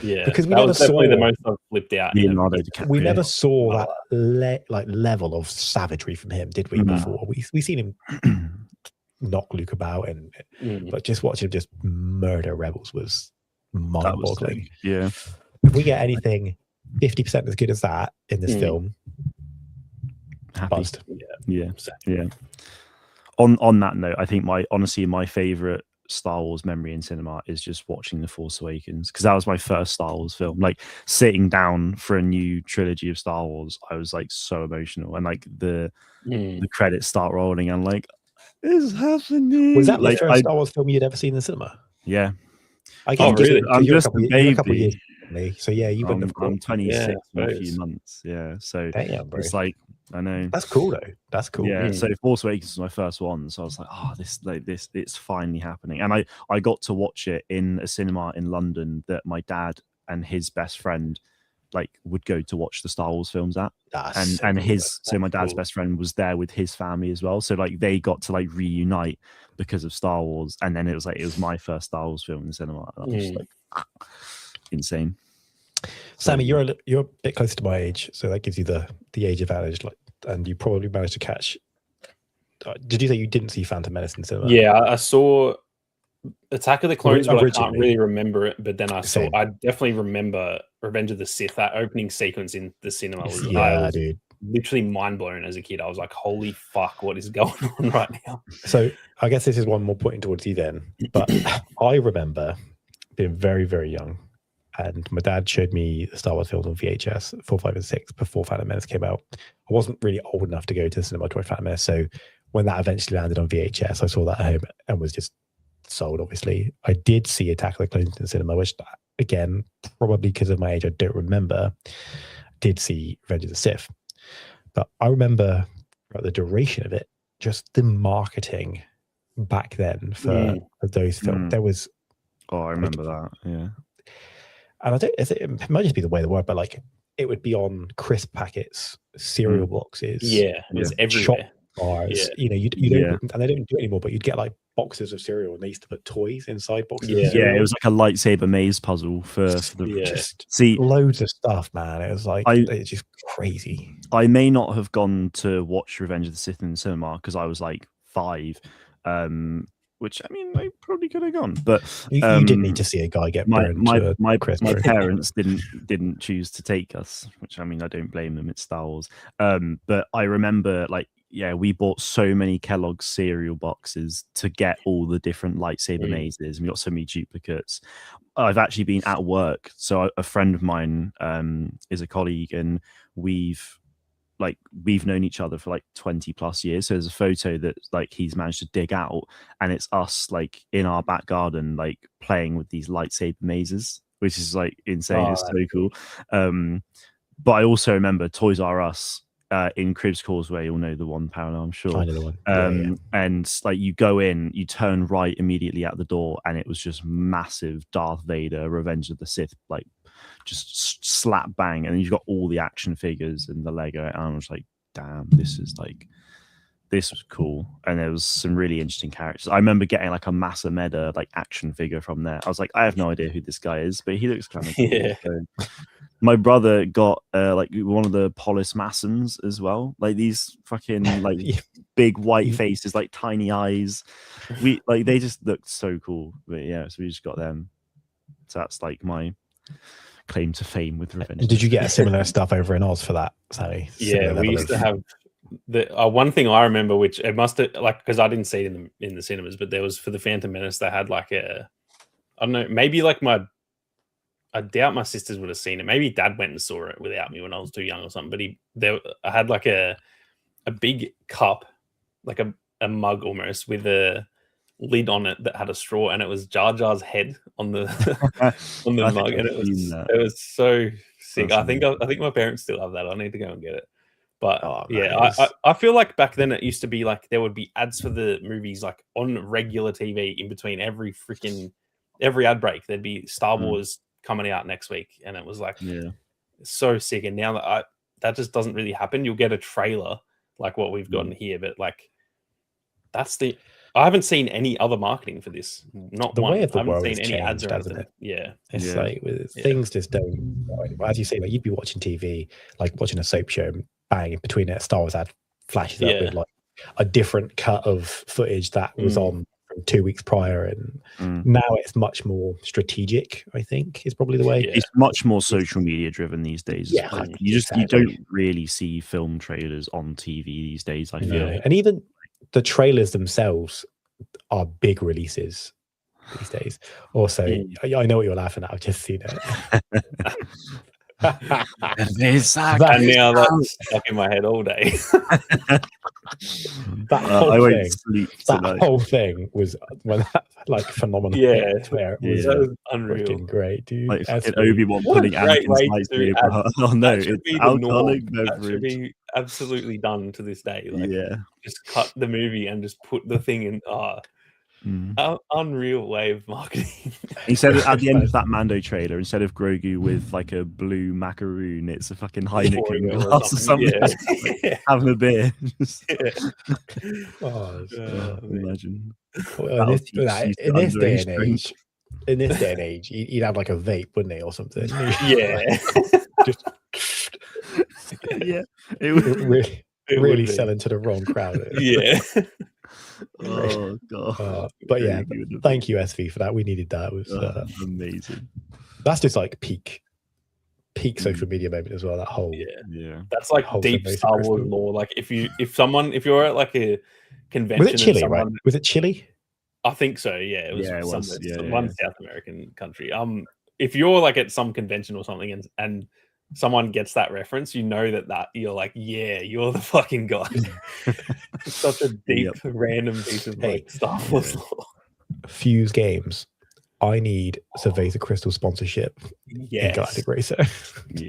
Because we never saw the most I've flipped out. We never saw that level of savagery from him, did we? Before we seen him knock Luke about, but just watching him just murder rebels was mind-boggling. Yeah. If we get anything 50% as good as that in this film, buzzed. Yeah. On that note, I think my favorite Star Wars memory in cinema is just watching The Force Awakens, because that was my first Star Wars film. Like, sitting down for a new trilogy of Star Wars, I was like so emotional, and like the credits start rolling, and like, it's happening. Was that the first Star Wars film you'd ever seen in the cinema? Yeah. I guess really? I'm just a baby. Couple years, so yeah, you wouldn't have. I'm 26 in a few months. Yeah, so damn, it's like I know. That's cool though. That's cool. Yeah. So Force Awakens was my first one, so I was like, oh, this it's finally happening. And I got to watch it in a cinema in London that my dad and his best friend like would go to watch the Star Wars films at. So my dad's best friend was there with his family as well. So like they got to like reunite because of Star Wars. And then it was my first Star Wars film in the cinema. And I was just like insane. Sammy, you're a bit closer to my age, so that gives you the age advantage. Like, and you probably managed to catch. Did you say you didn't see Phantom Menace in the cinema? Yeah, I saw Attack of the Clones, but I can't really remember it. But then I definitely remember Revenge of the Sith. That opening sequence in the cinema was, dude, literally mind blown as a kid. I was like, holy fuck, what is going on right now? So I guess this is one more pointing towards you then. But I remember being very, very young. And my dad showed me the Star Wars films on VHS, 4, 5, and 6, before Phantom Menace came out. I wasn't really old enough to go to the cinema to watch Phantom Menace, so when that eventually landed on VHS, I saw that at home and was just sold, obviously. I did see Attack of the Clones in the cinema, which, again, probably because of my age, I don't remember. Did see Revenge of the Sith. But I remember the duration of it, just the marketing back then for those films. There was... Oh, I remember that, yeah. And it might just be the way they were, but like it would be on crisp packets, cereal boxes. Yeah, it was everywhere. Shop bars. You know, you don't, and they don't do it anymore, but you'd get like boxes of cereal and they used to put toys inside boxes. Yeah, it was like a lightsaber maze puzzle for the loads of stuff, man. It was like it's just crazy. I may not have gone to watch Revenge of the Sith in the cinema because I was like 5. Which I mean, I probably could have gone, but you didn't need to see a guy get burned. My parents didn't choose to take us, which I mean, I don't blame them. It's Star Wars. But I remember, like, we bought so many Kellogg's cereal boxes to get all the different lightsaber mazes, and we got so many duplicates. I've actually been at work, so a friend of mine is a colleague, and we've known each other for like 20 plus years. So there's a photo that like he's managed to dig out, and it's us like in our back garden, like playing with these lightsaber mazes, which is like insane. It's so cool. But I also remember Toys R Us in Cribs Causeway, you'll know the one parallel, I'm sure. I know the one. And like you go in, you turn right immediately at the door, and it was just massive Darth Vader, Revenge of the Sith, like just slap bang, and then you've got all the action figures and the Lego, and I was like, damn, this was cool. And there was some really interesting characters. I remember getting like a Massa Meda like action figure from there. I was like, I have no idea who this guy is, but he looks kind of cool. So, my brother got like one of the Polis Massons as well, like these fucking like big white faces, like tiny eyes. They just looked so cool. But yeah, so we just got them. So that's like my claim to fame with Revenge. And did you get similar stuff over in Oz for that, Sally? Yeah, we used to have the one thing I remember, which it must have, like, because I didn't see it in the cinemas, but there was for the Phantom Menace, they had like I don't know, maybe like I doubt my sisters would have seen it. Maybe Dad went and saw it without me when I was too young or something. But I had like a big cup, like a mug almost, with a lid on it that had a straw, and it was Jar Jar's head on the on the mug, and it was so sick. I think my parents still have that. I need to go and get it. But I feel like back then it used to be like there would be ads for the movies like on regular TV in between every ad break. There'd be Star Wars coming out next week, and it was like so sick. And now that just doesn't really happen. You'll get a trailer like what we've gotten here, but like I haven't seen any other marketing for this. Not the one. way of the I haven't world seen has any changed, ads or hasn't anything. it? It's like things just don't. As you say, like you'd be watching TV, like watching a soap show, and bang, in between it, Star Wars ad flashes up with like a different cut of footage that was on from 2 weeks prior, and now it's much more strategic. I think is probably the way. It's much more social media driven these days. Yeah, you don't really see film trailers on TV these days. I feel, and even the trailers themselves are big releases these days. Also, I know what you're laughing at. I've just seen it. And now that's stuck in my head all day. That whole thing was like phenomenal. Yeah, it was unreal. Great, dude. Like Obi-Wan putting Anakin's lightsaber. Oh no, it's alcoholic beverage. absolutely done to this day. Like, Yeah. just cut the movie and just put the thing in. Unreal way of marketing. Instead of, at the end of that Mando trailer, instead of Grogu with like a blue macaroon, it's a fucking Heineken glass or something. Yeah. Having a beer. Imagine. Well, in this day and age, he'd have like a vape, wouldn't he, or something? Yeah. Just yeah. It would really selling to the wrong crowd. Yeah. Oh god. But yeah, thank you, SV, for that. We needed that. It was amazing. That's just like peak social media moment as well. That whole That's like deep Star Wars lore. Like if you're at like a convention, was it Chile, right? Was it Chile? I think so. Yeah, it was one South American country. If you're like at some convention or something and someone gets that reference, you know that you're like, yeah, you're the fucking guy. It's such a deep, random piece of like Star Wars lore. Fuse Games. I need Cerveza Crystal sponsorship. Yes. Galactic Racer.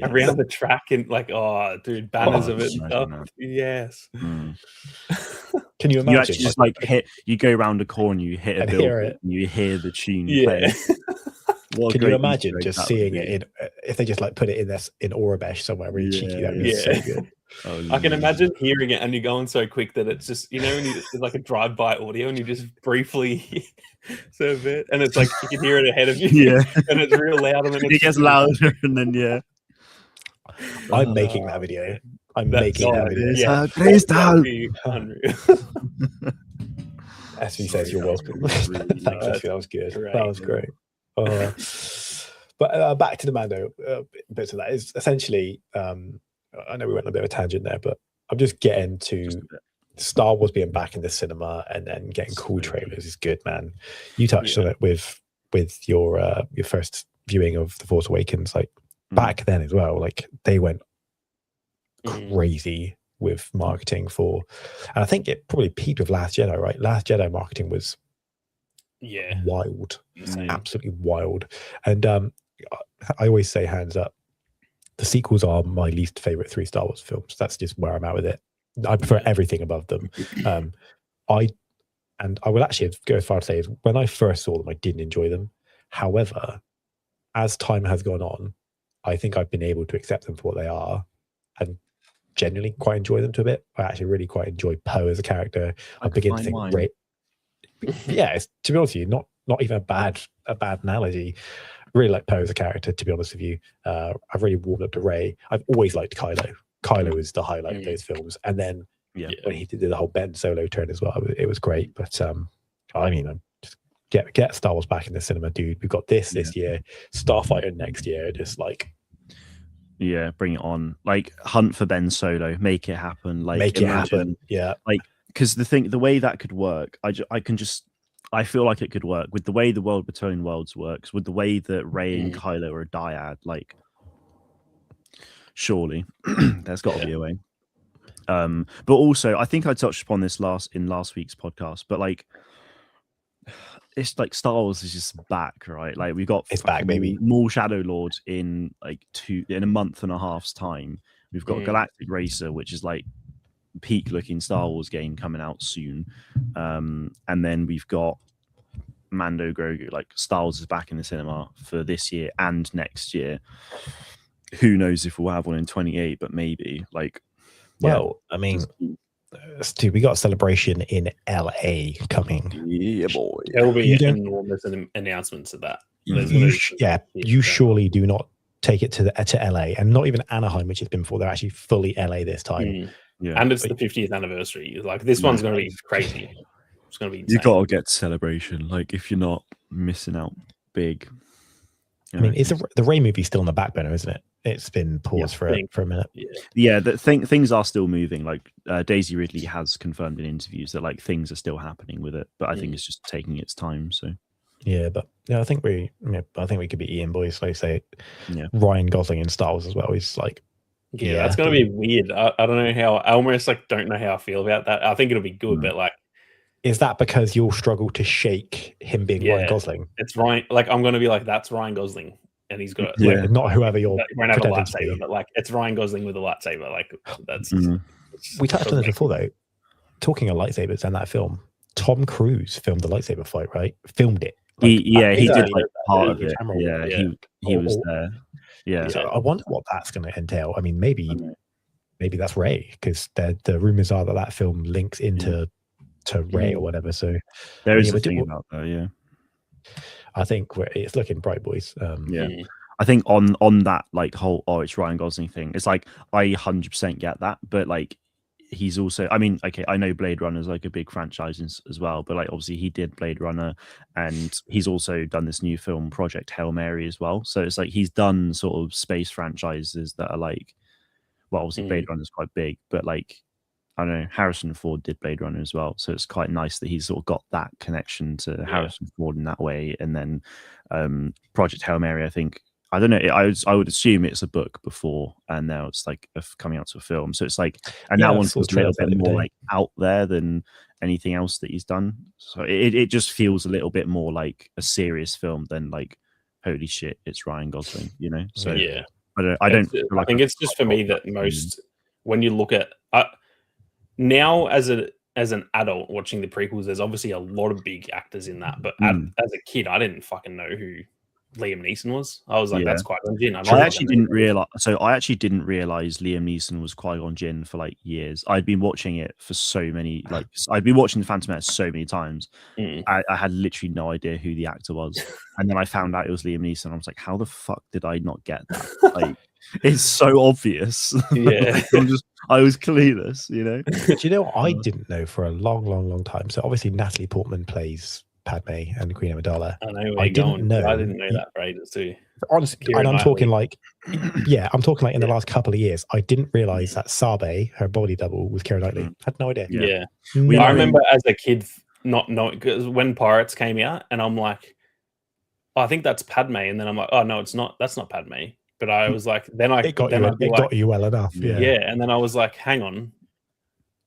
Around the track and like, oh, dude, banners of it and stuff. Yes. Can you imagine? You actually just like hit. You go around a corner, you hit a billboard, and you hear the tune. Yeah. Can you imagine just seeing it in? If they just like put it in this in Orabesh somewhere really cheeky, that would be so good. I can imagine hearing it and you're going so quick that it's just, you know, when it's like a drive-by audio and you just briefly serve it and it's like you can hear it ahead of you and it's real loud and then it gets louder and then I'm making that video. I'm making that video. Yeah, SV says you're welcome. Thanks, SV. That was good. That was great. But back to the Mando bits of that is essentially, I know we went on a bit of a tangent there, but I'm just getting to Star Wars being back in the cinema and then getting cool trailers is good, man. You touched on it with your first viewing of The Force Awakens, like back then as well. Like they went crazy with marketing and I think it probably peaked with Last Jedi, right? Last Jedi marketing was wild, absolutely wild. And I always say, hands up, the sequels are my least favorite 3 Star Wars films. That's just where I'm at with it. I prefer everything above them. I will actually go as far to say is when I first saw them, I didn't enjoy them. However, as time has gone on, I think I've been able to accept them for what they are and genuinely quite enjoy them to a bit. I actually really quite enjoy Poe as a character. I begin to think, it's, to be honest with you, not even a bad analogy. I really like Poe as a character, to be honest with you. I've really warmed up to Rey. I've always liked Kylo. Kylo is the highlight of those films. And then when he did the whole Ben Solo turn as well, it was great. But I mean, just get Star Wars back in the cinema, dude. We've got this year, Starfighter next year. Just like, bring it on. Like hunt for Ben Solo, make it happen. Like make it happen. Yeah, like because the way that could work, I feel like it could work with the way the World Between Worlds works, with the way that Rey and Kylo are a dyad. Like, surely there's got to be a way. But also, I think I touched upon this in last week's podcast. But like, it's like Star Wars is just back, right? Like we got it's back, baby. More Shadow Lord in a month and a half's time. We've got Galactic Racer, which is like peak looking Star Wars game coming out soon, and then we've got Mando Grogu. Like Star Wars is back in the cinema for this year and next year. Who knows if we'll have one in 2028, but maybe. Like, well, I mean, dude, we got a celebration in LA coming. Yeah, boy. There will be enormous announcements of that. You surely do not take it to LA, and not even Anaheim, which has been before. They're actually fully LA this time. And it's the 50th anniversary. Like this one's going to be crazy. It's going to be insane. You got to get celebration. Like if you're not missing out big. I mean, is the Rey movie still on the back burner, isn't it? It's been paused for a minute. Yeah, things are still moving. Like Daisy Ridley has confirmed in interviews that like things are still happening with it, but I think it's just taking its time. So but I think we could be Ian boys. Like say, Ryan Gosling in Star Wars as well. He's like, that's going to be weird. I don't know how. I almost like don't know how I feel about that. I think it'll be good, but like, is that because you'll struggle to shake him being Ryan Gosling? It's Ryan. Like I'm going to be like, that's Ryan Gosling. And he's got not whoever you're won't have a lightsaber, but like it's Ryan Gosling with a lightsaber. Like that's we touched on this before, though. Talking of lightsabers and that film, Tom Cruise filmed the lightsaber fight, right? Filmed it. He did exactly. like part of Yeah. it. Yeah, he was there. Yeah. So I wonder what that's going to entail. I mean, maybe that's Rey, because the rumors are that film links into to Rey or whatever. So there is a thing about that. Yeah, I think it's looking bright, boys. I think on that like whole it's Ryan Gosling thing, it's like I 100% get that, but like he's also, I mean, okay, I know Blade Runner is like a big franchise as well, but like obviously he did Blade Runner, and he's also done this new film Project Hail Mary as well. So it's like he's done sort of space franchises that are like, well, obviously Blade Runner is quite big, but like I don't know, Harrison Ford did Blade Runner as well, so it's quite nice that he's sort of got that connection to Harrison Ford in that way. And then Project Hail Mary, I think, I don't know, I would assume it's a book before, and now it's like coming out to a film. So it's like, and that one feels a little bit more like out there than anything else that he's done. So it just feels a little bit more like a serious film than like, holy shit, it's Ryan Gosling, you know? So yeah, I don't. I think it's just for me that most when you look at now as an adult watching the prequels, there's obviously a lot of big actors in that, but as a kid, I didn't fucking know who Liam Neeson was. I was like, that's Qui-Gon Jinn. I actually didn't realize. So I actually didn't realize Liam Neeson was Qui-Gon Jinn for like years. I'd been watching it for so many, like I'd been watching The Phantom Menace so many times. I had literally no idea who the actor was, and then I found out it was Liam Neeson. I was like, how the fuck did I not get that? Like, it's so obvious. Yeah, I was clueless, you know. Do you know what I didn't know for a long time? So obviously Natalie Portman plays Padme and Queen Amidala. I didn't know that for ages too. Honestly, and I'm talking like, I'm talking like in the last couple of years, I didn't realize that Sabe, her body double, was Keira Knightley. Had no idea. Yeah. I remember as a kid not knowing, because when Pirates came out, and I'm like, I think that's Padme, and then I'm like, oh no, it's not. That's not Padme. But I was like, it got you well enough. Yeah, and then I was like, hang on,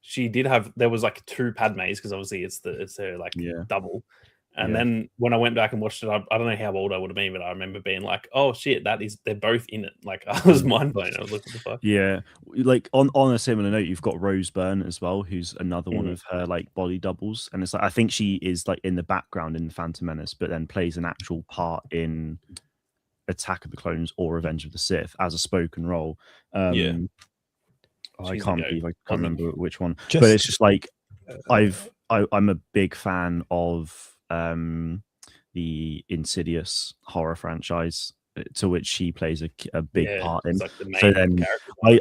she did have. There was like two Padmes, because obviously it's her like double. And then when I went back and watched it, I don't know how old I would have been, but I remember being like, "Oh shit, they're both in it." Like I was mind blown. I was looking at the fuck. Yeah, like on a similar note, you've got Rose Byrne as well, who's another one of her like body doubles, and it's like I think she is like in the background in the Phantom Menace, but then plays an actual part in Attack of the Clones or Revenge of the Sith as a spoken role. I can't remember which one, but it's just like I'm a big fan of the Insidious horror franchise, to which she plays a big part in. Like so then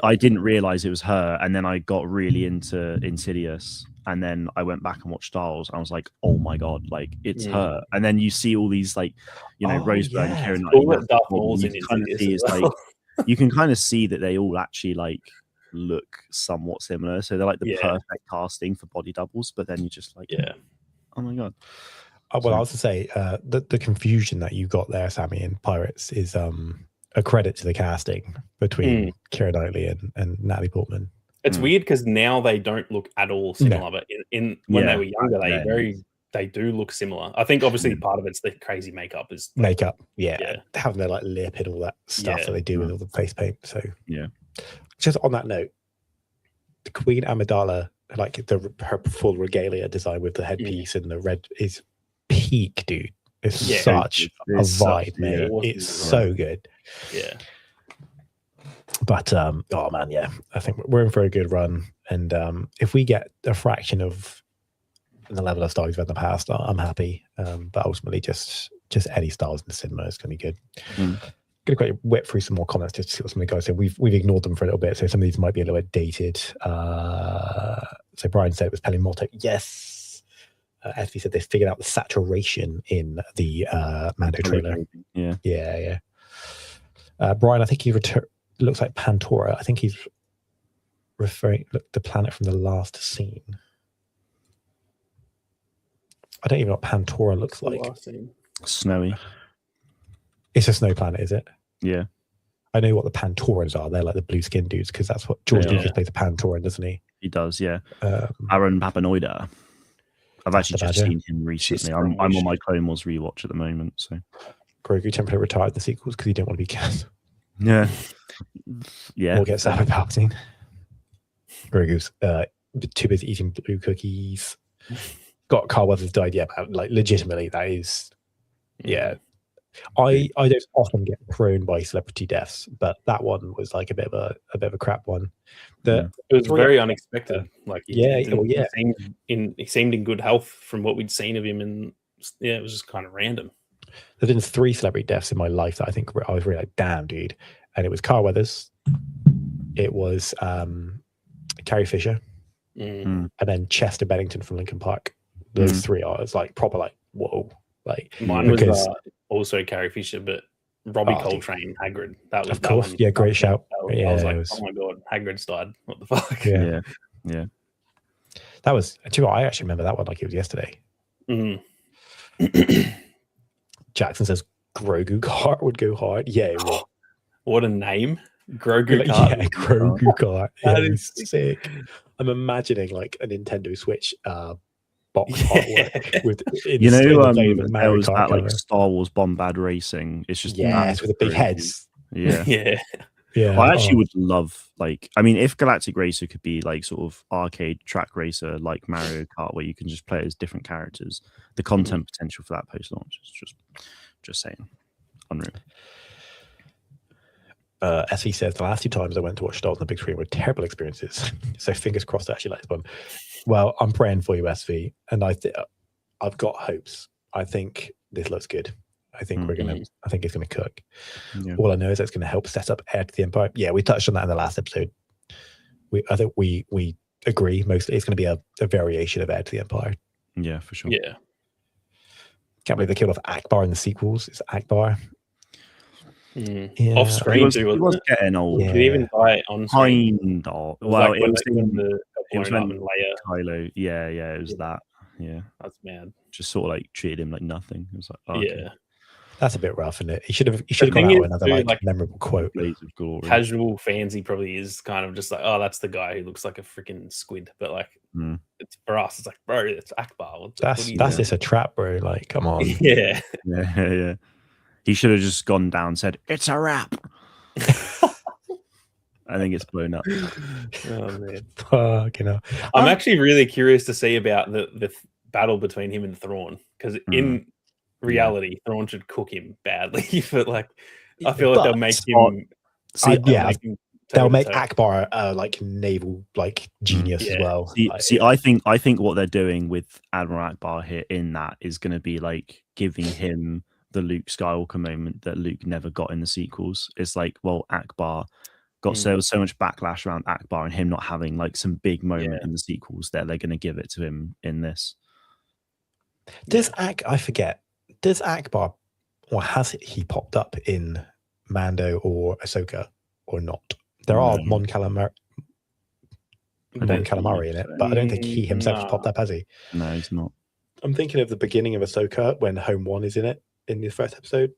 I didn't realize it was her, and then I got really into Insidious, and then I went back and watched Star Wars, and I was like, oh my god, like it's her. And then you see all these like, you know, Rose Byrne, Keira Knightley, you can kind of see that they all actually like look somewhat similar, so they're like the perfect casting for body doubles. But then you just like, oh my god. Well, I was to say the confusion that you got there, Sammy, in Pirates is a credit to the casting between Keira Knightley and Natalie Portman. It's weird because now they don't look at all similar, but when they were younger, they do look similar. I think obviously part of it's the crazy makeup is having their like lip and all that stuff that they do with all the face paint. So just on that note, the Queen Amidala, like her full regalia design with the headpiece and the red is peak, dude. It's such a vibe, mate. It's so good. Yeah. But oh man, I think we're in for a good run, and if we get a fraction of the level of stars we've had in the past, I'm happy. But ultimately, just any stars in the cinema is going to be good. Gonna quickly whip through some more comments just to see what some of the guys said. We've ignored them for a little bit, so some of these might be a little bit dated. So Brian said it was Peli Motto. Yes. Effie said they figured out the saturation in the Mando trailer. Yeah. Brian, I think he looks like Pantora. I think he's referring the planet from the last scene. I don't even know what Pantora looks like. Snowy. It's a snow planet, is it? Yeah. I know what the Pantorans are. They're like the blue skin dudes, because that's what George Lucas plays a Pantoran, doesn't he? He does, yeah. Aaron Papanoida. I've actually just seen him recently. I'm on my Clone Wars rewatch at the moment. So Grogu temporarily retired in the sequels because he didn't want to be cast. Yeah. Or get Samuel Palpatine. Grogu's too busy eating blue cookies. Got Carl Weathers died. Yeah, like legitimately, that is. Yeah, I don't often get thrown by celebrity deaths, but that one was like a bit of a crap one. It was very unexpected. Like he seemed in good health from what we'd seen of him, and it was just kind of random. There's been 3 celebrity deaths in my life that I think I was really like, damn, dude. And it was Carl Weathers, it was Carrie Fisher, and then Chester Bennington from Linkin Park. Those 3 are like proper like whoa. Like mine was also Carrie Fisher, but Robbie Coltrane, Hagrid. That was of course, yeah, great shout. I was like, oh my god, Hagrid's died. What the fuck? Yeah. That was. I actually remember that one like it was yesterday. Jackson says Grogu Kart would go hard. Yeah, it would. What a name, Grogu Kart. Yeah, Grogu Kart. That is sick. I'm imagining like a Nintendo Switch box artwork with there was that like Star Wars Bombad Racing. It's just with the big heads. Yeah. Well, I actually would love if Galactic Racer could be like sort of arcade track racer like Mario Kart, where you can just play as different characters. The content potential for that post launch is just saying, unreal. SE says the last 2 times I went to watch Star Wars on the big screen were terrible experiences. So fingers crossed, I actually like this one. Well, I'm praying for you, SV, and I've got hopes. I think this looks good. I think I think it's gonna cook. Yeah. All I know is it's gonna help set up Heir to the Empire. Yeah, we touched on that in the last episode. I think we agree mostly. It's gonna be a variation of Heir to the Empire. Yeah, for sure. Yeah. Can't believe they killed off Akbar in the sequels. It's Akbar. Off screen too, wasn't it? Getting old. You could even buy it on screen. Well, like it was when Leia. Kylo. Yeah, it was that. Yeah, that's mad. Just sort of like treated him like nothing. It was like, okay. That's a bit rough, isn't it? He should have gone out with another like memorable quote. Blades of glory. Casual fans, he probably is kind of just like, oh, that's the guy who looks like a freaking squid. But like, it's for us, it's like, bro, it's Akbar. That's just a trap, bro. Like, come on. Yeah. He should have just gone down and said, "It's a wrap." I think it's blown up. Oh man, fuck, I'm actually really curious to see about the battle between him and Thrawn, because in reality, Thrawn should cook him badly. But like, I feel like they'll make him. They'll make Akbar like naval like genius as well. See, I think what they're doing with Admiral Akbar here in that is going to be like giving him the Luke Skywalker moment that Luke never got in the sequels. It's like, well, Akbar got there was so much backlash around Akbar and him not having like some big moment in the sequels that they're going to give it to him in this. I forget. Does Akbar, or has he popped up in Mando or Ahsoka or not? There are Mon Calamari in it, but I don't think he himself has popped up, has he? No, he's not. I'm thinking of the beginning of Ahsoka when Home One is in it in the first episode.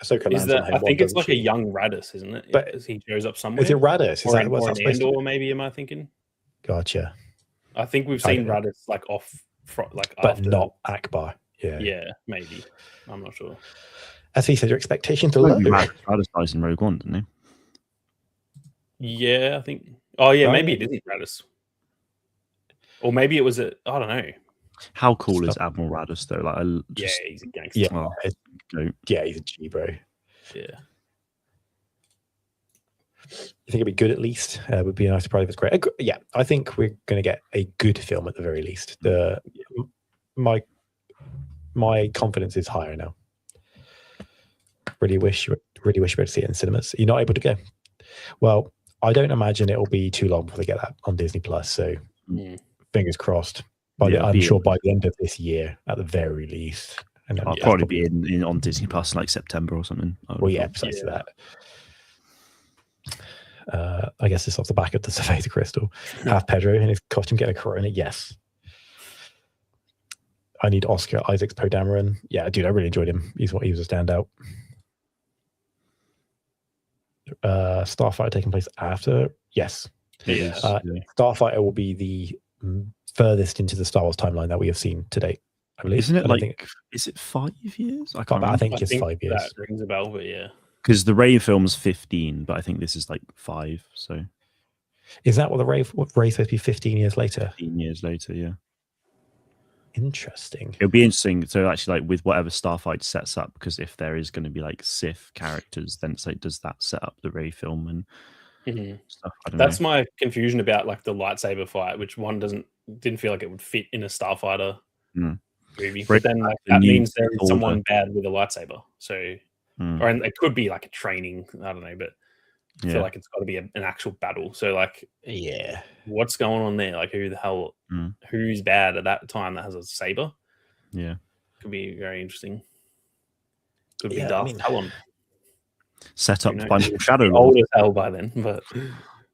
Ahsoka lands on Home I think One, it's like a young Radis, isn't it? But he shows up somewhere. Is it Radis? Is that what's an Andor, maybe? Am I thinking? Gotcha. I think we've seen Radis like but after not Akbar. Yeah, maybe. I'm not sure. As he said, your expectations are low. Radis dies in Rogue One, didn't he? Yeah, I think. Oh, yeah, maybe it isn't Radis. Or maybe it was I don't know. How cool is Admiral Radis though? Like, he's a gangster. Yeah, he's a G, bro. Yeah. You think it'd be good at least? Would be a nice surprise if it's great. Yeah, I think we're going to get a good film at the very least. My confidence is higher now. Really wish we were to see it in cinemas. You're not able to go. Well, I don't imagine it'll be too long before they get that on Disney Plus. So fingers crossed. I'm sure by the end of this year, at the very least. And I'll probably be in on Disney Plus like September or something. Precisely that. I guess it's off the back of the Survey the Crystal. Have Pedro in his costume get a corona? Yes. I need Oscar Isaac's Poe Dameron. Yeah, dude, I really enjoyed him. He was a standout. Starfighter taking place after? Yes. Starfighter will be the furthest into the Star Wars timeline that we have seen to date, I believe. Isn't it is it 5 years? I can't remember. I think it's 5 years. That rings a bell, but yeah. Because the Rey film's 15, but I think this is like 5. So Is that what the Ray's supposed to be 15 years later? 15 years later, yeah. Interesting. It'll be interesting to actually like with whatever Starfight sets up, because if there is going to be like Sith characters, then it's like, does that set up the Rey film and stuff? I don't That's know. my confusion about like the lightsaber fight, which one didn't feel like it would fit in a Starfighter movie. But then like, that means there is someone bad with a lightsaber. So, and it could be like a training. I don't know, but I feel like it's got to be an actual battle. So like, Yeah, what's going on there? Like, who the hell? Who's bad at that time that has a saber? Yeah, could be very interesting. Could be Darth Talon. Set up by Shadow. Old as hell by then, but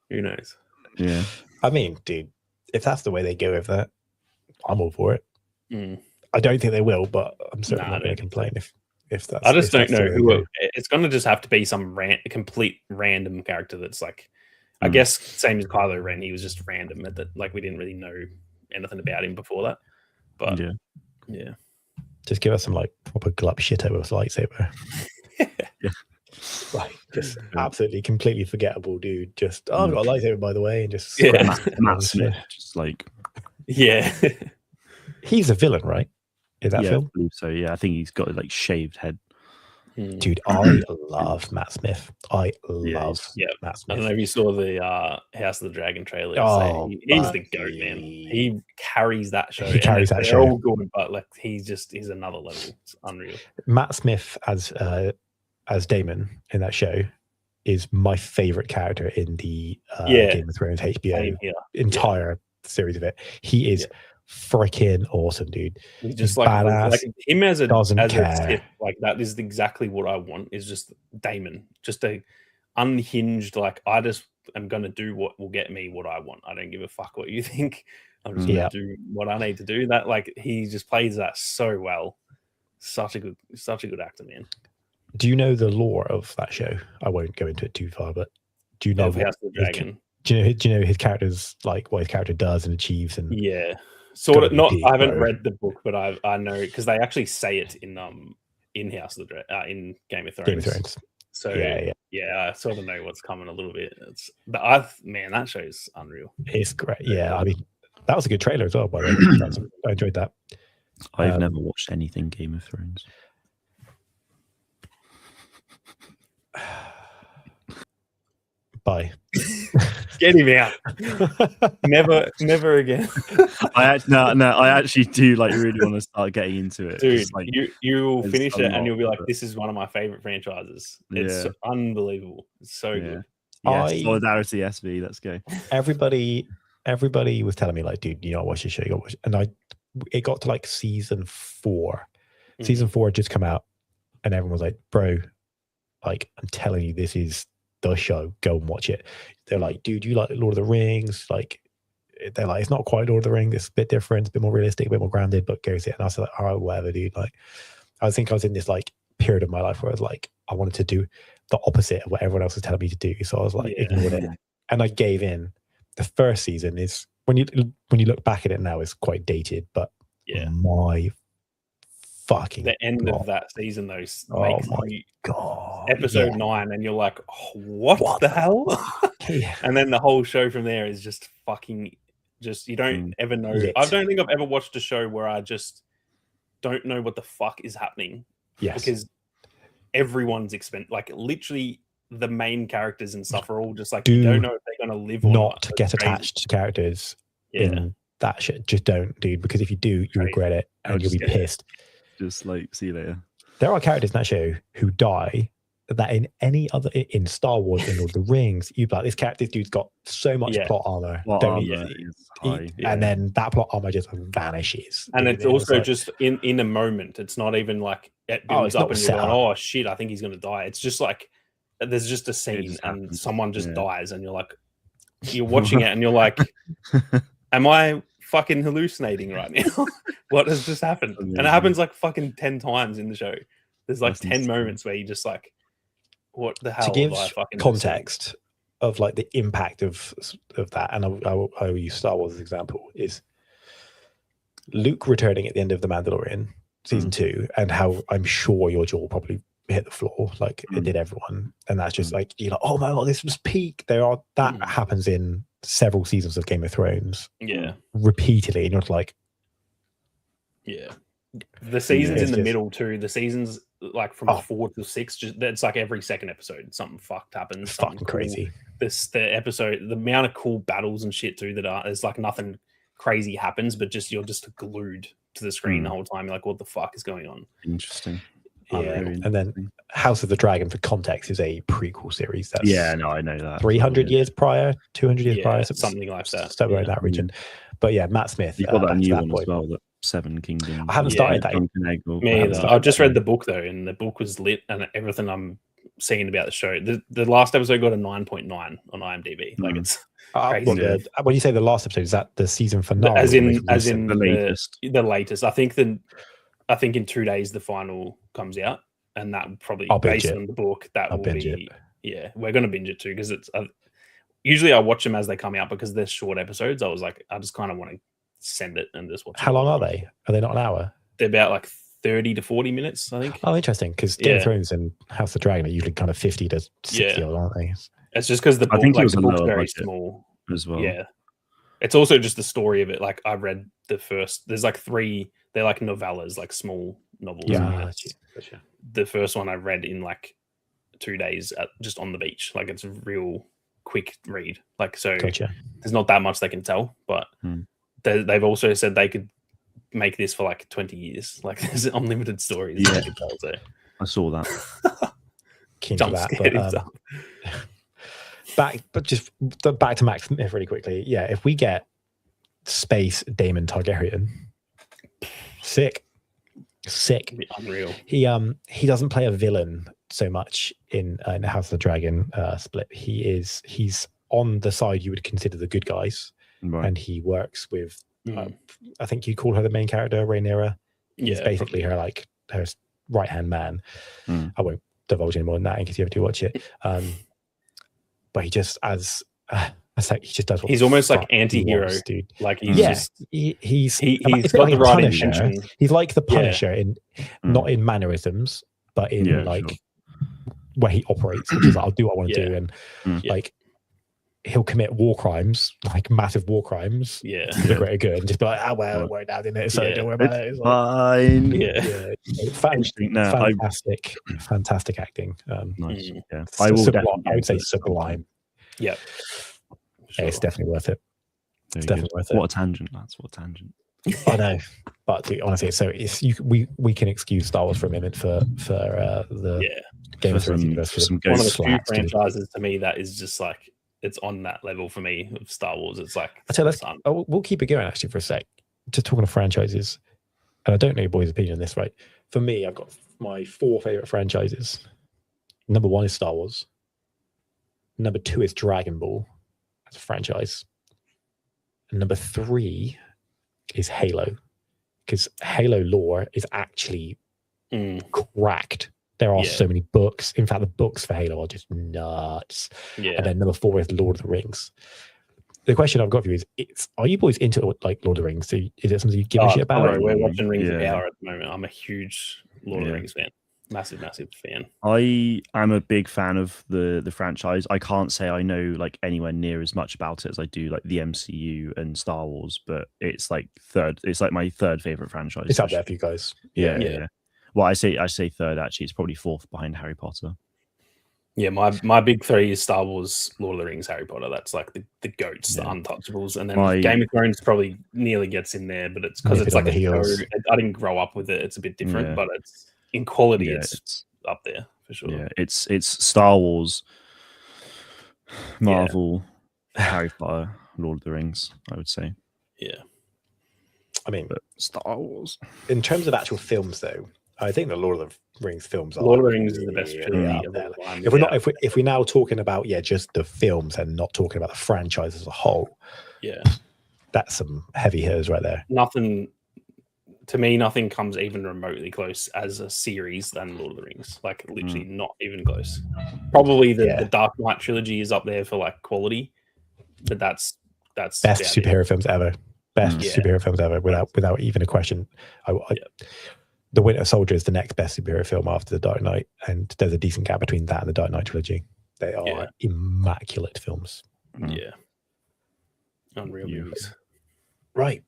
who knows? Yeah, I mean, dude, if that's the way they go with that, I'm all for it. Mm. I don't think they will, but I'm certainly not going to complain if that's. I just don't know who it's going to just have to be some complete random character that's like, I guess same as Kylo Ren. He was just random at that. Like we didn't really know anything about him before that. But yeah. Just give us some like proper glup shit over his lightsaber. Yeah. Like just absolutely completely forgettable dude. Just I've got a lightsaber by the way, and just Matt Smith, just like he's a villain, right? In that film? I believe so. Yeah, I think he's got like shaved head. Dude, I love Matt Smith. I love Matt Smith. I don't know if you saw the House of the Dragon trailer. Oh, he's the goat, man. He carries that show. He carries that show. They're all good, but like he's another level. It's unreal. Matt Smith as Damon in that show is my favorite character in the Game of Thrones HBO entire series of it. He is freaking awesome, dude. He's just like badass. Like him as a Sith, like that is exactly what I want. Is just Damon, just a unhinged. Like I just am gonna do what will get me what I want. I don't give a fuck what you think. I'm just gonna do what I need to do. That like he just plays that so well. Such a good actor, man. Do you know the lore of that show? I won't go into it too far, but do you know House of the Dragon? Do you know his character's like what his character does and achieves? And sort of. Not. I haven't read the book, but I know because they actually say it in House of the in Game of Thrones. Game of Thrones. So I sort of know what's coming a little bit. That show's unreal. It's great. Yeah, I mean that was a good trailer as well. By the way, I enjoyed that. I've never watched anything Game of Thrones. Bye. Get him out. Never again. I actually do like really want to start getting into it. Dude, like, you will finish it and you'll be like, this is one of my favorite franchises. It's unbelievable. It's so good. Solidarity SV, let's go. Everybody was telling me like, dude, you know, watch this show, you gotta watch it. And it got to like season 4. Season 4 had just come out and everyone was like, bro, like I'm telling you, this is the show, go and watch it. They're like, dude, you like Lord of the Rings? Like they're like, it's not quite Lord of the Rings, it's a bit different, it's a bit more realistic, a bit more grounded, but go see it. And I was like, all right, whatever, dude. Like I think I was in this like period of my life where I was like, I wanted to do the opposite of what everyone else was telling me to do. So I was like, ignored it. And I gave in. The first season is when you look back at it now, it's quite dated, but my fucking the end of that season though episode 9 and you're like, oh, what the hell? And then the whole show from there is just fucking you don't ever know. I don't think I've ever watched a show where I just don't know what the fuck is happening. Because everyone's like literally the main characters and stuff are all just like, you don't know if they're going to live or not get attached to characters in that shit. Just don't, dude, because if you do, you regret it and you'll be pissed. Just like, see you later. There are characters in that show who die that in any other, in Star Wars, in Lord of the Rings, you'd be like, this dude's got so much plot armor. And then that plot armor just vanishes. And it's also like, just in a moment. It's not even like it builds up and you're going, oh shit, I think he's going to die. It's just like, there's just a scene and someone just dies and you're like, you're watching it and you're like, am I fucking hallucinating right now? What has just happened? And it happens like fucking 10 times in the show. There's like 10 moments where you just like, what the hell? To give context of like the impact of that, and I will use Star Wars as an example, is Luke returning at the end of The Mandalorian season 2, and how I'm sure your jaw probably hit the floor like it did everyone. And that's just like, you're like, oh my god, this was peak. That happens in several seasons of Game of Thrones repeatedly, and you're like, the seasons in the just middle too. The seasons like from 4 to 6, just it's like every second episode something fucked happens. Fucking crazy. The episode, the amount of cool battles and shit too that are, there's like nothing crazy happens, but just you're just glued to the screen the whole time. You're like, what the fuck is going on? Interesting. And then House of the Dragon, for context, is a prequel series. That's I know that. 300 years prior, 200 years prior, something like that. Somewhere in that region. But yeah, Matt Smith. You've got that new one as well, the Seven Kingdoms. I haven't started that. Me either. I've just read the book though, and the book was lit, and everything I'm seeing about the show. The last episode got a 9.9 on IMDb. Like it's crazy. When you say the last episode, is that the season finale? As in the latest. The latest. I think in 2 days the final comes out, and that would probably based on the book. That will be we're gonna binge it too, because it's usually I watch them as they come out because they're short episodes. I was like, I just kind of want to send it and just watch. How long are they? Are they not an hour? They're about like 30 to 40 minutes, I think. Oh, interesting. Because Game of Thrones and House of the Dragon are usually kind of 50 to 60, aren't they? It's just because the book, like, the book's very small as well. Yeah. It's also just the story of it. Like I read the first, there's like 3, they're like novellas, like small novels. Yeah. The first one I read in like 2 days just on the beach. Like it's a real quick read. Like, so there's not that much they can tell, but they've also said they could make this for like 20 years. Like there's unlimited stories. They could tell, so. I saw that. Keen for that. But back to Max Smith really quickly. Yeah, if we get space Daemon Targaryen, sick. Unreal. He doesn't play a villain so much in House of the Dragon split. He's on the side you would consider the good guys, and he works with I think you call her the main character, Rhaenyra. He's basically her right hand man. I won't divulge any more than that in case you ever do watch it. But he just he just does. He's almost like anti-hero, dude. Like he's he's got the right intention. He's like the Punisher in not in mannerisms, but in where he operates, which is like, I'll do what I want to do, and like he'll commit war crimes, like massive war crimes. Yeah, to the greater good, and just be like, it worked out, didn't it? So don't worry about it. It's fine. Fantastic acting. Nice. Yeah, I would say sublime. Yeah, it's definitely worth it. It's definitely worth it. What a tangent, lads! What a tangent. I know, but dude, honestly, so we can excuse Star Wars for a minute for the Game of Thrones universe. One of the few franchises to me that is just like it's on that level for me of Star Wars. It's like we'll keep it going actually for a sec. Just talking of franchises, and I don't know your boys' opinion on this, right? For me, I've got my 4 favorite franchises. Number 1 is Star Wars. Number 2 is Dragon Ball as a franchise. And number 3 is Halo, because Halo lore is actually cracked. There are so many books. In fact, the books for Halo are just nuts. Yeah. And then number 4 is Lord of the Rings. The question I've got for you is, are you boys into like Lord of the Rings? So is it something you give a shit about? We're watching Rings of Power at the moment. I'm a huge Lord of the Rings fan. Massive fan. I am a big fan of the franchise. I can't say I know like anywhere near as much about it as I do like the MCU and Star Wars, but it's like my third favorite franchise. It's up there for you guys. Yeah. Well, I say third actually. It's probably 4th behind Harry Potter. Yeah, my big 3 is Star Wars, Lord of the Rings, Harry Potter. That's like the goats, the untouchables, and then Game of Thrones probably nearly gets in there, but it's because it's like a show. I didn't grow up with it. It's a bit different, but it's in quality. It's up there for sure. Yeah, it's Star Wars, Marvel, Harry Potter, Lord of the Rings. I would say. Yeah, I mean, but Star Wars. In terms of actual films, though, I think the Lord of the Rings films are. Lord of the Rings is the best trilogy. If we're now talking about just the films and not talking about the franchise as a whole, that's some heavy hitters right there. Nothing comes even remotely close as a series than Lord of the Rings. Like literally not even close. Probably the Dark Knight trilogy is up there for like quality, but that's best superhero films ever. Best superhero films ever, without even a question. The Winter Soldier is the next best superhero film after The Dark Knight, and there's a decent gap between that and the Dark Knight trilogy. They are immaculate films. Yeah. Unreal Yeah. movies. Right.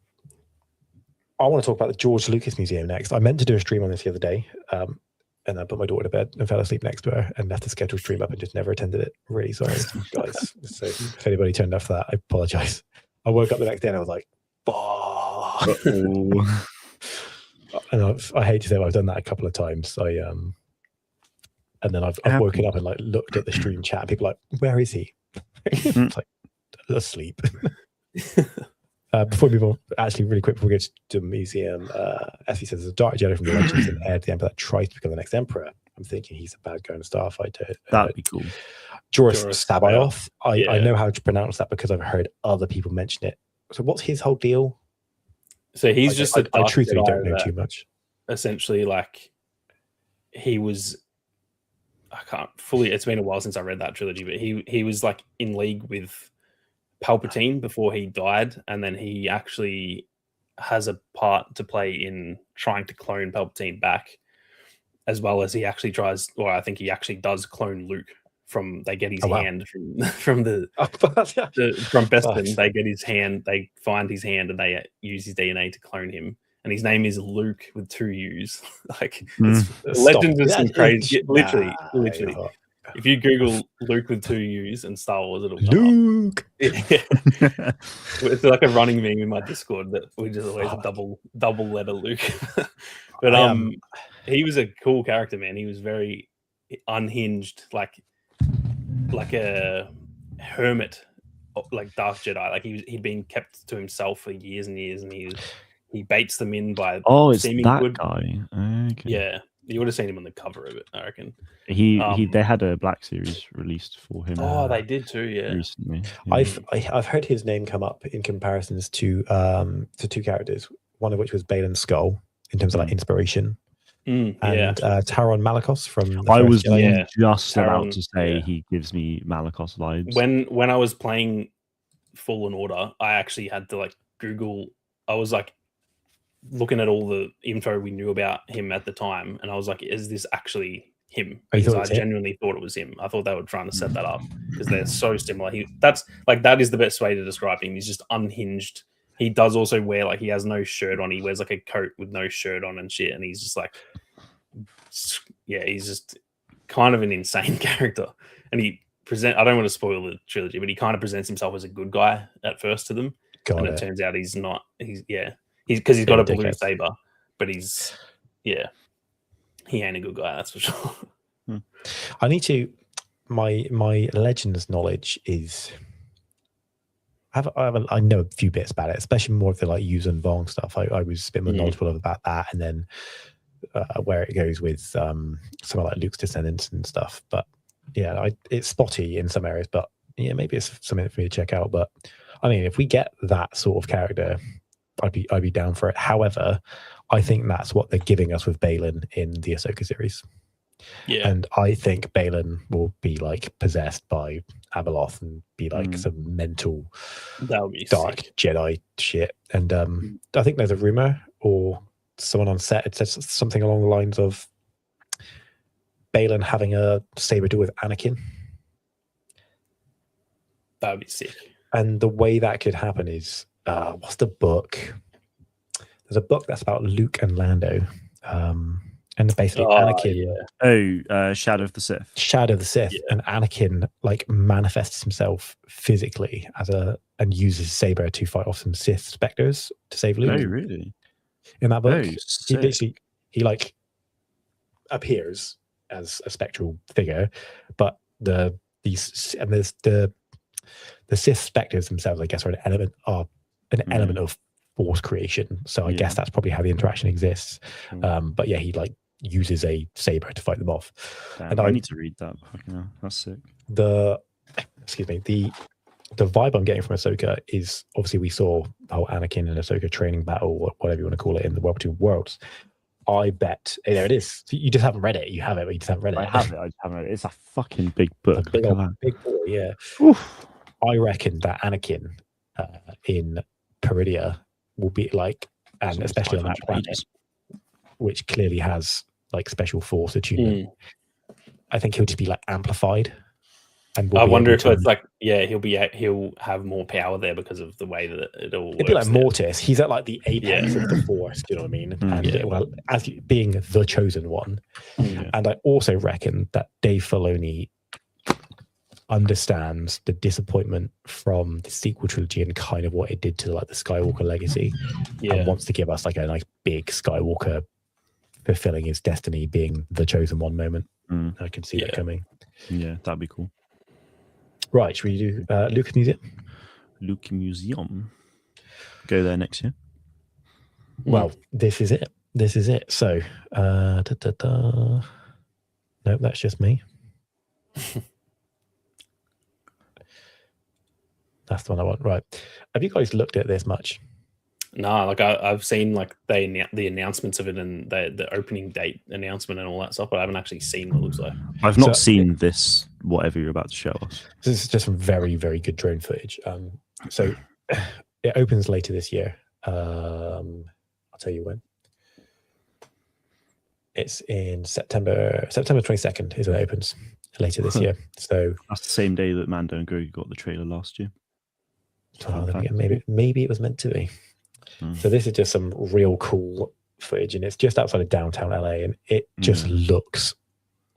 I want to talk about the George Lucas Museum next. I meant to do a stream on this the other day, and I put my daughter to bed and fell asleep next to her and left the scheduled stream up and just never attended it. Really sorry, guys. So if anybody turned off that, I apologize. I woke up the next day and I was like, "Fuck." And I hate to say I've done that a couple of times. And then I've woken up and like looked at the stream chat. And people are like, "Where is he?" It's like, asleep. Before we move on, actually, really quick, before we get to the museum, as he says, there's a dark Jedi from the Legends and heir to the Emperor that tries to become the next Emperor. I'm thinking he's a bad guy in Starfighter. That'd be cool. Joruus C'baoth. Yeah. I know how to pronounce that because I've heard other people mention it. So what's his whole deal? So he's just I a dark truthfully Jedi don't know that too much. essentially, like, he was. I can't fully. It's been a while since I read that trilogy, but he was like in league with Palpatine before he died, and then he actually has a part to play in trying to clone Palpatine back, as well as he actually tries, or I think he actually does clone Luke. They get his hand from Bespin. They get his hand, they find his hand, and they use his DNA to clone him. And his name is Luke with 2 U's. Like, Legends is some crazy. Literally. If you Google Luke with 2 U's and Star Wars, it'll come Luke. Up. It's like a running meme in my Discord that we just always double letter Luke. But he was a cool character, man. He was very unhinged, like a hermit, like Dark Jedi. Like he'd been kept to himself for years and years, and he baits them in by it's seeming that good. Guy. Okay. Yeah, you would have seen him on the cover of it, I reckon. They had a Black Series released for him. Oh, they did too. Yeah, recently. Yeah. I've heard his name come up in comparisons to 2 characters. One of which was Balin Skull in terms of like inspiration. And Taron Malicos from I was Jedi. just about to say he gives me Malicos vibes. When I was playing Fallen Order, I actually had to like Google. I was like looking at all the info we knew about him at the time, and I was like, "Is this actually him?" Because I genuinely thought it was him. I thought they were trying to set that up because they're so similar. That is the best way to describe him. He's just unhinged. He does also wear like he has no shirt on. He wears like a coat with no shirt on and shit, and he's just like, he's just kind of an insane character. And I don't want to spoil the trilogy, but he kind of presents himself as a good guy at first to them, it turns out he's not. He's because he's got a blue saber, but he ain't a good guy. That's for sure. I need to. My Legends knowledge is. I know a few bits about it, especially more of the like Use and Vong stuff. I was a bit more knowledgeable about that, and then where it goes with some of like Luke's descendants and stuff. But yeah, it's spotty in some areas, but yeah, maybe it's something for me to check out. But I mean, if we get that sort of character, I'd be down for it. However, I think that's what they're giving us with Balin in the Ahsoka series. Yeah, and I think Balin will be like possessed by Abeloth and be like some mental dark sick Jedi shit. And I think there's a rumor or someone on set had said something along the lines of Balin having a saber duel with Anakin. That would be sick. And the way that could happen is what's the book? There's a book that's about Luke and Lando. And basically Anakin. Shadow of the Sith. Shadow of the Sith. Yeah. And Anakin like manifests himself physically and uses his saber to fight off some Sith specters to save Luke. Oh, really? In that book, he like appears as a spectral figure, but the Sith specters themselves, I guess, are an element of Force creation. So I guess that's probably how the interaction exists. But yeah, he like uses a saber to fight them off. And I need to read that. That's sick. The vibe I'm getting from Ahsoka is obviously we saw the whole Anakin and Ahsoka training battle, or whatever you want to call it, in the World Between Worlds. I bet there it is. You just haven't read it. You have it, but you just haven't read it. I have it. I just haven't read it. It's a fucking big book. A big boy, yeah. Oof. I reckon that Anakin in Peridia will be like, and especially on that planet, which clearly has like special force attunement. I think he'll just be like amplified, And I wonder if it's like, he'll have more power there because of the way that it all works. It'd be like there. Mortis. He's at like the apex of the Force. Do you know what I mean? And as being the chosen one. And I also reckon that Dave Filoni understands the disappointment from the sequel trilogy and kind of what it did to like the Skywalker legacy, and wants to give us like a nice big Skywalker fulfilling his destiny, being the chosen one moment. I can see that coming. Yeah, that'd be cool. Right, should we do Lucas Museum? Lucas Museum. Go there next year. Well, this is it. So, nope, that's just me. That's the one I want. Right. Have you guys looked at this much? No, like I've seen like the announcements of it and the opening date announcement and all that stuff, but I haven't actually seen what it looks like. I've not seen this, whatever you're about to show us. This is just some very, very good drone footage. So it opens later this year. I'll tell you when. It's in September 22nd is when it opens later this year. So that's the same day that Mando and Grogu got the trailer last year. Maybe it was meant to be. So this is just some real cool footage, and it's just outside of downtown LA, and it just looks,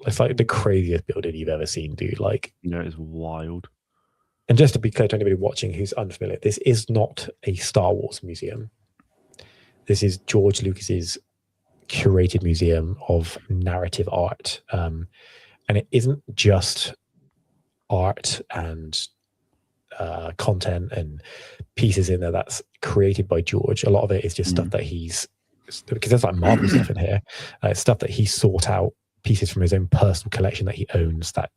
it's like the craziest building you've ever seen, dude. Like, it's wild. And just to be clear to anybody watching who's unfamiliar, this is not a Star Wars museum. This is George Lucas's curated museum of narrative art, and it isn't just art and content and pieces in there that's created by George. A lot of it is just stuff that he's, because there's like Marvel stuff in here, stuff that he sought out, pieces from his own personal collection that he owns that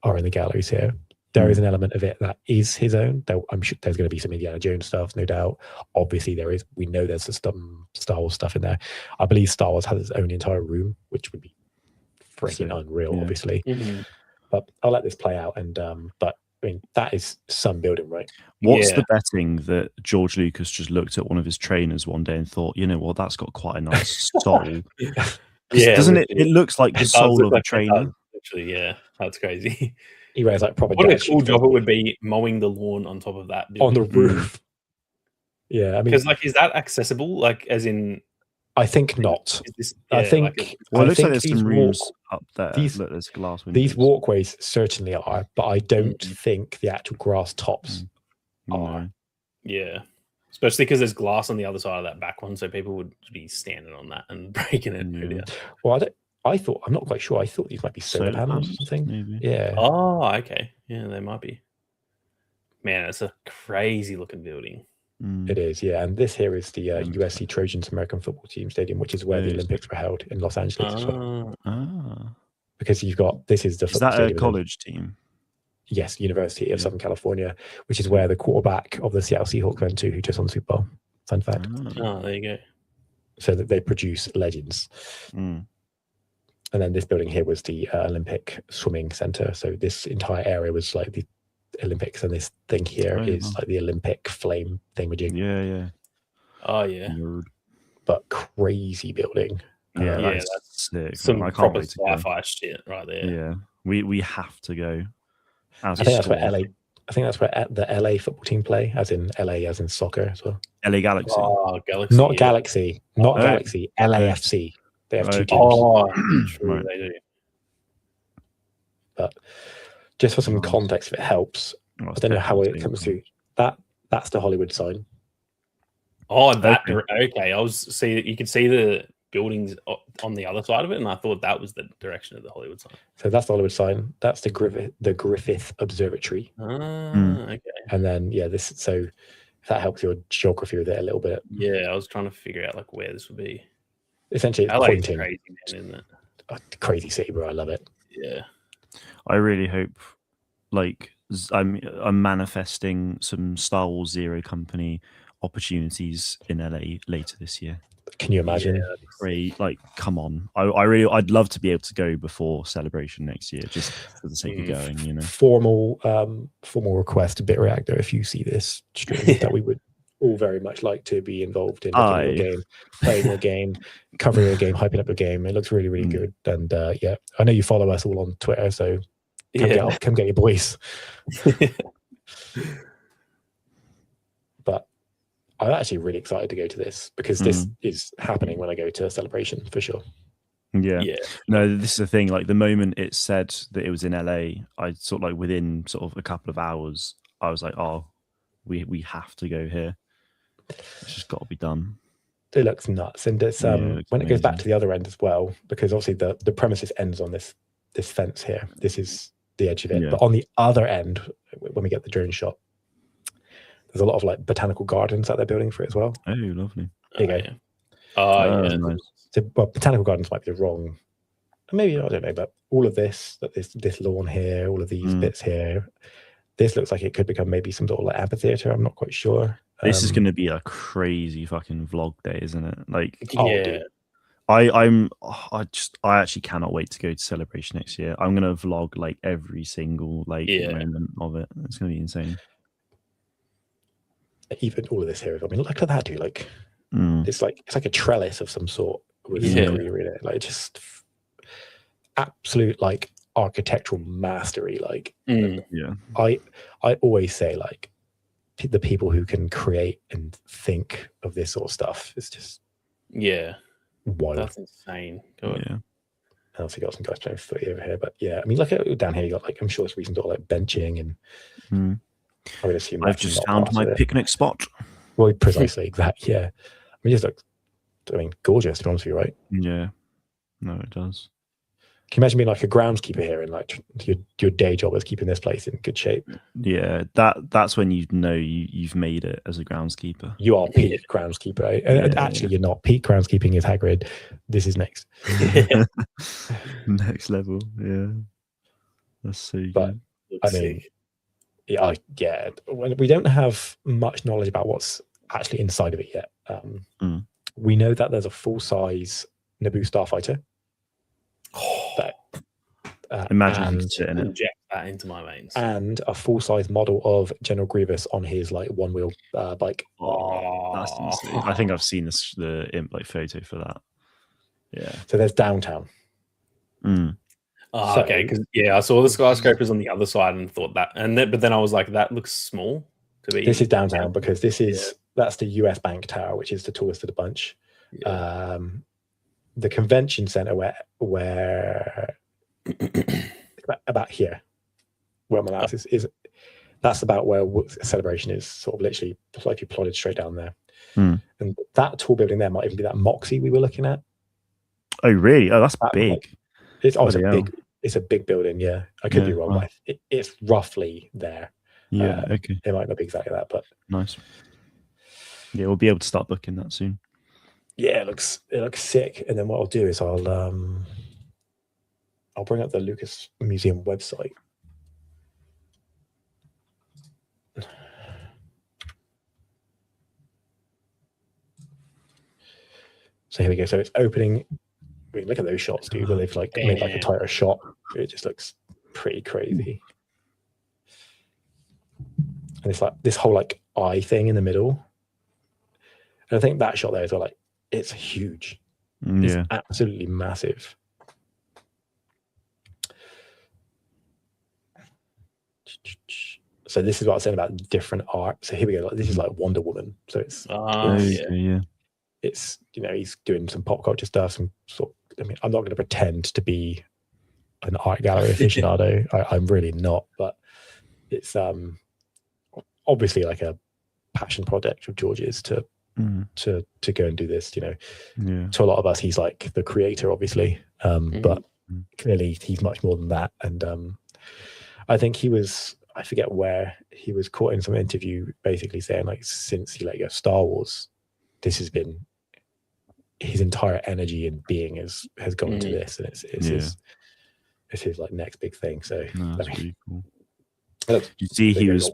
are in the galleries here. There is an element of it that is his own. I'm sure there's going to be some Indiana Jones stuff, no doubt. Obviously there is. We know there's some Star Wars stuff in there. I believe Star Wars has its own entire room, which would be freaking unreal, obviously. But I'll let this play out. And but I mean, that is some building, right? What's the betting that George Lucas just looked at one of his trainers one day and thought, you know what, that's got quite a nice soul. Doesn't it? It looks like the soul of a trainer. Actually, yeah, that's crazy. He wears like proper. What a cool job it would be mowing the lawn on top of that building. On the roof. Yeah, I mean, because like, is that accessible? Like, as in, I think not. I think. Like, it looks like there's some rooms up there. Look, there's glass windows. These walkways certainly are, but I don't think the actual grass tops are. Yeah, especially because there's glass on the other side of that back one, so people would be standing on that and breaking it. Well, I'm not quite sure. I thought these might be solar panels or something. Maybe. Yeah. Oh, okay. Yeah, they might be. Man, it's a crazy looking building. It is, yeah. And this here is the USC Trojans American Football Team Stadium, which is where the Olympics were held in Los Angeles as well. Because you've got, this is the football stadium. Is that a college team? Yes, University of Southern California, which is where the quarterback of the Seattle Seahawks went to, who just won the Super Bowl. Fun fact. Oh, there you go. So that they produce legends. And then this building here was the Olympic Swimming Center. So this entire area was like the Olympics, and this thing here is like the Olympic flame thingamajig. Yeah. Oh, yeah. Nerd. But crazy building. Yeah, that's sick. Some proper sci-fi shit right there. Yeah, we have to go. I think that's where LA. I think that's where the LA football team play, as in LA, as in soccer as well. LA Galaxy. Oh, Galaxy. Not Galaxy. Not Galaxy. LAFC. They have two teams. Oh, true, they do. But just for some context, if it helps, I don't know how it comes through. That's the Hollywood sign. Oh, that okay. You could see the buildings on the other side of it, and I thought that was the direction of the Hollywood sign. So that's the Hollywood sign. That's the Griffith Observatory. Okay. And then so if that helps your geography with it a little bit. Yeah, I was trying to figure out like where this would be. Essentially, it's pointing. Crazy, man, isn't it? Crazy city, bro. I love it. Yeah. I really hope, like, I'm manifesting some Star Wars Zero Company opportunities in LA later this year. Can you imagine? Great. Like, come on. I'd love to be able to go before Celebration next year, just for the sake of going, you know. Formal request to Bit Reactor if you see this stream that we would all very much like to be involved in your game, playing your game, covering your game, hyping up your game. It looks really, really good. And I know you follow us all on Twitter, so come get your boys. But I'm actually really excited to go to this because this is happening when I go to Celebration for sure. Yeah. No, this is the thing. Like the moment it said that it was in LA, I sort of like within sort of a couple of hours, I was like, oh, we have to go here. It's just got to be done. It looks nuts, and it's it when it goes back to the other end as well, because obviously the premises ends on this fence here. This is the edge of it, but on the other end, when we get the drone shot, there's a lot of like botanical gardens that they're building for it as well. Oh, lovely. There you go. Yeah. Nice. So, well, botanical gardens might be the wrong. Maybe I don't know, but all of this lawn here, all of these bits here, this looks like it could become maybe some sort of like amphitheater. I'm not quite sure. This is going to be a crazy fucking vlog day, isn't it? Like, yeah. I actually cannot wait to go to Celebration next year. I'm gonna vlog like every single like moment of it. It's gonna be insane. Even all of this here. I mean, look at that, dude. Like, it's like a trellis of some sort with greenery in it. Like, just absolute like architectural mastery. Like, I always say like the people who can create and think of this sort of stuff is just wild. That's insane. Yeah. I also got some guys playing footy over here, but yeah, I mean, look at down here. You got like, I'm sure it's recent sort of like benching, and I would assume I've just found my picnic spot. Well, precisely that. Yeah, I mean, just looks, gorgeous. To be honest with you, right? Yeah. No, it does. Can you imagine being like a groundskeeper here and like your day job is keeping this place in good shape? Yeah, that's when you know you've made it as a groundskeeper. You are peak groundskeeper, right? And actually, you're not. Peak groundskeeping is Hagrid. This is next. Next level. Yeah, that's so good. But I mean, we don't have much knowledge about what's actually inside of it yet. We know that there's a full-size Naboo starfighter. Imagine you could sit in it. Inject that into my veins. And a full-size model of General Grievous on his like one-wheel bike. That's insane. I think I've seen the like photo for that. Yeah. So there's downtown. Okay, because I saw the skyscrapers on the other side and thought that, but then I was like, that looks small to be. This is downtown because that's the US Bank Tower, which is the tallest of the bunch. Yeah. The convention center where about here, where my house is that's about where Celebration is, sort of literally like you plodded straight down there. And that tall building there might even be that Moxie we were looking at. Oh really? Oh, that's big. Like, it's also big. It's a big building. Yeah, I could be wrong. But it's roughly there. Yeah. Okay. It might not be exactly that, but nice. Yeah, we'll be able to start booking that soon. Yeah, it looks sick. And then what I'll do is I'll bring up the Lucas Museum website. So here we go. So it's opening. I mean, look at those shots, dude. Where they've like made like a tighter shot. It just looks pretty crazy. And it's like this whole like eye thing in the middle. And I think that shot there as well, like, it's huge. It's absolutely massive. So this is what I was saying about different art. So here we go. Like, this is like Wonder Woman. So it's it's he's doing some pop culture stuff. Some sort. I mean, I'm not going to pretend to be an art gallery aficionado. I'm really not. But it's obviously like a passion project of George's to go and do this. To a lot of us, he's like the creator, obviously. But clearly, he's much more than that. And I think he was. I forget where he was caught in some interview, basically saying like, since he let go of Star Wars, this has been his entire energy and being has gone into this, and it's his like next big thing. So that's really cool. You see, he was.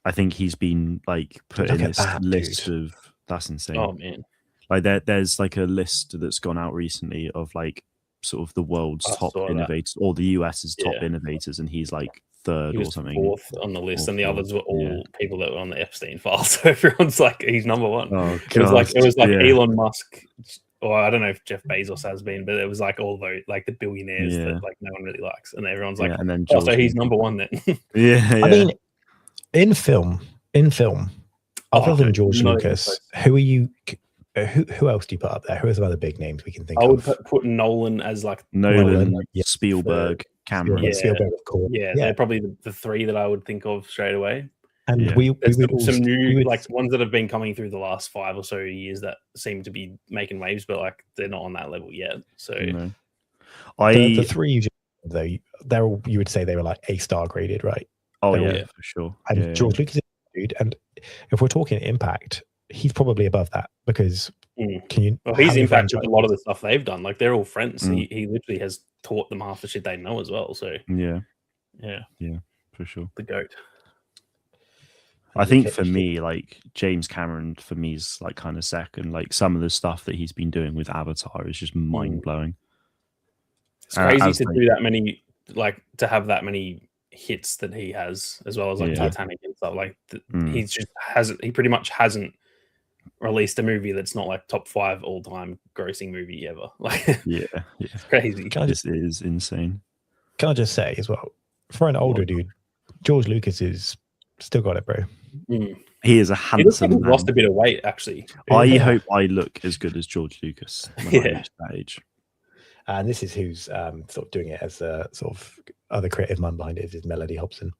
I think he's been like put in this list of. That's insane. Oh man! Like there's like a list that's gone out recently of like sort of the world's top innovators, or the US's top innovators, and he's like third or something. Fourth on the list, and the others were all people that were on the Epstein file. So everyone's like, he's number one. Oh, it was like Elon Musk, or I don't know if Jeff Bezos has been, but it was like all those like the billionaires that like no one really likes, and everyone's like, and then oh, so he's number one then. I mean, in film, other than George Lucas, who are you? Who else do you put up there? Who are some other big names we can think of? I would put Nolan as like Nolan, Spielberg, Cameron. Spielberg, of course. Yeah, they're probably the three that I would think of straight away. And we would some new like ones that have been coming through the last 5 or so years that seem to be making waves, but like they're not on that level yet. So the three you just, though, they're all, you would say they were like A-star graded, right? Oh yeah, for sure. And George Lucas is a dude, and if we're talking impact, he's probably above that because can you? Well, he's impacted a lot of the stuff they've done. Like they're all friends. He literally has taught them half the shit they know as well. So yeah, for sure. The GOAT. I think for me, like James Cameron, for me is like kind of second. Like some of the stuff that he's been doing with Avatar is just mind blowing. It's crazy to do that many, like to have that many hits that he has, as well as like Titanic and stuff. Like he's just he pretty much hasn't released a movie that's not like top 5 all time grossing movie ever. Like it's crazy. This is insane. Can I just say as well, for an older dude, George Lucas is still got it, bro. He is a handsome man. He lost a bit of weight, actually. I hope I look as good as George Lucas when I reach that age. And this is who's sort of doing it as a sort of other creative mind behind it is Melody Hobson,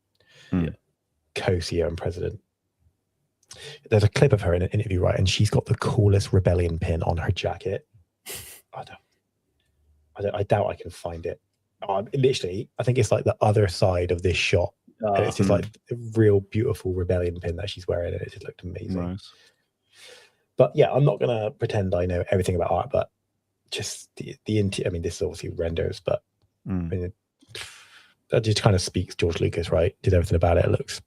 co-CEO and president. There's a clip of her in an interview, right? And she's got the coolest rebellion pin on her jacket. I doubt I can find it. Literally, I think it's like the other side of this shot. And it's just like a real beautiful rebellion pin that she's wearing, and it just looked amazing. Nice. But yeah, I'm not gonna pretend I know everything about art, but just the I mean, this is obviously renders, but I mean, that just kind of speaks George Lucas, right? Did everything about it. It looks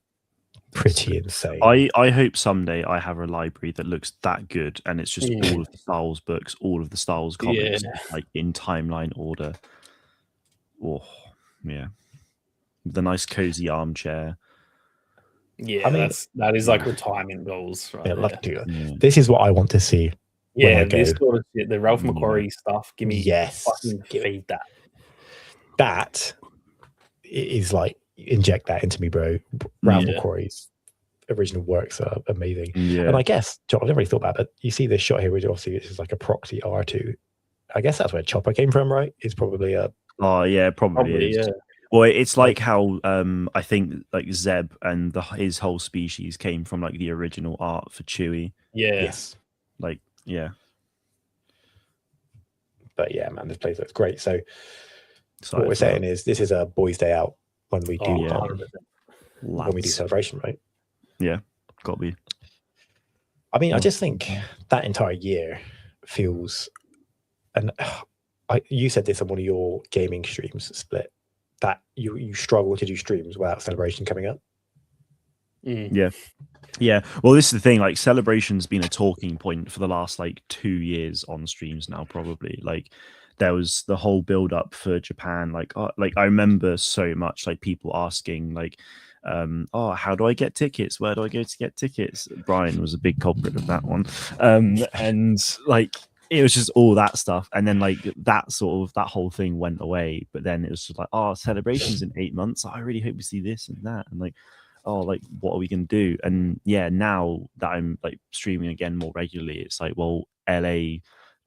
pretty insane. I hope someday I have a library that looks that good, and it's just all of the Star Wars books, all of the Star Wars comics, like in timeline order. Oh, yeah. The nice cozy armchair. Yeah, I mean, that is like retirement goals, right? Yeah, love to. This is what I want to see. Yeah, this sort of shit, the Ralph McQuarrie stuff. Give me fucking feed that. That is like inject that into me, bro. Ralph McQuarrie's original works are amazing. Yeah. And I guess, John, I've never really thought about it, but you see this shot here, which obviously this is like a proxy R2. I guess that's where Chopper came from, right? It's probably a. Oh yeah, probably is. Yeah. Well, it's like how I think like Zeb and his whole species came from like the original art for Chewie. Yeah. Yes. Like But yeah, man, this place looks great. So what we're saying is this is a boys' day out when we do when we do celebration, right? Yeah, got to be. I mean, I just think that entire year feels, and you said this on one of your gaming streams, Split, that you struggle to do streams without celebration coming up. Yeah. Well, this is the thing. Like, celebration's been a talking point for the last like 2 years on streams now. Probably like there was the whole build up for Japan. Like I remember so much like people asking like, how do I get tickets? Where do I go to get tickets? Brian was a big culprit of that one, and like. It was just all that stuff, and then like that whole thing went away. But then it was just like, celebrations in 8 months. I really hope we see this and that, and like, like what are we gonna do? And yeah, now that I'm like streaming again more regularly, it's like, well, LA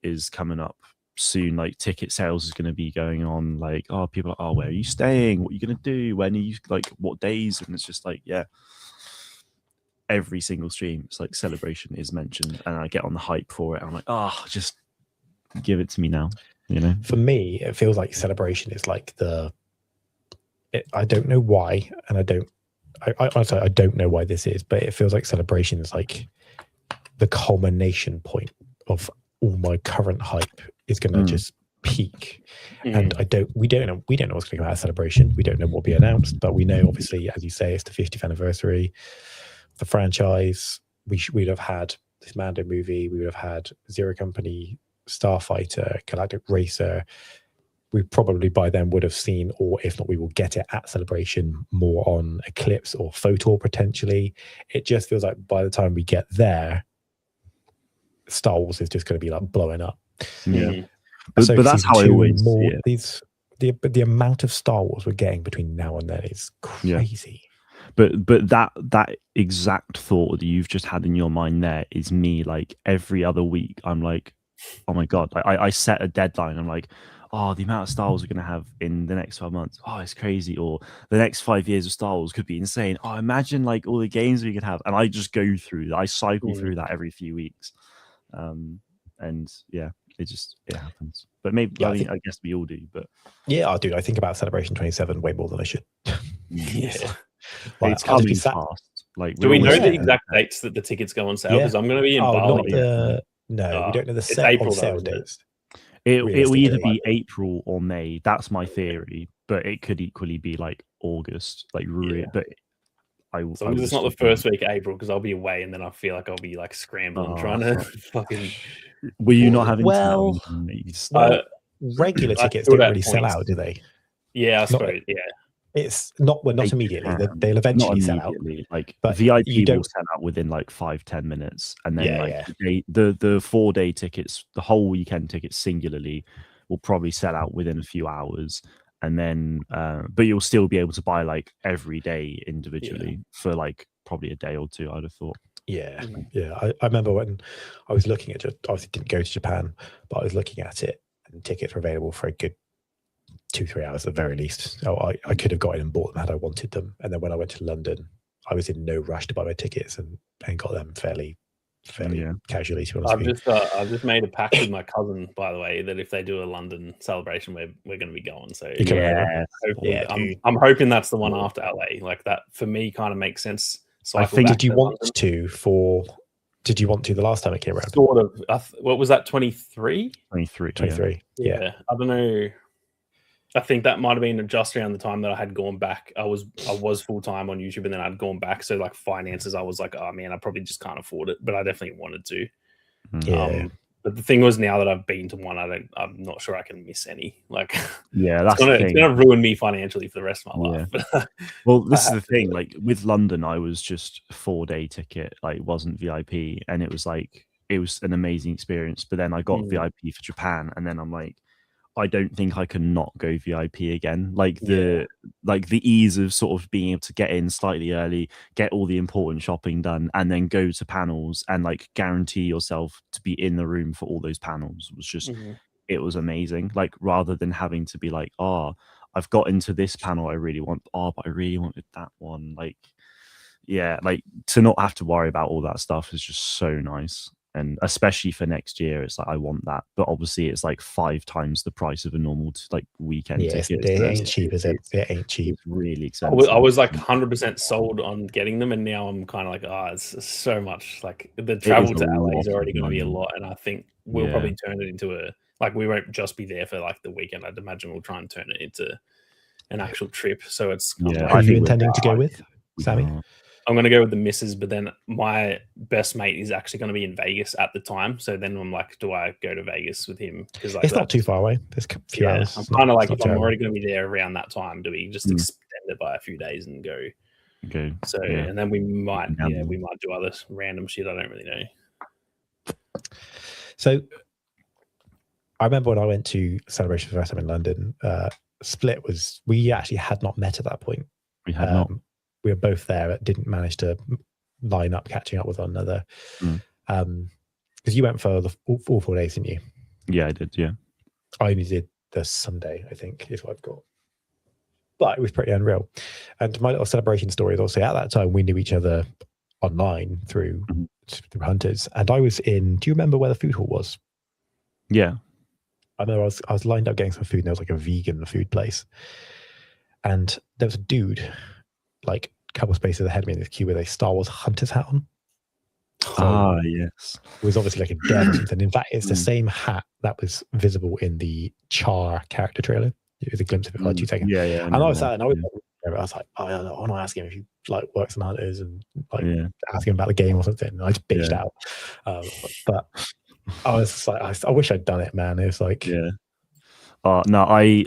is coming up soon. Like ticket sales is going to be going on. Like, people are, where are you staying? What are you gonna do? When are you like what days? And it's just like, every single stream, it's like celebration is mentioned, and I get on the hype for it. I'm like, just give it to me now. You know, for me, it feels like celebration is like I don't know why, and I honestly I don't know why this is, but it feels like celebration is like the culmination point of all my current hype is going to just peak. And we don't know what's going to come out of celebration. We don't know what will be announced, but we know obviously, as you say, it's the 50th anniversary. The franchise, we'd have had this Mando movie, we would have had Zero Company, Starfighter, Galactic Racer. We probably by then would have seen, or if not, we will get it at Celebration more on Eclipse or Photor potentially. It just feels like by the time we get there, Star Wars is just going to be like blowing up. Yeah. Mhm. But So that's season how I 2, always more see it. the amount of Star Wars we're getting between now and then is crazy. But that exact thought that you've just had in your mind there is me. Like every other week, I'm like, oh my god! I set a deadline. I'm like, oh, the amount of Star Wars we're gonna have in the next 12 months. Oh, it's crazy. Or the next 5 years of Star Wars could be insane. Oh, imagine like all the games we could have. And I just go through that. I cycle through that every few weeks. And yeah, it happens. But maybe Yeah, I guess we all do. But yeah, I do. I think about Celebration 27 way more than I should. Yeah. Like, it's I'll just be coming sat. fast. Like, Do we know the Yeah. exact dates that the tickets go on sale? Yeah. Because I'm going to be in Oh, Bali. no, we don't know the It's set April, on though, sale isn't it? dates. It will Realistically, either it be might be. April or May. That's my theory, but it could equally be like August. Like, Yeah. but As long as it's not the first week of April, because I'll be away and then I feel like I'll be like scrambling trying to fucking. Were you not having Well, well, regular I tickets filled don't out really sell points. out, do they? Yeah, I Not- suppose. Yeah. It's not immediately. They'll eventually sell out. Like But VIP you will don't- sell out within like 5-10 minutes, and then Yeah, the 4-day tickets, the whole weekend tickets singularly, will probably sell out within a few hours, and then but you'll still be able to buy like every day individually for like probably a day or two. I'd have thought. Yeah. I remember when I was looking at it. Obviously, didn't go to Japan, but I was looking at it, and tickets were available for a good 2-3 hours at the very least. So I could have got in and bought them had I wanted them. And then when I went to London, I was in no rush to buy my tickets and got them fairly casually. To be honest with you. I've just made a pact with my cousin, by the way, that if they do a London celebration, we're going to be going. So You're coming over? hopefully, I'm hoping that's the one after LA. Like that for me kind of makes sense. So I think. Did you want to the last time it came around? Sort of. What was that? 23? 23. Yeah. I don't know. I think that might have been just around the time that I had gone back. I was full time on YouTube, and then I'd gone back. So like finances, I was like, oh man, I probably just can't afford it. But I definitely wanted to. Yeah. But the thing was, now that I've been to one, I'm not sure I can miss any. Like, that's it's gonna ruin me financially for the rest of my life. Well, this is the thing. Like with London, I was just 4-day ticket. Like, wasn't VIP, and it was an amazing experience. But then I got VIP for Japan, and then I'm like, I don't think I can not go VIP again. Like the ease of sort of being able to get in slightly early, get all the important shopping done, and then go to panels and like guarantee yourself to be in the room for all those panels was just it was amazing. Like rather than having to be like, oh, I've got into this panel I really want, but I really wanted that one. Like, yeah, like to not have to worry about all that stuff is just so nice. And especially for next year, it's like I want that, but obviously it's like 5 times the price of a normal weekend ticket. It ain't cheap, is it? It ain't cheap. It's really expensive. I was like 100% sold on getting them, and now I'm kind of like, it's so much. Like the travel to LA is already going to be a lot, and I think we'll probably turn it into we won't just be there for like the weekend. I'd imagine we'll try and turn it into an actual trip. So it's Are you intending to go with Sammy? I'm going to go with the missus, but then my best mate is actually going to be in Vegas at the time. So then I'm like, do I go to Vegas with him? Because like, it's not too far away. There's a few hours. I'm kind of like, if I'm already going to be there around that time, do we just extend it by a few days and go? Okay. So, and then we might do other random shit. I don't really know. So I remember when I went to Celebration for the first time in London, we actually had not met at that point. We had not. We were both there, but didn't manage to line up, catching up with one another. Because you went for all 4 days, didn't you? Yeah, I did. Yeah. I only did the Sunday, I think, is what I've got. But it was pretty unreal. And my little celebration story is also at that time, we knew each other online through Hunters. And I was in, do you remember where the food hall was? Yeah. I remember I was lined up getting some food, and there was like a vegan food place. And there was a dude, like a couple spaces ahead of me in this queue with a Star Wars Hunter's hat on. So yes. It was obviously like a dev or something. In fact, it's the same hat that was visible in the Char character trailer. It was a glimpse of it for like 2 seconds. Yeah. And I was like, I want to ask him if he like works on Hunters and like ask him about the game or something. And I just bitched out. But I was like, I wish I'd done it, man. It was like, no, I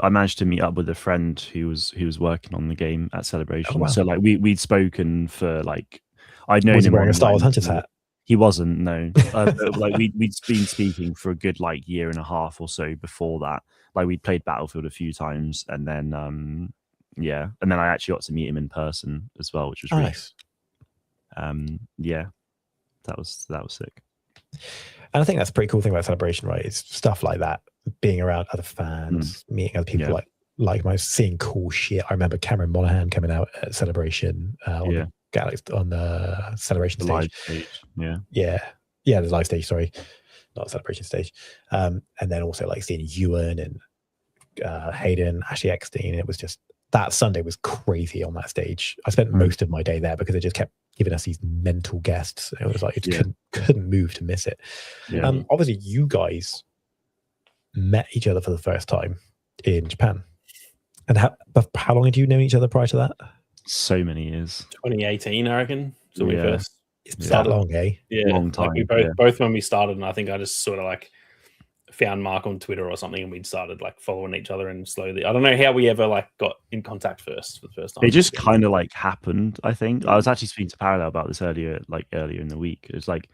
managed to meet up with a friend who was working on the game at Celebration. Oh, wow. So like we'd spoken for like, I'd known was he him wearing a Star Wars online. Hunters hat? He wasn't, no. Like we'd been speaking for a good like year and a half or so before that. Like we'd played Battlefield a few times, and then and then I actually got to meet him in person as well, which was really nice. That was sick. And I think that's a pretty cool thing about Celebration, right? It's stuff like that, being around other fans, meeting other people like most, seeing cool shit. I remember Cameron Monaghan coming out at Celebration on the Celebration stage. Live stage. The live stage, sorry, not Celebration stage. And then also like seeing Ewan and Hayden, Ashley Eckstein. It was just, that Sunday was crazy on that stage. I spent most of my day there because they just kept giving us these mental guests. It was like, you couldn't move to miss it. Obviously you guys met each other for the first time in Japan. And how long did you know each other prior to that? So many years. 2018, I reckon. So we first It's that long, eh? Yeah, long time. Like we both when we started, and I think I just sort of like found Mark on Twitter or something, and we'd started like following each other, and slowly, I don't know how we ever like got in contact for the first time. It just kind of like happened. I think I was actually speaking to Parallel about this earlier in the week. It's like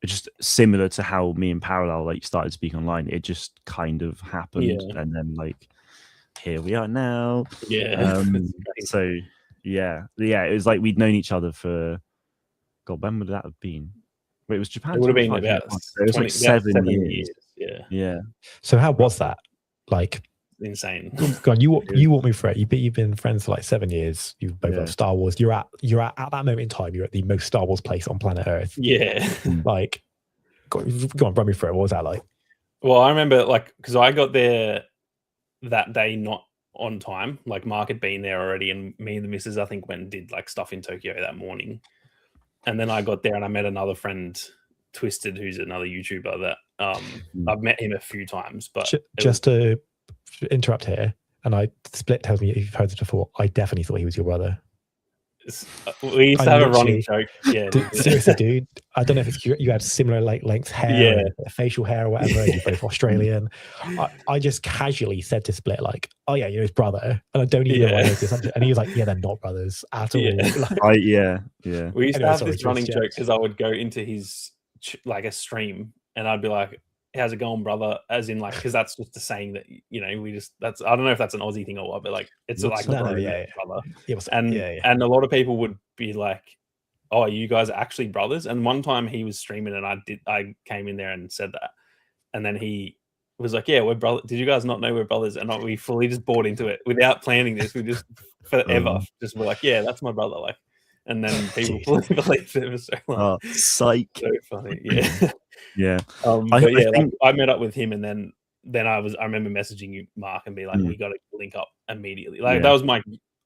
it's just similar to how me and Parallel like started speaking online. It just kind of happened, and then like here we are now. So it was like we'd known each other for God, when would that have been? Wait, it was Japan. It would have been about it was like 7 years. Yeah. So how was that? Like insane. Go on, you walk me through it. You've been friends for like 7 years. You've both loved Star Wars. You're at that moment in time. You're at the most Star Wars place on planet Earth. Yeah. Like, go on, run me through it. What was that like? Well, I remember like because I got there that day not on time. Like Mark had been there already, and me and the missus I think went and did like stuff in Tokyo that morning. And then I got there and I met another friend, Twisted, who's another YouTuber that I've met him a few times. But just to interrupt here, and Split tells me you've heard this before. I definitely thought he was your brother. We used to have a running joke. Yeah, seriously, dude. I don't know if it's you had similar like length hair, facial hair, or whatever. And you're both Australian. I just casually said to Split like, "Oh yeah, you're his brother," and I don't even know why I noticed. And he was like, "Yeah, they're not brothers at all." We used to have this running joke because I would go into his like a stream and I'd be like, "How's it going, brother?" As in like, because that's just the saying that we just that's I don't know if that's an Aussie thing or what, but like it's like brother. And a lot of people would be like, "Oh, you guys are actually brothers?" And one time he was streaming and I came in there and said that, and then he was like, "Yeah, we're brothers. Did you guys not know we're brothers?" And we fully just bought into it without planning this. We just forever just were like, "Yeah, that's my brother." Like, and then people fully believed it. It was so like, psych. So funny, yeah. Yeah. I think like, I met up with him, and then I remember messaging you, Mark, and be like, "We got to link up immediately." Like that was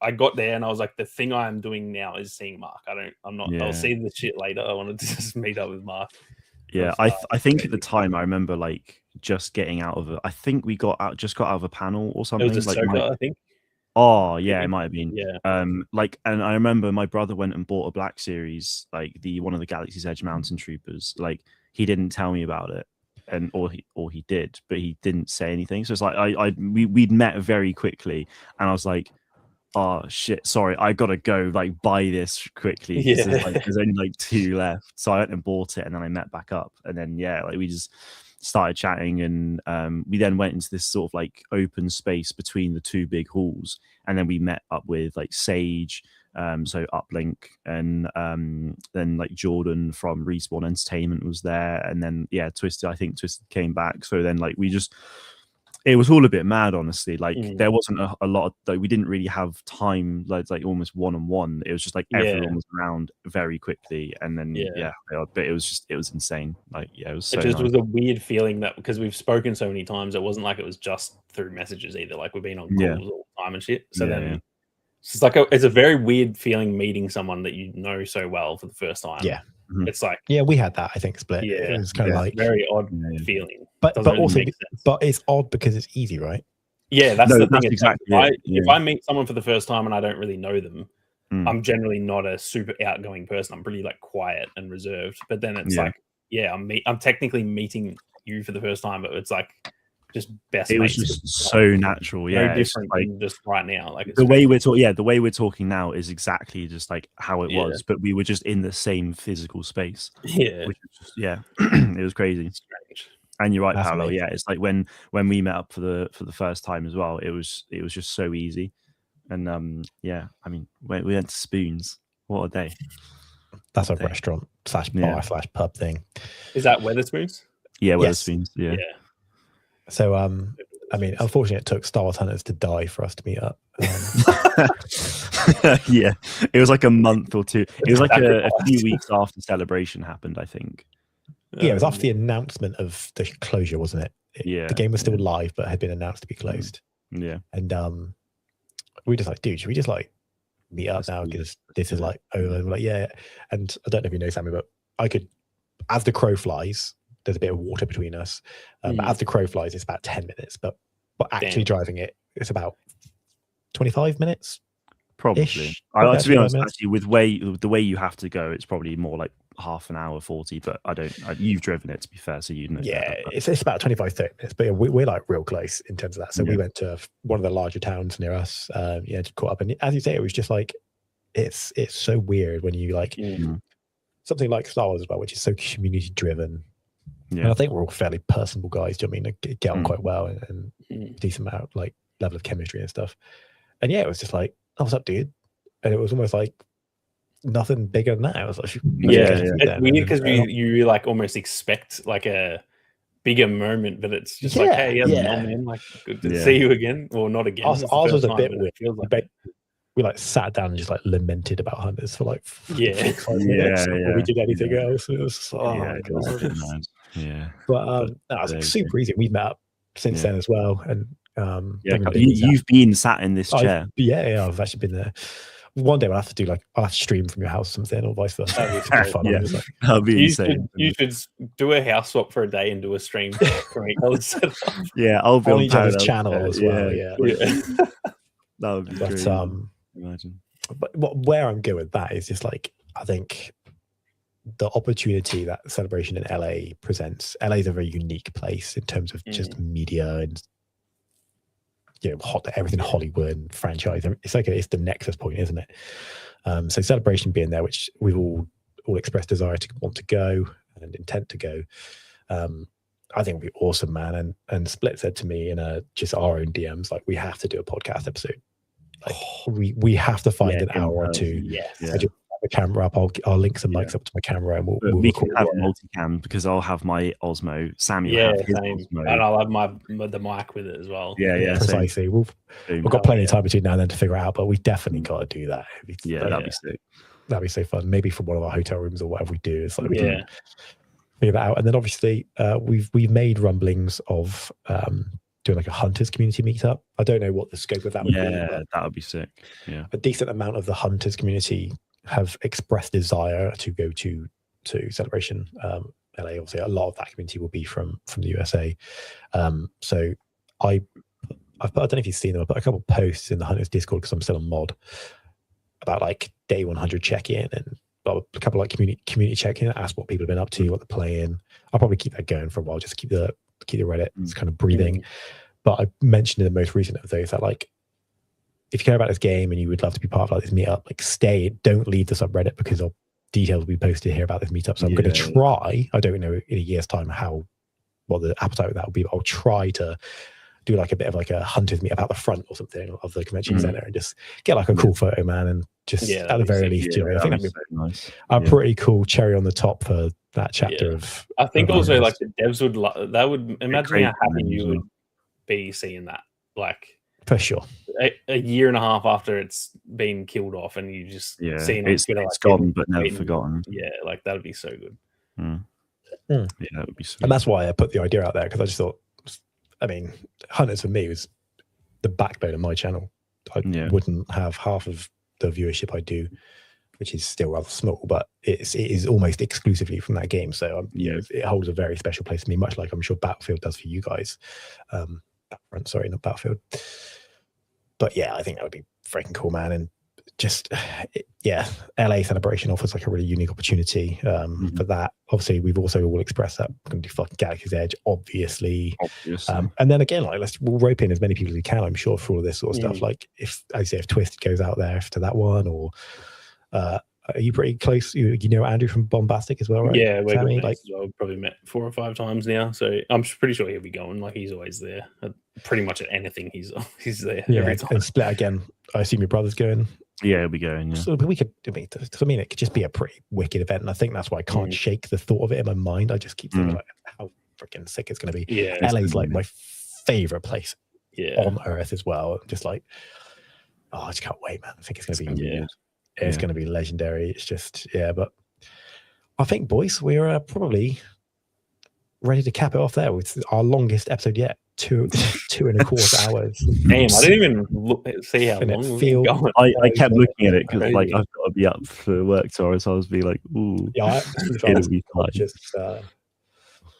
I got there, and I was like, "The thing I am doing now is seeing Mark. I'll see the shit later. I wanted to just meet up with Mark." Yeah, I think at the time I remember like just getting out of it. I think we got out of a panel or something. It was I think. Oh yeah, it might have been. Yeah. And I remember my brother went and bought a Black Series, like one of the Galaxy's Edge Mountain Troopers. Like he didn't tell me about it, or he did, but he didn't say anything. So it's like we'd met very quickly, and I was like, "Oh shit, sorry, I gotta go like buy this quickly." Yeah. There's only like 2 left, so I went and bought it, and then I met back up, and then we just started chatting, and we then went into this sort of like open space between the 2 big halls, and then we met up with like Sage, so Uplink, and then like Jordan from Respawn Entertainment was there, and then Twisted. I think Twisted came back, so then like it was all a bit mad, honestly. Like there wasn't a lot of, like we didn't really have time, like almost one-on-one. It was just like everyone was around very quickly, and then but it was insane. Like it was so it just was a weird feeling that because we've spoken so many times, it wasn't like it was just through messages either. Like we've been on calls all the time and shit. So it's just like it's a very weird feeling meeting someone that you know so well for the first time. Yeah. It's like we had that, I think, Split. Yeah, it was kind of like very odd feeling, but also but it's odd because it's easy, right? Yeah, that's the thing. Exactly if I meet someone for the first time and I don't really know them, I'm generally not a super outgoing person. I'm pretty like quiet and reserved. But then it's like, I'm technically meeting you for the first time, but it's like just best. It was mates. just so natural. Yeah, No it's different like than just right now. Like the way we're talking. Yeah, the way we're talking now is exactly just like how it Yeah. was, but we were just in the same physical space. Yeah, Which was just, it was crazy. strange. And you're right, That's Paolo. amazing. Yeah, it's like when we met up for the first time as well. It was just so easy. And yeah, I mean, we went to Spoons. What a day! That's a Day. restaurant / Yeah. bar / pub thing. Is that Weatherspoons? Yeah, Yes. Weatherspoons. Yeah. So I mean, unfortunately, it took Star Wars Hunters to die for us to meet up. Yeah, it was like a month or two. It was like a few weeks after Celebration happened, I think. Yeah, it was after the announcement of the closure, wasn't it? Yeah, The game was still live, but had been announced to be closed. Yeah. And we were just like, dude, should we just like meet up now because this is like over? And we're like, yeah. And I don't know if you know, Sammy, but I could, as the crow flies, there's a bit of water between us. But as the crow flies, it's about 10 minutes. But actually driving it, it's about 25 minutes. Probably. To be honest, actually, with the way you have to go, it's probably more like half an hour, 40. But you've driven it, to be fair, so you know. Yeah, it's about 25, 30 minutes. But yeah, we're like real close in terms of that. So we went to one of the larger towns near us. To caught up, and as you say, it was just like it's so weird when you like something like Star Wars as well, which is so community driven. Yeah. And I think we're all fairly personable guys. Do you know what I mean? Get on quite well and decent amount like level of chemistry and stuff. And yeah, it was just like, oh, what's up, dude? And it was almost like nothing bigger than that. I was like, it's weird because you like almost expect like a bigger moment, but it's just like, hey, man, like good to see you again, or not again. Ours was a bit weird. Feels like we like sat down and just like lamented about Hunters for like 5 minutes before we did anything else. It was God. But no, it's like super easy. We've met up since then as well, and you've been sat in this chair. I've actually been there. One day I'll have to stream from your house or something, or vice versa. That'll be insane. You should do a house swap for a day and do a stream. Yeah, I'll be on each other's channel as well. Yeah. That would be great. Imagine. But where I'm going with that is just like, I think the opportunity that Celebration in LA presents. LA is a very unique place in terms of just media and everything Hollywood and franchise. It's like it's the nexus point, isn't it? So Celebration being there, which we've all expressed desire to want to go and intent to go. I think would be awesome, man. And Split said to me in just our own DMs, like, we have to do a podcast episode. Like we have to find an hour or two. I just have the camera up. I'll link some mics up to my camera, and we can have a multicam because I'll have my Osmo. Sammy will have his Osmo. And I'll have the mic with it as well. Yeah, precisely. We've got plenty of time between now and then to figure it out, but we definitely got to do that. That'd be sick. That'd be so fun. Maybe from one of our hotel rooms or whatever we do. It's like we can figure that out. And then obviously we've made rumblings of doing like a Hunters community meetup. I don't know what the scope of that would be. Yeah, that would be sick. Yeah. A decent amount of the Hunters community have expressed desire to go to Celebration LA. Obviously, a lot of that community will be from the USA. So I don't know if you've seen them. I put a couple of posts in the Hunters Discord because I'm still on mod about like day 100 check-in and a couple of like community check-in. Ask what people have been up to, what they're playing. I'll probably keep that going for a while just to keep the Reddit it's kind of breathing. But I mentioned in the most recent of those that like, if you care about this game and you would love to be part of like this meetup, like stay, don't leave the subreddit because details will be posted here about this meetup. So I'm going to try, I don't know in a year's time what the appetite of that will be, but I'll try to do like a bit of like a Hunters meetup out the front or something of the convention center and just get like a cool photo, man, and just at the very least, I think that'd be nice. A pretty cool cherry on the top for that chapter of. I think also like the devs would imagine how happy you would be seeing that, like for sure. A year and a half after it's been killed off, and you just seeing it's gone but never forgotten. Yeah, like that would be so good. Yeah, that would be sweet. And that's why I put the idea out there, because I just thought, I mean, Hunters for me was the backbone of my channel. I wouldn't have half of the viewership I do, which is still rather small, but it is almost exclusively from that game. So it holds a very special place to me, much like I'm sure Battlefield does for you guys. Battlefront, sorry, not Battlefield. But yeah, I think that would be freaking cool, man. And just yeah, LA Celebration offers like a really unique opportunity for that. Obviously, we've also all expressed that we're going to do fucking Galaxy's Edge, obviously. And then again, like we'll rope in as many people as we can, I'm sure, for all of this sort of stuff. Like if Twisted goes out there to that one, or are you pretty close? You know Andrew from Bombastic as well, right? Yeah, we're Sammy, good mates as well. We've probably met 4 or 5 times now, so I'm pretty sure he'll be going. Like he's always there. Pretty much at anything, he's there every time. And Split again. I assume your brother's going. Yeah, he'll be going. Yeah. So we could. I mean, it could just be a pretty wicked event, and I think that's why I can't shake the thought of it in my mind. I just keep thinking like how freaking sick it's going to be. Yeah, LA's like my favorite place on earth as well. Just like, I just can't wait, man. I think it's going to be it's going to be legendary. It's just but I think, boys, we're probably ready to cap it off there with our longest episode yet. 2.25 hours. Damn, I didn't even see how long we've been going. I kept looking at it because like I've got to be up for work tomorrow, so I was be like, ooh, I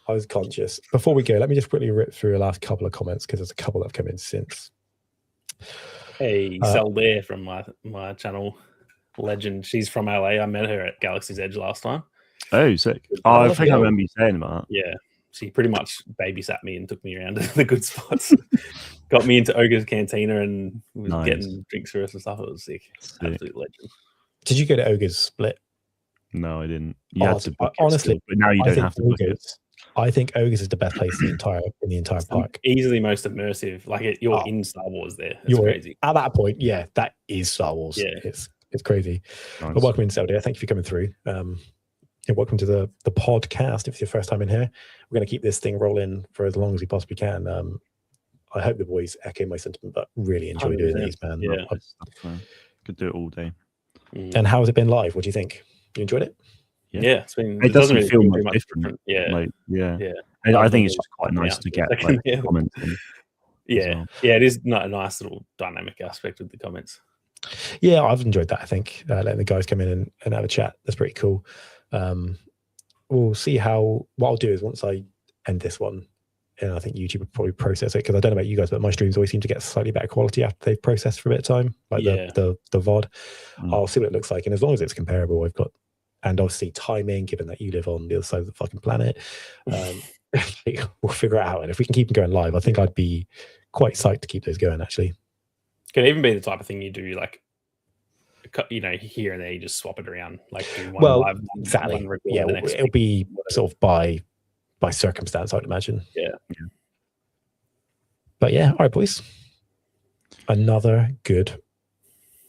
was conscious. Before we go, let me just quickly rip through the last couple of comments because there's a couple that have come in since. Hey, Sel there from my channel, legend. She's from LA. I met her at Galaxy's Edge last time. Oh, sick. I think I remember you saying about that. Yeah. She pretty much babysat me and took me around to the good spots. Got me into Ogre's Cantina and was getting drinks for us and stuff. It was sick. Absolute legend. Did you go to Ogre's Split? No, I didn't. You had to book honestly, but now you don't have to book it. I think Ogre's is the best place in the entire park. Easily most immersive. Like you're in Star Wars there. It's crazy. At that point, that is Star Wars. Yeah. It's crazy. Nice. But welcome in, Zelda. Thank you for coming through. Welcome to the podcast. If it's your first time in here, we're going to keep this thing rolling for as long as we possibly can. I hope the boys echo my sentiment, but really enjoy doing these, man. Yeah, could do it all day. And how has it been live? What do you think? You enjoyed it? Yeah, it's been. It doesn't feel much different. Yeah, I think it's just quite nice to get comments. Yeah, it is not a nice little dynamic aspect with the comments. Yeah, I've enjoyed that. I think letting the guys come in and have a chat. That's pretty cool. We'll see what I'll do is once I end this one, and I think YouTube will probably process it because I don't know about you guys, but my streams always seem to get slightly better quality after they've processed for a bit of time, like the VOD. I'll see what it looks like, and as long as it's comparable, I've got, and obviously timing, given that you live on the other side of the fucking planet, we'll figure it out. And if we can keep them going live, I think I'd be quite psyched to keep those going. Actually, could even be the type of thing you do like. Here and there, you just swap it around, like do one live. Exactly. It'll be sort of by circumstance, I'd imagine. Yeah. But all right, boys. Another good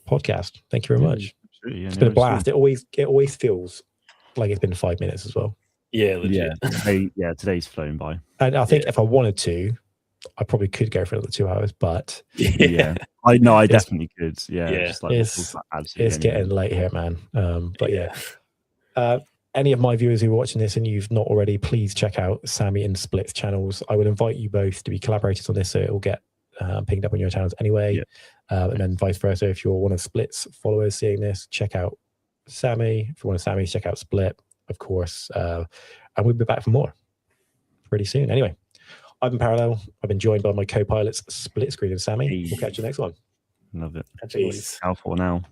podcast. Thank you very much. It's been a blast. It always feels like it's been 5 minutes as well. Yeah, legit. Today's flown by. And I think if I wanted to, I probably could go for another 2 hours, but I definitely could. Just like it's getting late here, man. But any of my viewers who are watching this and you've not already, please check out Sammy and Split's channels. I would invite you both to be collaborators on this, so it will get pinged up on your channels anyway. And then vice versa, if you're one of Split's followers seeing this, check out Sammy. If you're one of Sammy's, check out Split, of course. And we'll be back for more pretty soon. Anyway. I've been Parallel. I've been joined by my co-pilots, Split Screen and Sammy. We'll catch you next one. Love it. Peace. Out for now.